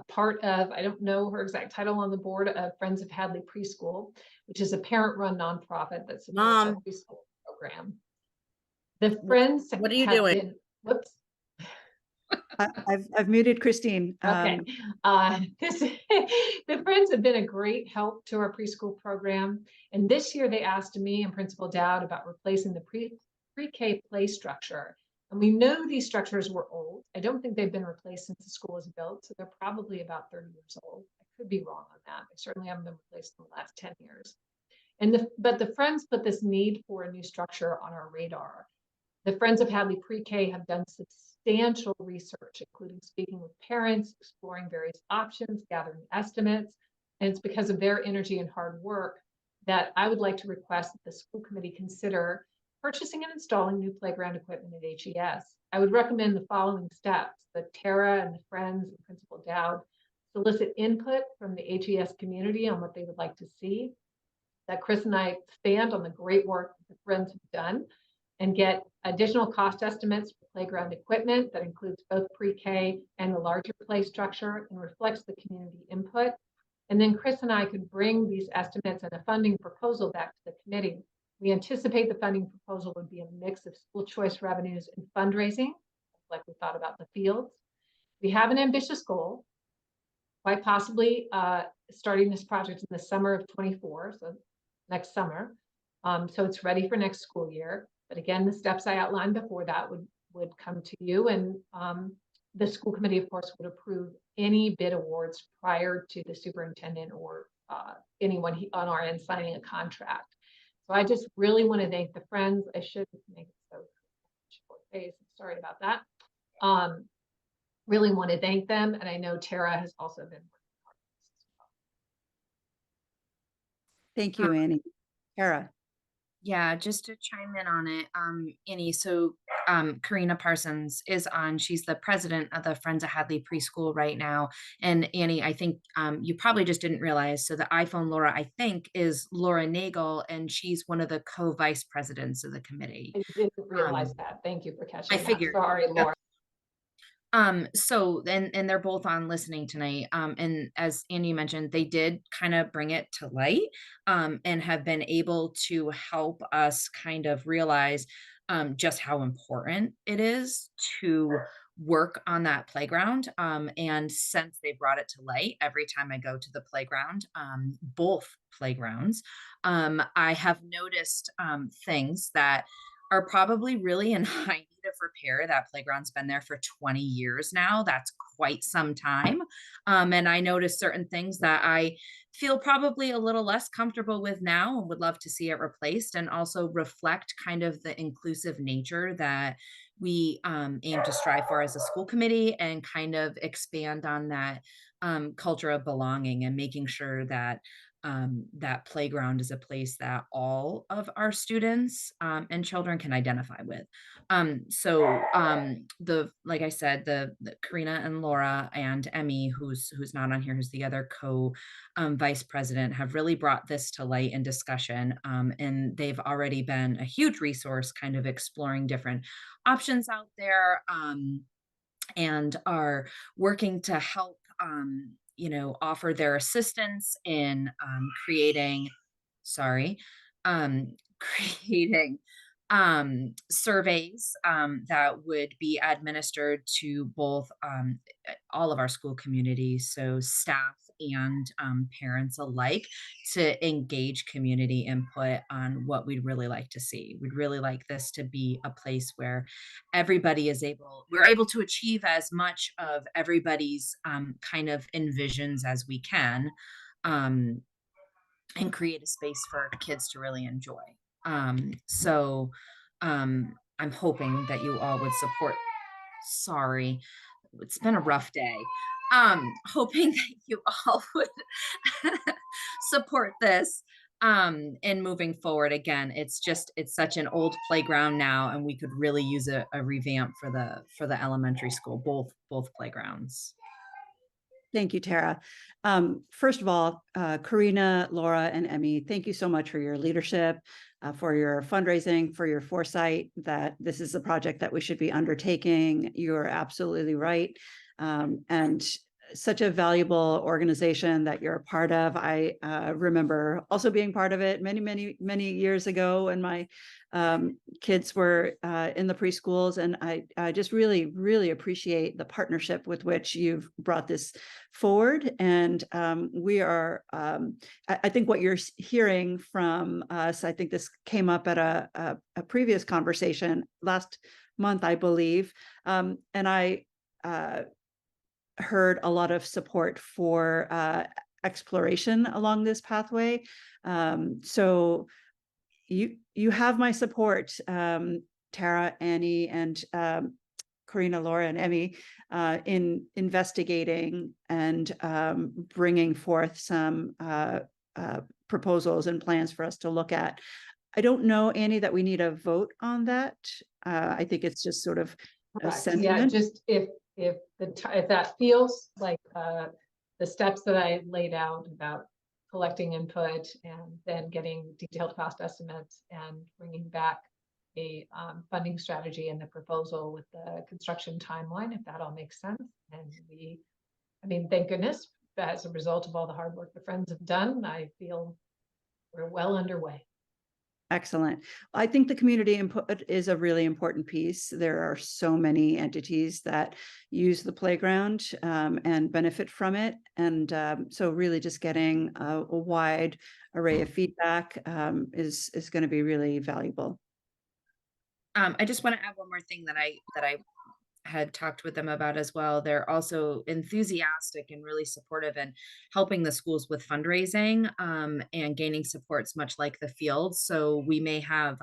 part of, I don't know her exact title, on the board of Friends of Hadley Preschool, which is a parent-run nonprofit that supports our preschool program. The Friends. what are you have doing? been- Whoops. I've muted Christine. Okay, the Friends have been a great help to our preschool program. And this year they asked me and Principal Dowd about replacing the pre-K play structure. And we know these structures were old. I don't think they've been replaced since the school was built. So they're probably about 30 years old. I could be wrong on that. They certainly haven't been replaced in the last 10 years. But the Friends put this need for a new structure on our radar. The Friends of Hadley Pre-K have done substantial research, including speaking with parents, exploring various options, gathering estimates. And it's because of their energy and hard work that I would like to request that the school committee consider purchasing and installing new playground equipment at HES. I would recommend the following steps: that Tara and the Friends and Principal Dowd solicit input from the HES community on what they would like to see, that Chris and I expand on the great work that the Friends have done and get additional cost estimates for playground equipment that includes both pre-K and the larger play structure and reflects the community input. And then Chris and I could bring these estimates and a funding proposal back to the committee. We anticipate the funding proposal would be a mix of school choice revenues and fundraising, like we thought about the fields. We have an ambitious goal, quite possibly starting this project in the summer of 24, so next summer. So it's ready for next school year. But again, the steps I outlined before that would come to you, and the school committee, of course, would approve any bid awards prior to the superintendent or anyone on our end signing a contract. So I just really want to thank the Friends. I should make it so short face. Sorry about that. Really want to thank them, and I know Tara has also been working hard on this as well. Thank you, Annie. Tara. Yeah, just to chime in on it, Annie, so Karina Parsons is on. She's the president of the Friends of Hadley Preschool right now. And Annie, I think you probably just didn't realize. So the iPhone Laura, I think, is Laura Nagel, and she's one of the co-vice presidents of the committee. I didn't realize that. Thank you for catching I that. figured. Sorry, Laura. So and they're both on listening tonight. And as Andy mentioned, they did kind of bring it to light, and have been able to help us kind of realize, just how important it is to work on that playground. And since they brought it to light, every time I go to the playground, both playgrounds, I have noticed, things that are probably really in high need of repair. That playground's been there for 20 years now. That's quite some time. And I noticed certain things that I feel probably a little less comfortable with now and would love to see it replaced, and also reflect kind of the inclusive nature that we aim to strive for as a school committee, and kind of expand on that culture of belonging, and making sure that that playground is a place that all of our students and children can identify with. Like I said, the Karina and Laura and Emmy, who's not on here, who's the other vice president, have really brought this to light in discussion. And they've already been a huge resource, kind of exploring different options out there, and are working to help offer their assistance in creating surveys that would be administered to both all of our school communities, so staff and parents alike, to engage community input on what we'd really like to see. We'd really like this to be a place where we're able to achieve as much of everybody's kind of envisions as we can, and create a space for kids to really enjoy. I'm hoping that you all would support. Sorry, it's been a rough day. Hoping that you all would support this in moving forward. Again, it's such an old playground now, and we could really use a revamp for the elementary school, both playgrounds. Thank you, Tara. First of all, Karina, Laura, and Emmy, thank you so much for your leadership, for your fundraising, for your foresight that this is a project that we should be undertaking. You're absolutely right. And such a valuable organization that you're a part of. I remember also being part of it many years ago when my kids were in the preschools, and I just really appreciate the partnership with which you've brought this forward. And we are, I think what you're hearing from us, I think this came up at a previous conversation last month, I believe, and I heard a lot of support for exploration along this pathway. So you have my support, Tara, Annie, and Karina, Laura, and Emmy, in investigating and bringing forth some proposals and plans for us to look at. I don't know, Annie, that we need a vote on that. I think it's just sort of a Correct. Yeah, sentiment. just if that feels like the steps that I laid out about collecting input and then getting detailed cost estimates and bringing back a funding strategy and the proposal with the construction timeline, if that all makes sense. And I mean, thank goodness, as a result of all the hard work the Friends have done, I feel we're well underway. Excellent. I think the community input is a really important piece. There are so many entities that use the playground and benefit from it. And so really just getting a wide array of feedback is going to be really valuable. I just want to add one more thing that I had talked with them about as well. They're also enthusiastic and really supportive in helping the schools with fundraising and gaining supports, much like the field. So we may have,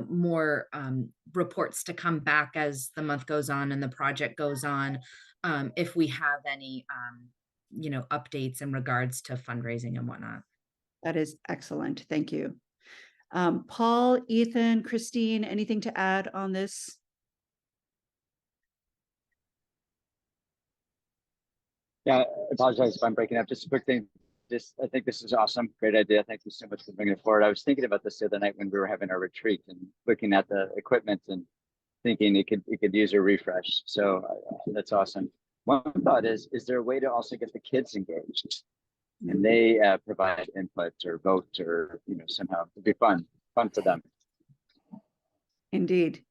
more reports to come back as the month goes on and the project goes on, if we have any, updates in regards to fundraising and whatnot. That is excellent. Thank you. Paul, Ethan, Christine, anything to add on this? Yeah, I apologize if I'm breaking up. Just a quick thing. I think this is awesome. Great idea. Thank you so much for bringing it forward. I was thinking about this the other night when we were having our retreat and looking at the equipment and thinking it could use a refresh. So that's awesome. One thought is there a way to also get the kids engaged and they provide input or vote or, somehow it'd be fun for them. Indeed.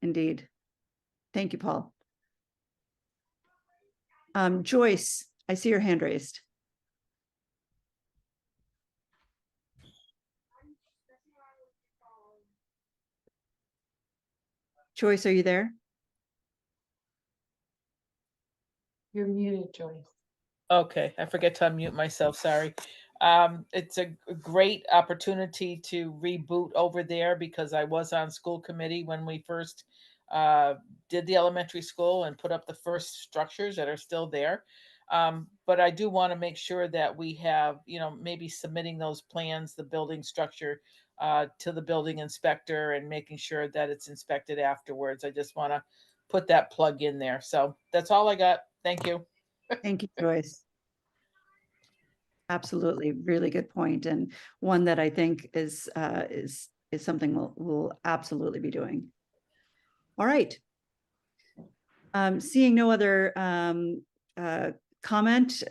Thank you, Paul. Joyce, I see your hand raised. Joyce, are you there? You're muted, Joyce. Okay, I forget to unmute myself, sorry. It's a great opportunity to reboot over there because I was on school committee when we first did the elementary school and put up the first structures that are still there. But I do want to make sure that we have, maybe submitting those plans, the building structure to the building inspector and making sure that it's inspected afterwards. I just want to put that plug in there. So that's all I got. Thank you. Thank you, Joyce. Absolutely, really good point, and one that I think is something we'll absolutely be doing. All right. Seeing no other comment,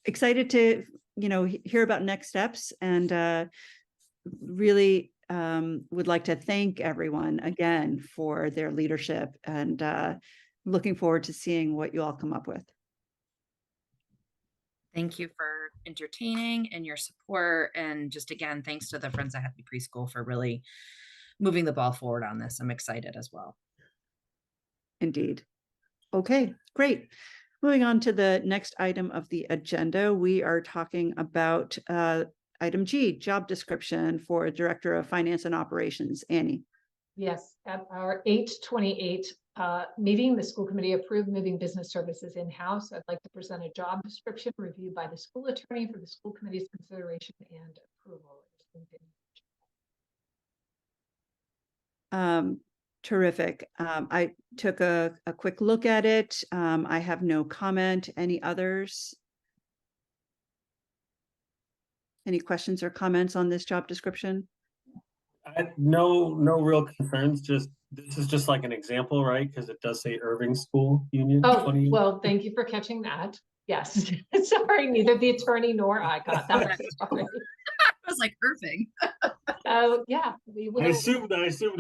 excited to hear about next steps, and really would like to thank everyone again for their leadership, and looking forward to seeing what you all come up with. Thank you for entertaining and your support. And just again, thanks to the Friends of Happy Preschool for really moving the ball forward on this. I'm excited as well. Indeed. Okay, great. Moving on to the next item of the agenda, we are talking about item G, job description for Director of Finance and Operations. Annie. Yes, at our 8/28 meeting, the school committee approved moving business services in-house. I'd like to present a job description reviewed by the school attorney for the school committee's consideration and approval. Terrific. I took a quick look at it. I have no comment. Any others? Any questions or comments on this job description? No real concerns. This is just like an example, right? Because it does say Irving School Union. Oh, well, thank you for catching that. Yes, sorry, neither the attorney nor I got that. Sorry. I was like, Irving. Oh, yeah, we I will. assumed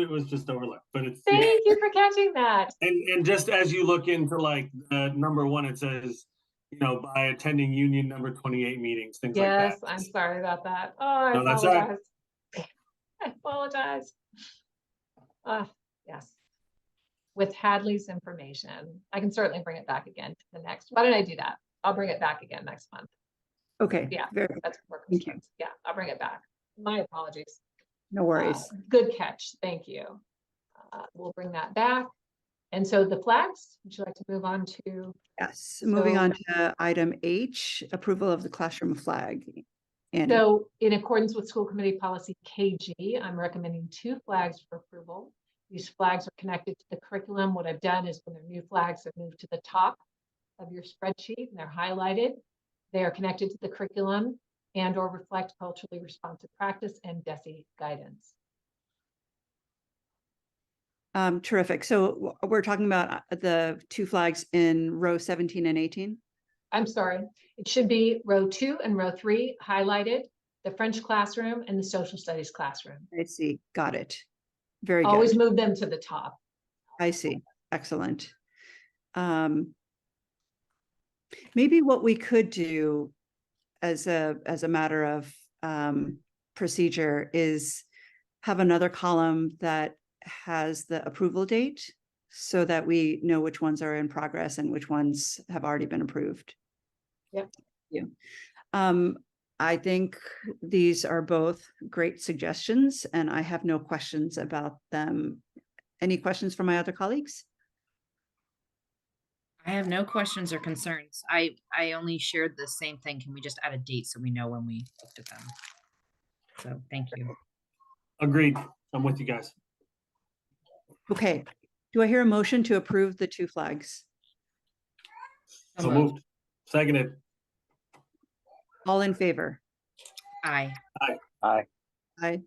it was just overlap, but it's. Thank you for catching that. And just as you look into like number one, it says, by attending union number 28 meetings, things like that. Yes, I'm sorry about that. Oh, I No, that's all right. apologize. I apologize. Yes. With Hadley's information, I can certainly bring it back again to the next. Why don't I do that? I'll bring it back again next month. Okay. Yeah, Very good. that's work. Thank you. Yeah, I'll bring it back. My apologies. No worries. Good catch. Thank you. We'll bring that back. And so the flags, would you like to move on to? Yes, moving So- on to item H, approval of the classroom flag. And So in accordance with school committee policy KG, I'm recommending 2 flags for approval. These flags are connected to the curriculum. What I've done is when they're new flags, they're moved to the top of your spreadsheet and they're highlighted. They are connected to the curriculum and or reflect culturally responsive practice and DESE guidance. terrific. So we're talking about the 2 flags in row 17 and 18. I'm sorry, it should be row 2 and row 3 highlighted, the French classroom and the social studies classroom. I see. Got it. Very Always good. move them to the top. I see. Excellent. Maybe what we could do as a matter of procedure is have another column that has the approval date so that we know which ones are in progress and which ones have already been approved. Yep. Yeah. I think these are both great suggestions and I have no questions about them. Any questions from my other colleagues? I have no questions or concerns. I only shared the same thing. Can we just add a date so we know when we looked at them? So thank you. Agreed. I'm with you guys. Okay. Do I hear a motion to approve the 2 flags? So moved. Seconded. All in favor? Aye. Aye. Aye.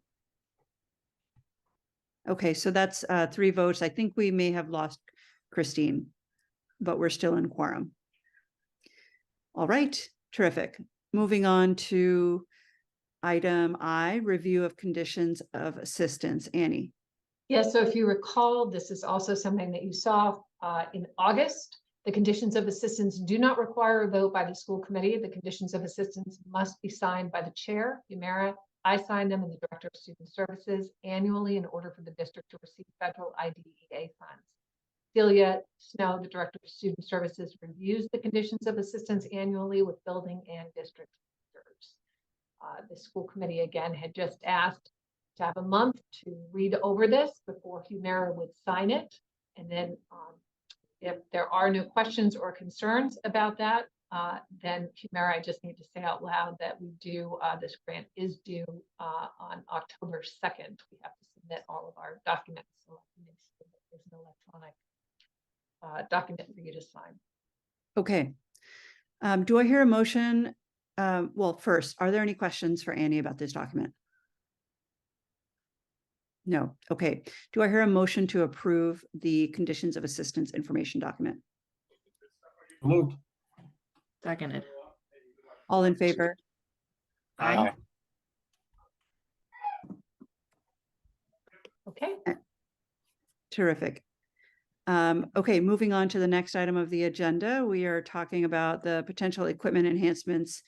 Okay, so that's 3 votes. I think we may have lost Christine, but we're still in quorum. All right, terrific. Moving on to item I, review of conditions of assistance. Annie. Yes, so if you recall, this is also something that you saw in August. The conditions of assistance do not require a vote by the school committee. The conditions of assistance must be signed by the chair, Humira. I sign them and the director of student services annually in order for the district to receive federal IDEA funds. Celia Snow, the director of student services, reviews the conditions of assistance annually with building and district leaders. The school committee again had just asked to have a month to read over this before Humira would sign it. And then if there are no questions or concerns about that, then Humira, I just need to say out loud that we do, this grant is due on October 2nd. We have to submit all of our documents. So make sure that there's no electronic document for you to sign. Okay. Do I hear a motion? Well, first, are there any questions for Annie about this document? No. Okay. Do I hear a motion to approve the conditions of assistance information document? Moved. Seconded. All in favor? Aye. Okay. Terrific. Okay, moving on to the next item of the agenda, we are talking about the potential equipment enhancements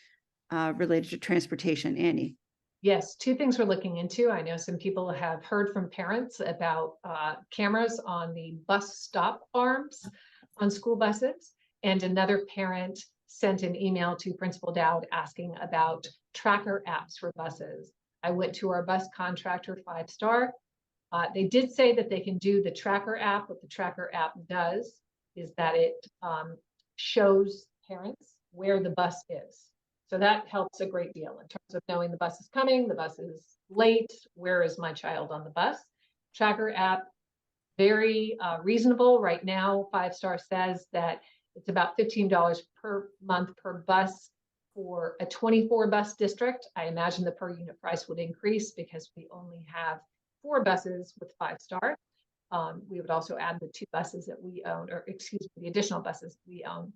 related to transportation. Annie. Yes, 2 things we're looking into. I know some people have heard from parents about cameras on the bus stop arms on school buses. And another parent sent an email to Principal Dowd asking about tracker apps for buses. I went to our bus contractor, 5 Star. They did say that they can do the tracker app. What the tracker app does is that it shows parents where the bus is. So that helps a great deal in terms of knowing the bus is coming, the bus is late, where is my child on the bus? Tracker app, very reasonable. Right now, 5 Star says that it's about $15 per month per bus for a 24 bus district. I imagine the per unit price would increase because we only have 4 buses with 5 Star. We would also add the 2 buses that we own, or excuse me, the additional buses we own.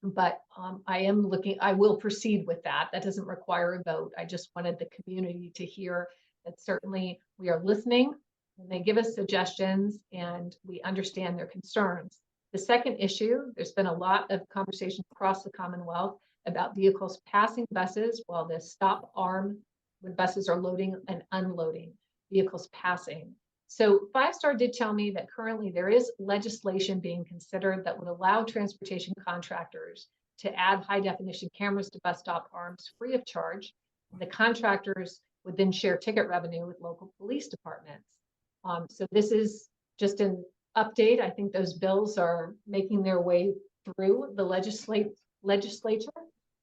But I will proceed with that. That doesn't require a vote. I just wanted the community to hear that certainly we are listening when they give us suggestions and we understand their concerns. The second issue, there's been a lot of conversation across the Commonwealth about vehicles passing buses while the stop arm when buses are loading and unloading, vehicles passing. So Five Star did tell me that currently there is legislation being considered that would allow transportation contractors to add high definition cameras to bus stop arms free of charge. The contractors would then share ticket revenue with local police departments. So this is just an update. I think those bills are making their way through the legislature.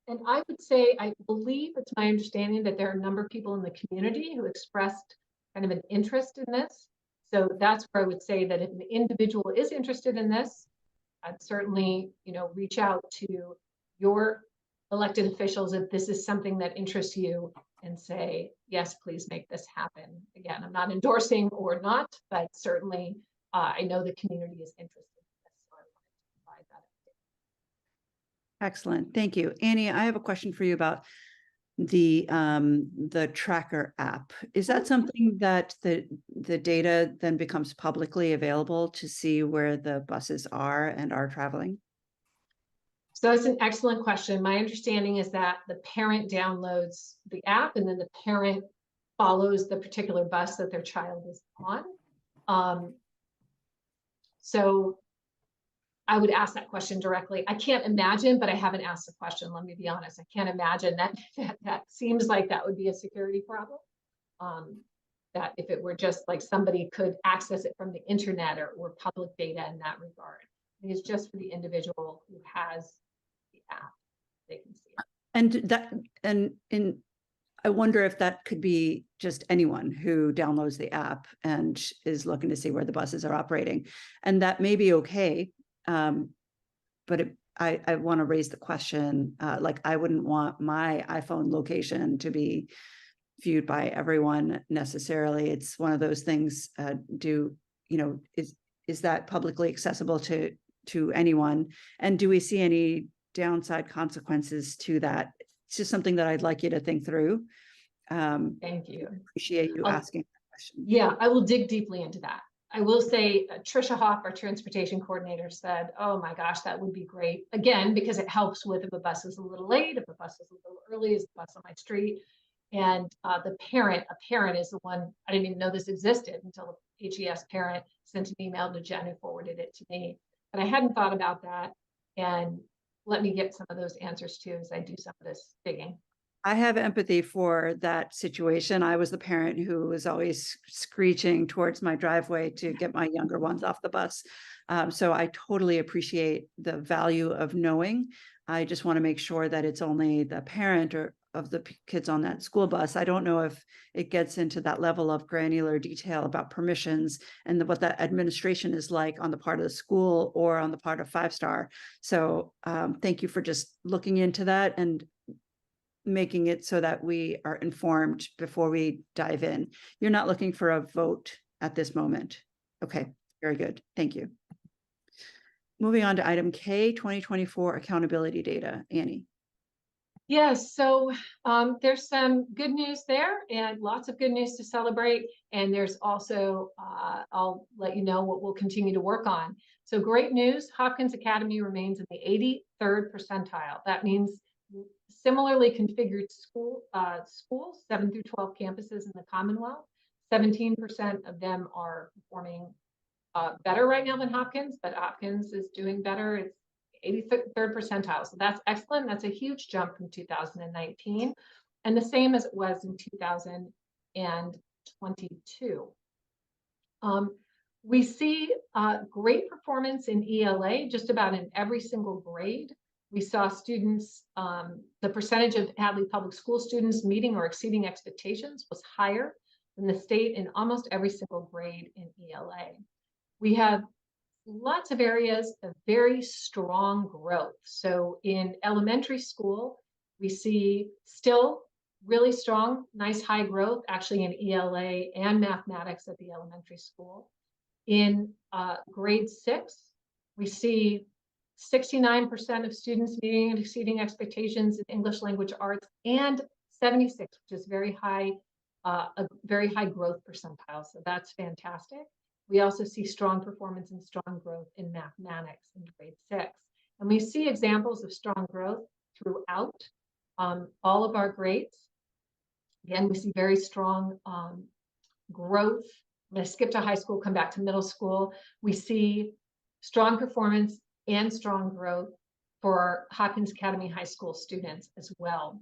And I would say, I believe it's my understanding that there are a number of people in the community who expressed kind of an interest in this. So that's where I would say that if an individual is interested in this, I'd certainly, reach out to your elected officials if this is something that interests you and say, yes, please make this happen. Again, I'm not endorsing or not, but certainly I know the community is interested in this. So I wanted to provide that. Excellent. Thank you. Annie, I have a question for you about the tracker app. Is that something that the data then becomes publicly available to see where the buses are and are traveling? So that's an excellent question. My understanding is that the parent downloads the app and then the parent follows the particular bus that their child is on. So I would ask that question directly. I can't imagine, but I haven't asked the question. Let me be honest. I can't imagine that seems like that would be a security problem. That if it were just like somebody could access it from the internet or public data in that regard. It's just for the individual who has the app, they can see it. I wonder if that could be just anyone who downloads the app and is looking to see where the buses are operating, and that may be okay. But I want to raise the question, like I wouldn't want my iPhone location to be viewed by everyone necessarily. It's one of those things, is that publicly accessible to anyone? And do we see any downside consequences to that? It's just something that I'd like you to think through. Thank you. Appreciate you asking that question. Yeah, I will dig deeply into that. I will say Trisha Hoff, our transportation coordinator, said, oh my gosh, that would be great. Again, because it helps with if a bus is a little late, if a bus is a little early, is the bus on my street? And a parent is the one, I didn't even know this existed until the HES parent sent an email to Jen who forwarded it to me. But I hadn't thought about that. And let me get some of those answers too as I do some of this digging. I have empathy for that situation. I was the parent who was always screeching towards my driveway to get my younger ones off the bus. So I totally appreciate the value of knowing. I just want to make sure that it's only the parent or of the kids on that school bus. I don't know if it gets into that level of granular detail about permissions and what that administration is like on the part of the school or on the part of Five Star. So thank you for just looking into that and making it so that we are informed before we dive in. You're not looking for a vote at this moment. Okay, very good. Thank you. Moving on to item K, 2024 accountability data. Annie. Yes, so there's some good news there and lots of good news to celebrate. And there's also, I'll let you know what we'll continue to work on. So great news, Hopkins Academy remains in the 83rd percentile. That means similarly configured schools, 7 through 12 campuses in the Commonwealth, 17% of them are performing better right now than Hopkins, but Hopkins is doing better. It's 83rd percentile. So that's excellent. That's a huge jump from 2019 and the same as it was in 2022. We see great performance in ELA just about in every single grade. We saw students, the percentage of Hadley Public School students meeting or exceeding expectations was higher than the state in almost every single grade in ELA. We have lots of areas of very strong growth. So in elementary school, we see still really strong, nice high growth, actually in ELA and mathematics at the elementary school. In grade 6, we see 69% of students meeting and exceeding expectations in English language arts, and 76, which is very high, a very high growth percentile. So that's fantastic. We also see strong performance and strong growth in mathematics in grade 6. And we see examples of strong growth throughout all of our grades. Again, we see very strong growth. I'm going to skip to high school, come back to middle school. We see strong performance and strong growth for Hopkins Academy High School students as well.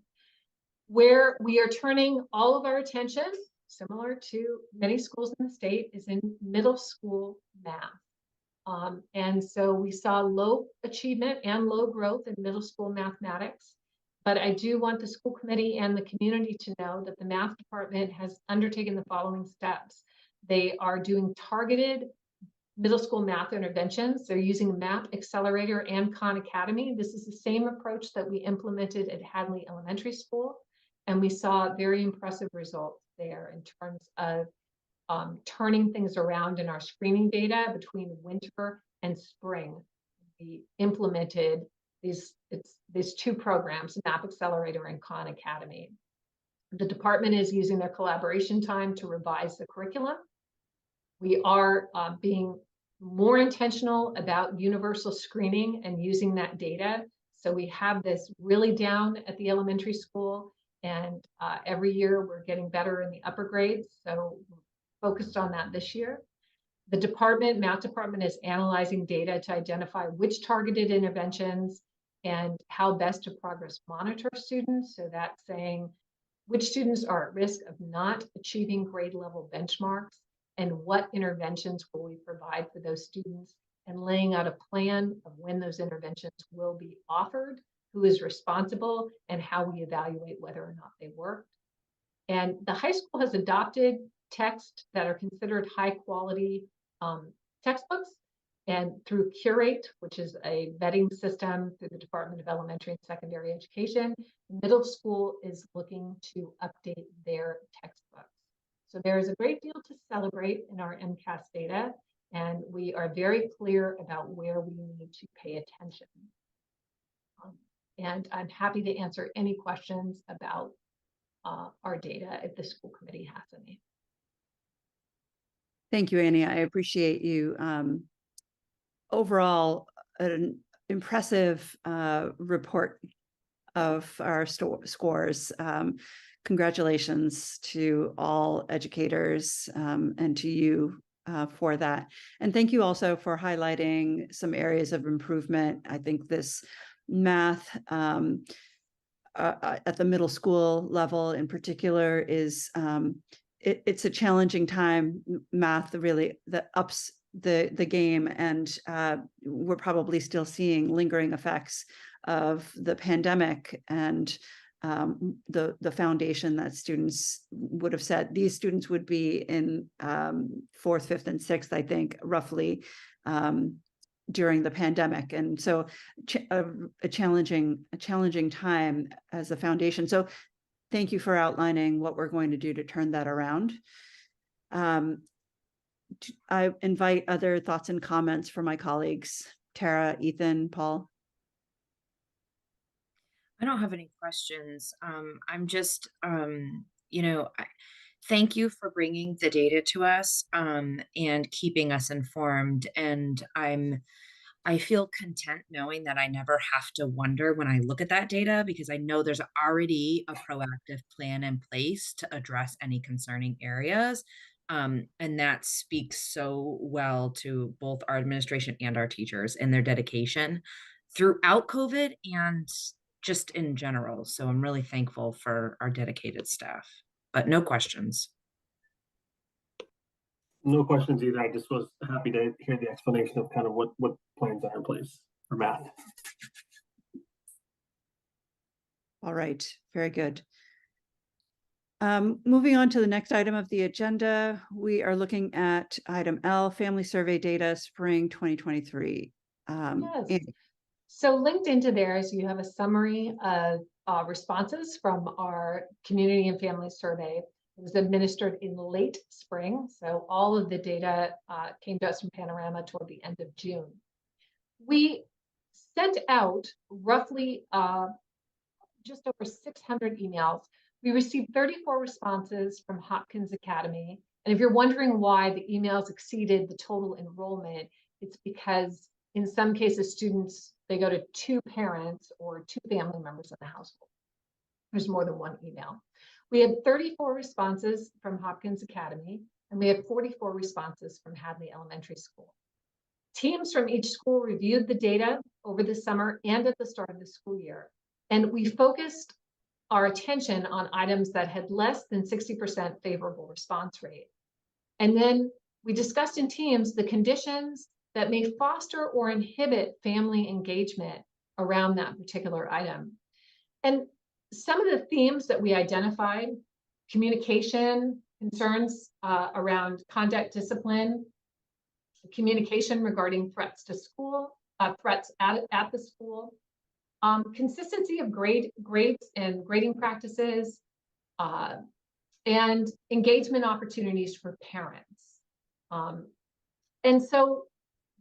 Where we are turning all of our attention, similar to many schools in the state, is in middle school math. And so we saw low achievement and low growth in middle school mathematics. But I do want the school committee and the community to know that the math department has undertaken the following steps. They are doing targeted middle school math interventions. They're using MAP Accelerator and Khan Academy. This is the same approach that we implemented at Hadley Elementary School. And we saw very impressive results there in terms of turning things around in our screening data between winter and spring. We implemented these two programs, MAP Accelerator and Khan Academy. The department is using their collaboration time to revise the curriculum. We are being more intentional about universal screening and using that data. So we have this really down at the elementary school, and every year we're getting better in the upper grades. So we're focused on that this year. The department, math department, is analyzing data to identify which targeted interventions and how best to progress monitor students. So that's saying which students are at risk of not achieving grade level benchmarks, and what interventions will we provide for those students, and laying out a plan of when those interventions will be offered, who is responsible, and how we evaluate whether or not they worked. And the high school has adopted texts that are considered high quality textbooks, and through Curate, which is a vetting system through the Department of Elementary and Secondary Education, middle school is looking to update their textbooks. So there is a great deal to celebrate in our MCAS data, and we are very clear about where we need to pay attention. And I'm happy to answer any questions about our data if the school committee has any. Thank you, Annie. I appreciate you. Overall, an impressive report of our scores. Congratulations to all educators and to you for that. And thank you also for highlighting some areas of improvement. I think this math at the middle school level in particular is it's a challenging time. Math really ups the game, and we're probably still seeing lingering effects of the pandemic and the foundation that students would have set. These students would be in 4th, 5th, and 6th, I think, roughly during the pandemic. And so a challenging time as a foundation. So thank you for outlining what we're going to do to turn that around. I invite other thoughts and comments from my colleagues. Tara, Ethan, Paul. I don't have any questions. I'm just, thank you for bringing the data to us and keeping us informed. And I feel content knowing that I never have to wonder when I look at that data, because I know there's already a proactive plan in place to address any concerning areas. And that speaks so well to both our administration and our teachers and their dedication throughout COVID and just in general. So I'm really thankful for our dedicated staff, but no questions. No questions either. I just was happy to hear the explanation of kind of what plans are in place for math. All right, very good. Moving on to the next item of the agenda, we are looking at item L, family survey data, spring 2023. Yes. So linked into theirs, you have a summary of responses from our community and family survey. It was administered in late spring, so all of the data came to us from Panorama toward the end of June. We sent out roughly just over 600 emails. We received 34 responses from Hopkins Academy. And if you're wondering why the emails exceeded the total enrollment, it's because in some cases, students, they go to 2 parents or 2 family members in the household. There's more than 1 email. We had 34 responses from Hopkins Academy, and we had 44 responses from Hadley Elementary School. Teams from each school reviewed the data over the summer and at the start of the school year. And we focused our attention on items that had less than 60% favorable response rate. And then we discussed in teams the conditions that may foster or inhibit family engagement around that particular item. And some of the themes that we identified: communication concerns around conduct discipline, communication regarding threats to school, threats at the school, consistency of grades and grading practices, and engagement opportunities for parents. And so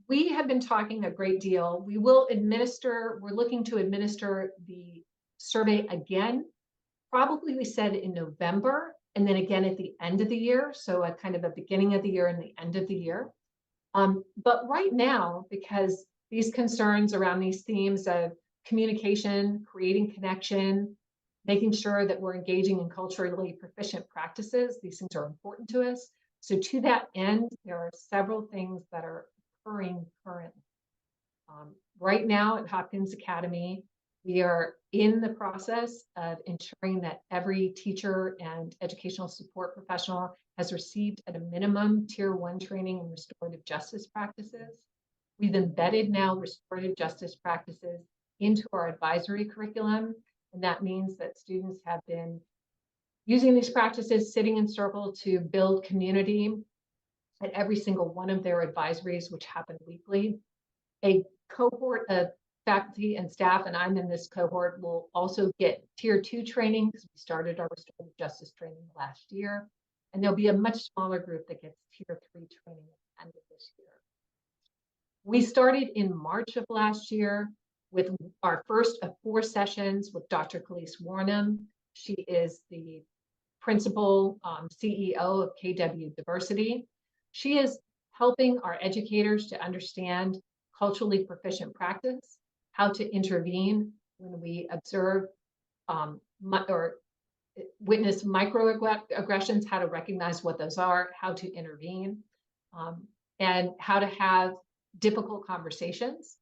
we have been talking a great deal. We're looking to administer the survey again, probably we said in November, and then again at the end of the year. So a kind of a beginning of the year and the end of the year. But right now, because these concerns around these themes of communication, creating connection, making sure that we're engaging in culturally proficient practices, these things are important to us. So to that end, there are several things that are occurring currently. Right now at Hopkins Academy, we are in the process of ensuring that every teacher and educational support professional has received at a minimum Tier 1 training in restorative justice practices. We've embedded now restorative justice practices into our advisory curriculum, and that means that students have been using these practices, sitting in circle to build community at every single one of their advisories, which happen weekly. A cohort of faculty and staff, and I'm in this cohort, will also get Tier 2 training because we started our restorative justice training last year. And there'll be a much smaller group that gets Tier 3 training at the end of this year. We started in March of last year with our first of 4 sessions with Dr. Khalees Warnham. She is the principal CEO of KW Diversity. She is helping our educators to understand culturally proficient practice, how to intervene when we observe or witness microaggressions, how to recognize what those are, how to intervene, and how to have difficult conversations.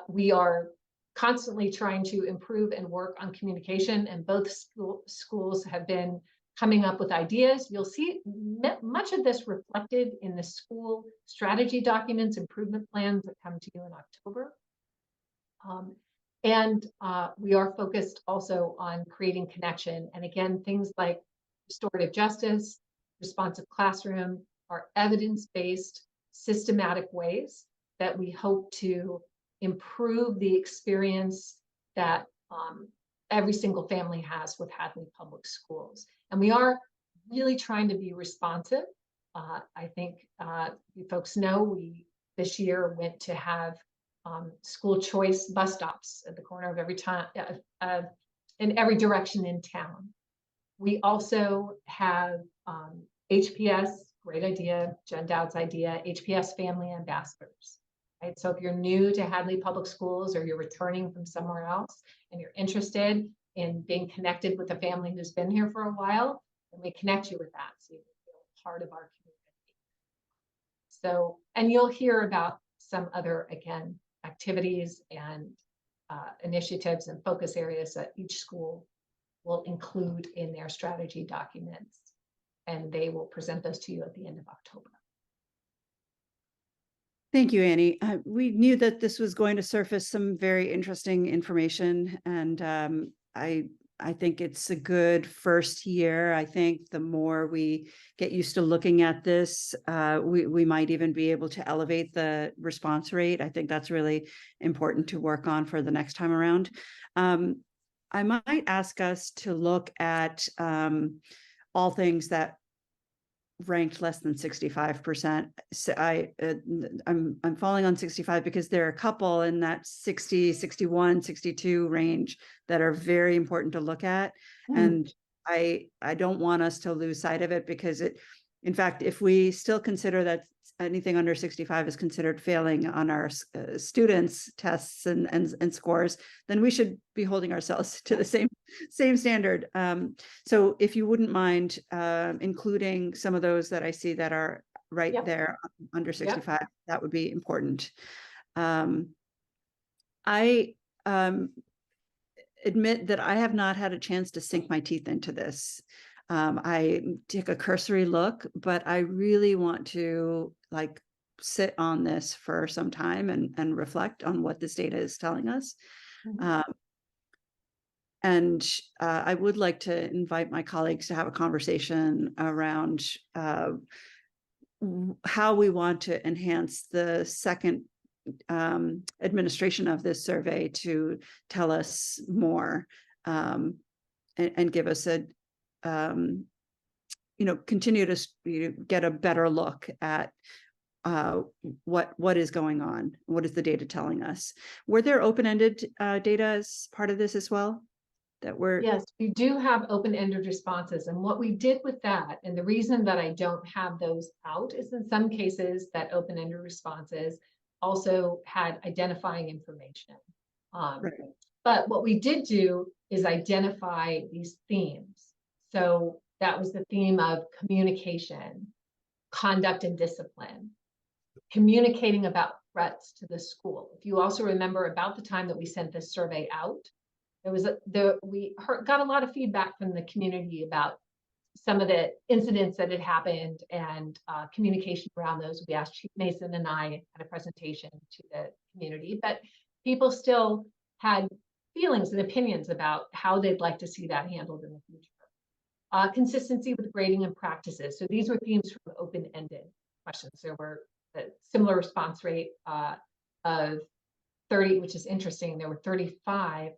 We are constantly trying to improve and work on communication, and both schools have been coming up with ideas. You'll see much of this reflected in the school strategy documents, improvement plans that come to you in October. We are focused also on creating connection. And again, things like restorative justice, responsive classroom are evidence-based, systematic ways that we hope to improve the experience that every single family has with Hadley Public Schools. And we are really trying to be responsive. I think you folks know we this year went to have school choice bus stops at the corner of every time in every direction in town. We also have HPS, great idea, Jen Dowd's idea, HPS family ambassadors. Right? So if you're new to Hadley Public Schools or you're returning from somewhere else and you're interested in being connected with a family who's been here for a while, then we connect you with that so you feel part of our community. So, and you'll hear about some other, again, activities and initiatives and focus areas that each school will include in their strategy documents, and they will present those to you at the end of October. Thank you, Annie. We knew that this was going to surface some very interesting information, and I think it's a good first year. I think the more we get used to looking at this, we might even be able to elevate the response rate. I think that's really important to work on for the next time around. I might ask us to look at all things that ranked less than 65%. So I'm falling on 65 because there are a couple in that 60, 61, 62 range that are very important to look at. And I don't want us to lose sight of it, because in fact, if we still consider that anything under 65 is considered failing on our students' tests and scores, then we should be holding ourselves to the same standard. So if you wouldn't mind including some of those that I see that are right Yep. there under 65, that would be important. I admit that I have not had a chance to sink my teeth into this. I take a cursory look, but I really want to sit on this for some time and reflect on what this data is telling us. And I would like to invite my colleagues to have a conversation around how we want to enhance the second administration of this survey to tell us more and give us a continue to get a better look at what is going on. What is the data telling us? Were there open-ended data as part of this as well? Yes, we do have open-ended responses. And what we did with that, and the reason that I don't have those out, is in some cases that open-ended responses also had identifying information. But what we did do is identify these themes. So that was the theme of communication, conduct and discipline, communicating about threats to the school. If you also remember, about the time that we sent this survey out, we got a lot of feedback from the community about some of the incidents that had happened and communication around those. We asked Chief Mason and I had a presentation to the community, but people still had feelings and opinions about how they'd like to see that handled in the future. Consistency with grading and practices. So these were themes from open-ended questions. There were a similar response rate of 30, which is interesting. There were 35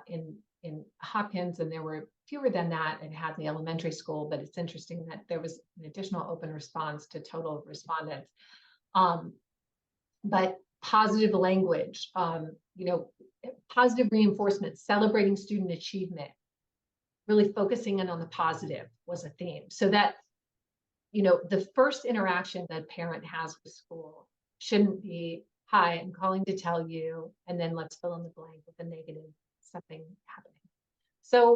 in Hopkins, and there were fewer than that in Hadley Elementary School, but it's interesting that there was an additional open response to total respondents. But positive language, positive reinforcement, celebrating student achievement, really focusing in on the positive was a theme. So that, the first interaction that a parent has with school shouldn't be, hi, I'm calling to tell you, and then let's fill in the blank with a negative something happening. So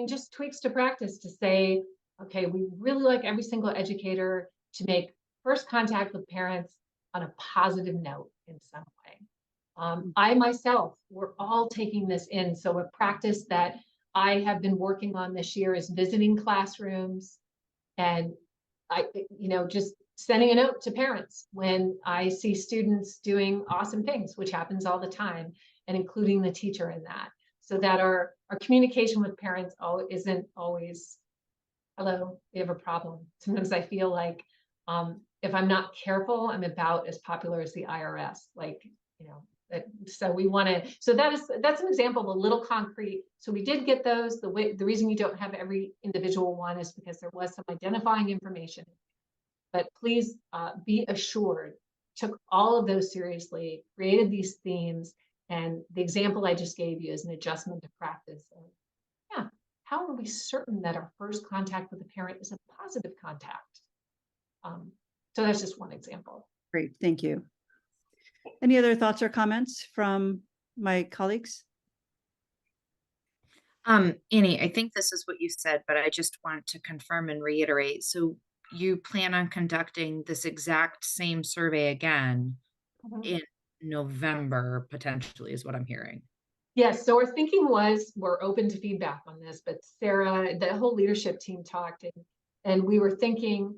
just tweaks to practice to say, okay, we really like every single educator to make first contact with parents on a positive note in some way. I myself, we're all taking this in. So a practice that I have been working on this year is visiting classrooms and just sending a note to parents when I see students doing awesome things, which happens all the time, and including the teacher in that, so that our communication with parents isn't always, hello, we have a problem. Sometimes I feel like if I'm not careful, I'm about as popular as the IRS. So we want to. So that's an example of a little concrete. So we did get those. The reason you don't have every individual one is because there was some identifying information. But please be assured, took all of those seriously, created these themes, and the example I just gave you is an adjustment to practice. How are we certain that our first contact with the parent is a positive contact? So that's just one example. Great, thank you. Any other thoughts or comments from my colleagues? Annie, I think this is what you said, but I just want to confirm and reiterate. So you plan on conducting this exact same survey again in November, potentially, is what I'm hearing. Yes, so our thinking was, we're open to feedback on this, but Sarah, the whole leadership team talked, and we were thinking,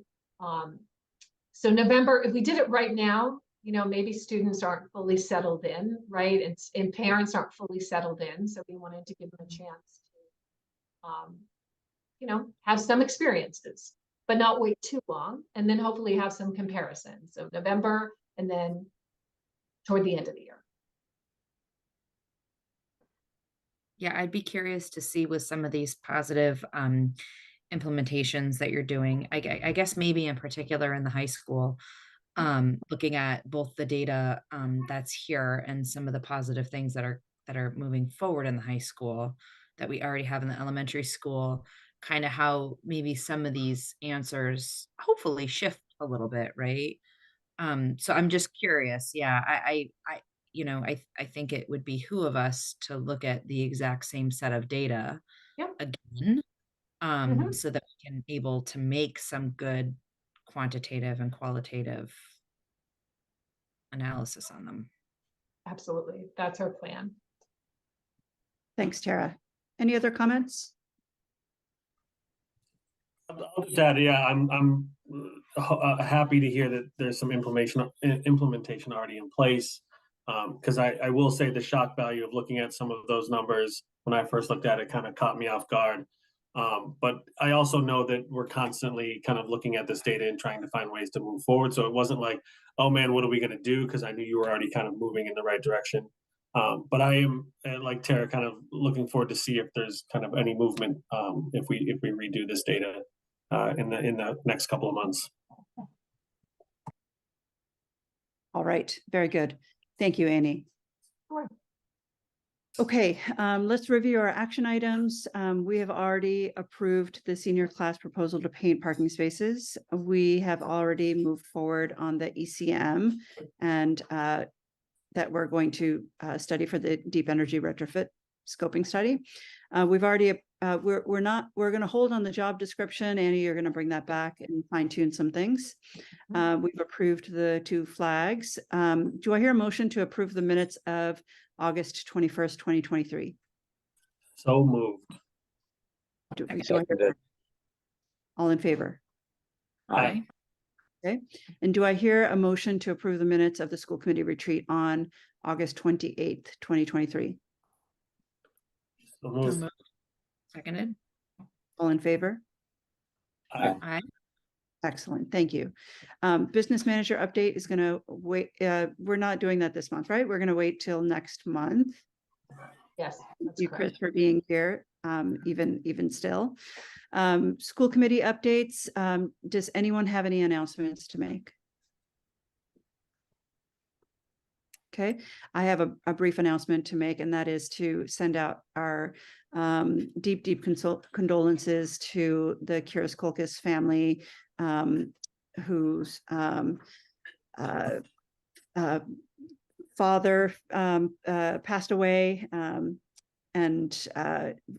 so November, if we did it right now, maybe students aren't fully settled in, right? And parents aren't fully settled in. So we wanted to give them a chance to, have some experiences, but not wait too long. And then hopefully have some comparisons. So November, and then toward the end of the year. Yeah, I'd be curious to see with some of these positive implementations that you're doing. I guess maybe in particular in the high school, looking at both the data that's here and some of the positive things that are moving forward in the high school that we already have in the elementary school, kind of how maybe some of these answers hopefully shift a little bit, right? So I'm just curious. Yeah, I think it would behoove us to look at the exact same set of data Yep. again, Mhm. so that we can able to make some good quantitative and qualitative analysis on them. Absolutely. That's our plan. Thanks, Tara. Any other comments? I'll just add, yeah, I'm happy to hear that there's some implementation already in place. Because I will say the shock value of looking at some of those numbers when I first looked at it kind of caught me off guard. But I also know that we're constantly kind of looking at this data and trying to find ways to move forward. So it wasn't like, oh man, what are we going to do? Because I knew you were already kind of moving in the right direction. But I am, like Tara, kind of looking forward to see if there's kind of any movement if we redo this data in the next couple of months. All right, very good. Thank you, Annie. Sure. Okay, let's review our action items. We have already approved the senior class proposal to paint parking spaces. We have already moved forward on the ECM and that we're going to study for the deep energy retrofit scoping study. We've already, we're going to hold on the job description. Annie, you're going to bring that back and fine tune some things. We've approved the 2 flags. Do I hear a motion to approve the minutes of August 21st, 2023? So moved. Do I hear- Seconded. All in favor? Aye. Okay, and do I hear a motion to approve the minutes of the school committee retreat on August 28th, 2023? So So moved. moved. Seconded. All in favor? Aye. Aye. Excellent, thank you. Business manager update is gonna wait, we're not doing that this month, right? We're gonna wait till next month. Yes, Thank that's you, Chris, correct. for being here, even still. School committee updates. Does anyone have any announcements to make? Okay, I have a brief announcement to make, and that is to send out our deep condolences to the Kiris Kolkis family, whose father passed away, and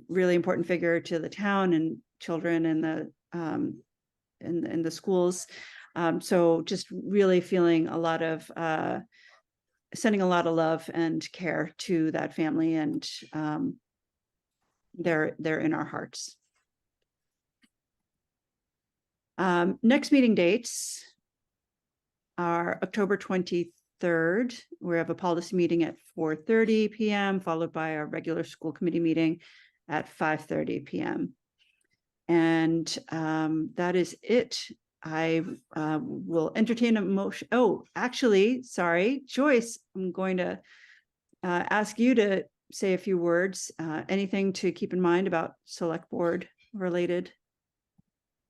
really important figure to the town and children and the schools. So just really feeling a lot of sending a lot of love and care to that family, and they're in our hearts. Next meeting dates are October 23rd. We have a policy meeting at 4:30 p.m. followed by a regular school committee meeting at 5:30 p.m. And that is it. I will entertain a motion. Oh, actually, sorry, Joyce, I'm going to ask you to say a few words. Anything to keep in mind about select board related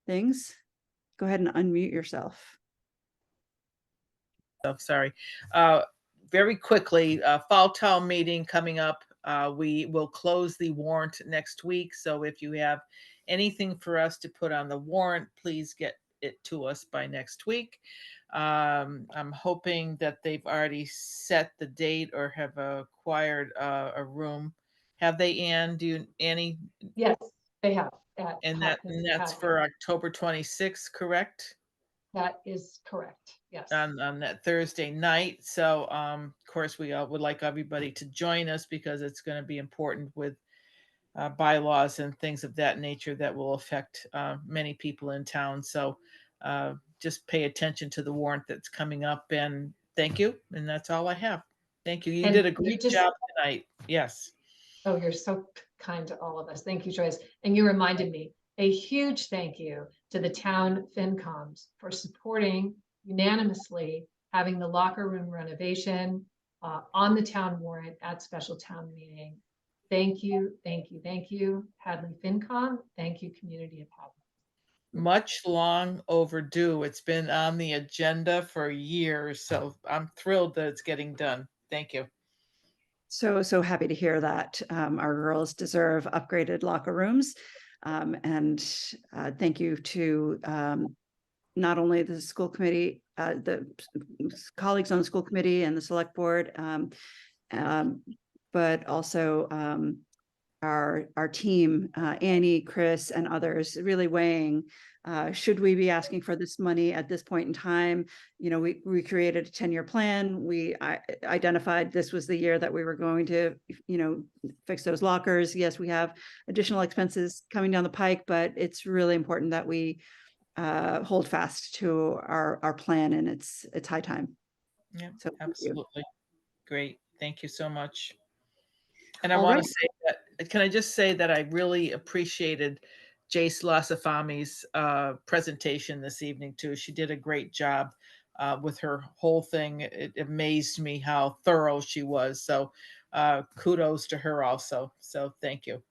things? Go ahead and unmute yourself. Oh, sorry. Very quickly, fall town meeting coming up. We will close the warrant next week. So if you have anything for us to put on the warrant, please get it to us by next week. I'm hoping that they've already set the date or have acquired a room. Have they, Annie? Yes, they have. And that's for October 26th, correct? That is correct. Yes. On that Thursday night. So of course we would like everybody to join us because it's going to be important with bylaws and things of that nature that will affect many people in town. So just pay attention to the warrant that's coming up, and thank you. And that's all I have. Thank you. You And did a you great just- job tonight. Yes. Oh, you're so kind to all of us. Thank you, Joyce. And you reminded me, a huge thank you to the town FinComs for supporting unanimously having the locker room renovation on the town warrant at special town meeting. Thank you, thank you, thank you, Hadley FinCom. Thank you, community of Hadley. much long overdue. It's been on the agenda for years, so I'm thrilled that it's getting done. Thank you. So happy to hear that. Our girls deserve upgraded locker rooms. And thank you to not only the school committee, the colleagues on the school committee and the select board, but also our team, Annie, Chris, and others, really weighing, should we be asking for this money at this point in time? You know, we created a 10-year plan. We identified this was the year that we were going to, you know, fix those lockers. Yes, we have additional expenses coming down the pike, but it's really important that we hold fast to our plan, and it's high time. Yeah, So thank you. absolutely. Great. Thank you so much. And I All want right. to say that, can I just say that I really appreciated Jace Lasafami's presentation this evening too. She did a great job with her whole thing. It amazed me how thorough she was. So kudos to her also. So thank you.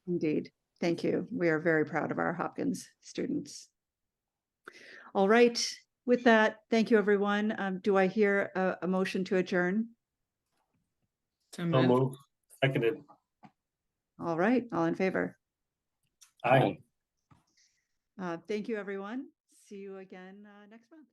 Indeed. Thank you. We are very proud of our Hopkins students. All right. With that, thank you, everyone. Do I hear a motion to adjourn? So So moved. move. Seconded. All right. All in favor? Aye. Thank you, everyone. See you again next month.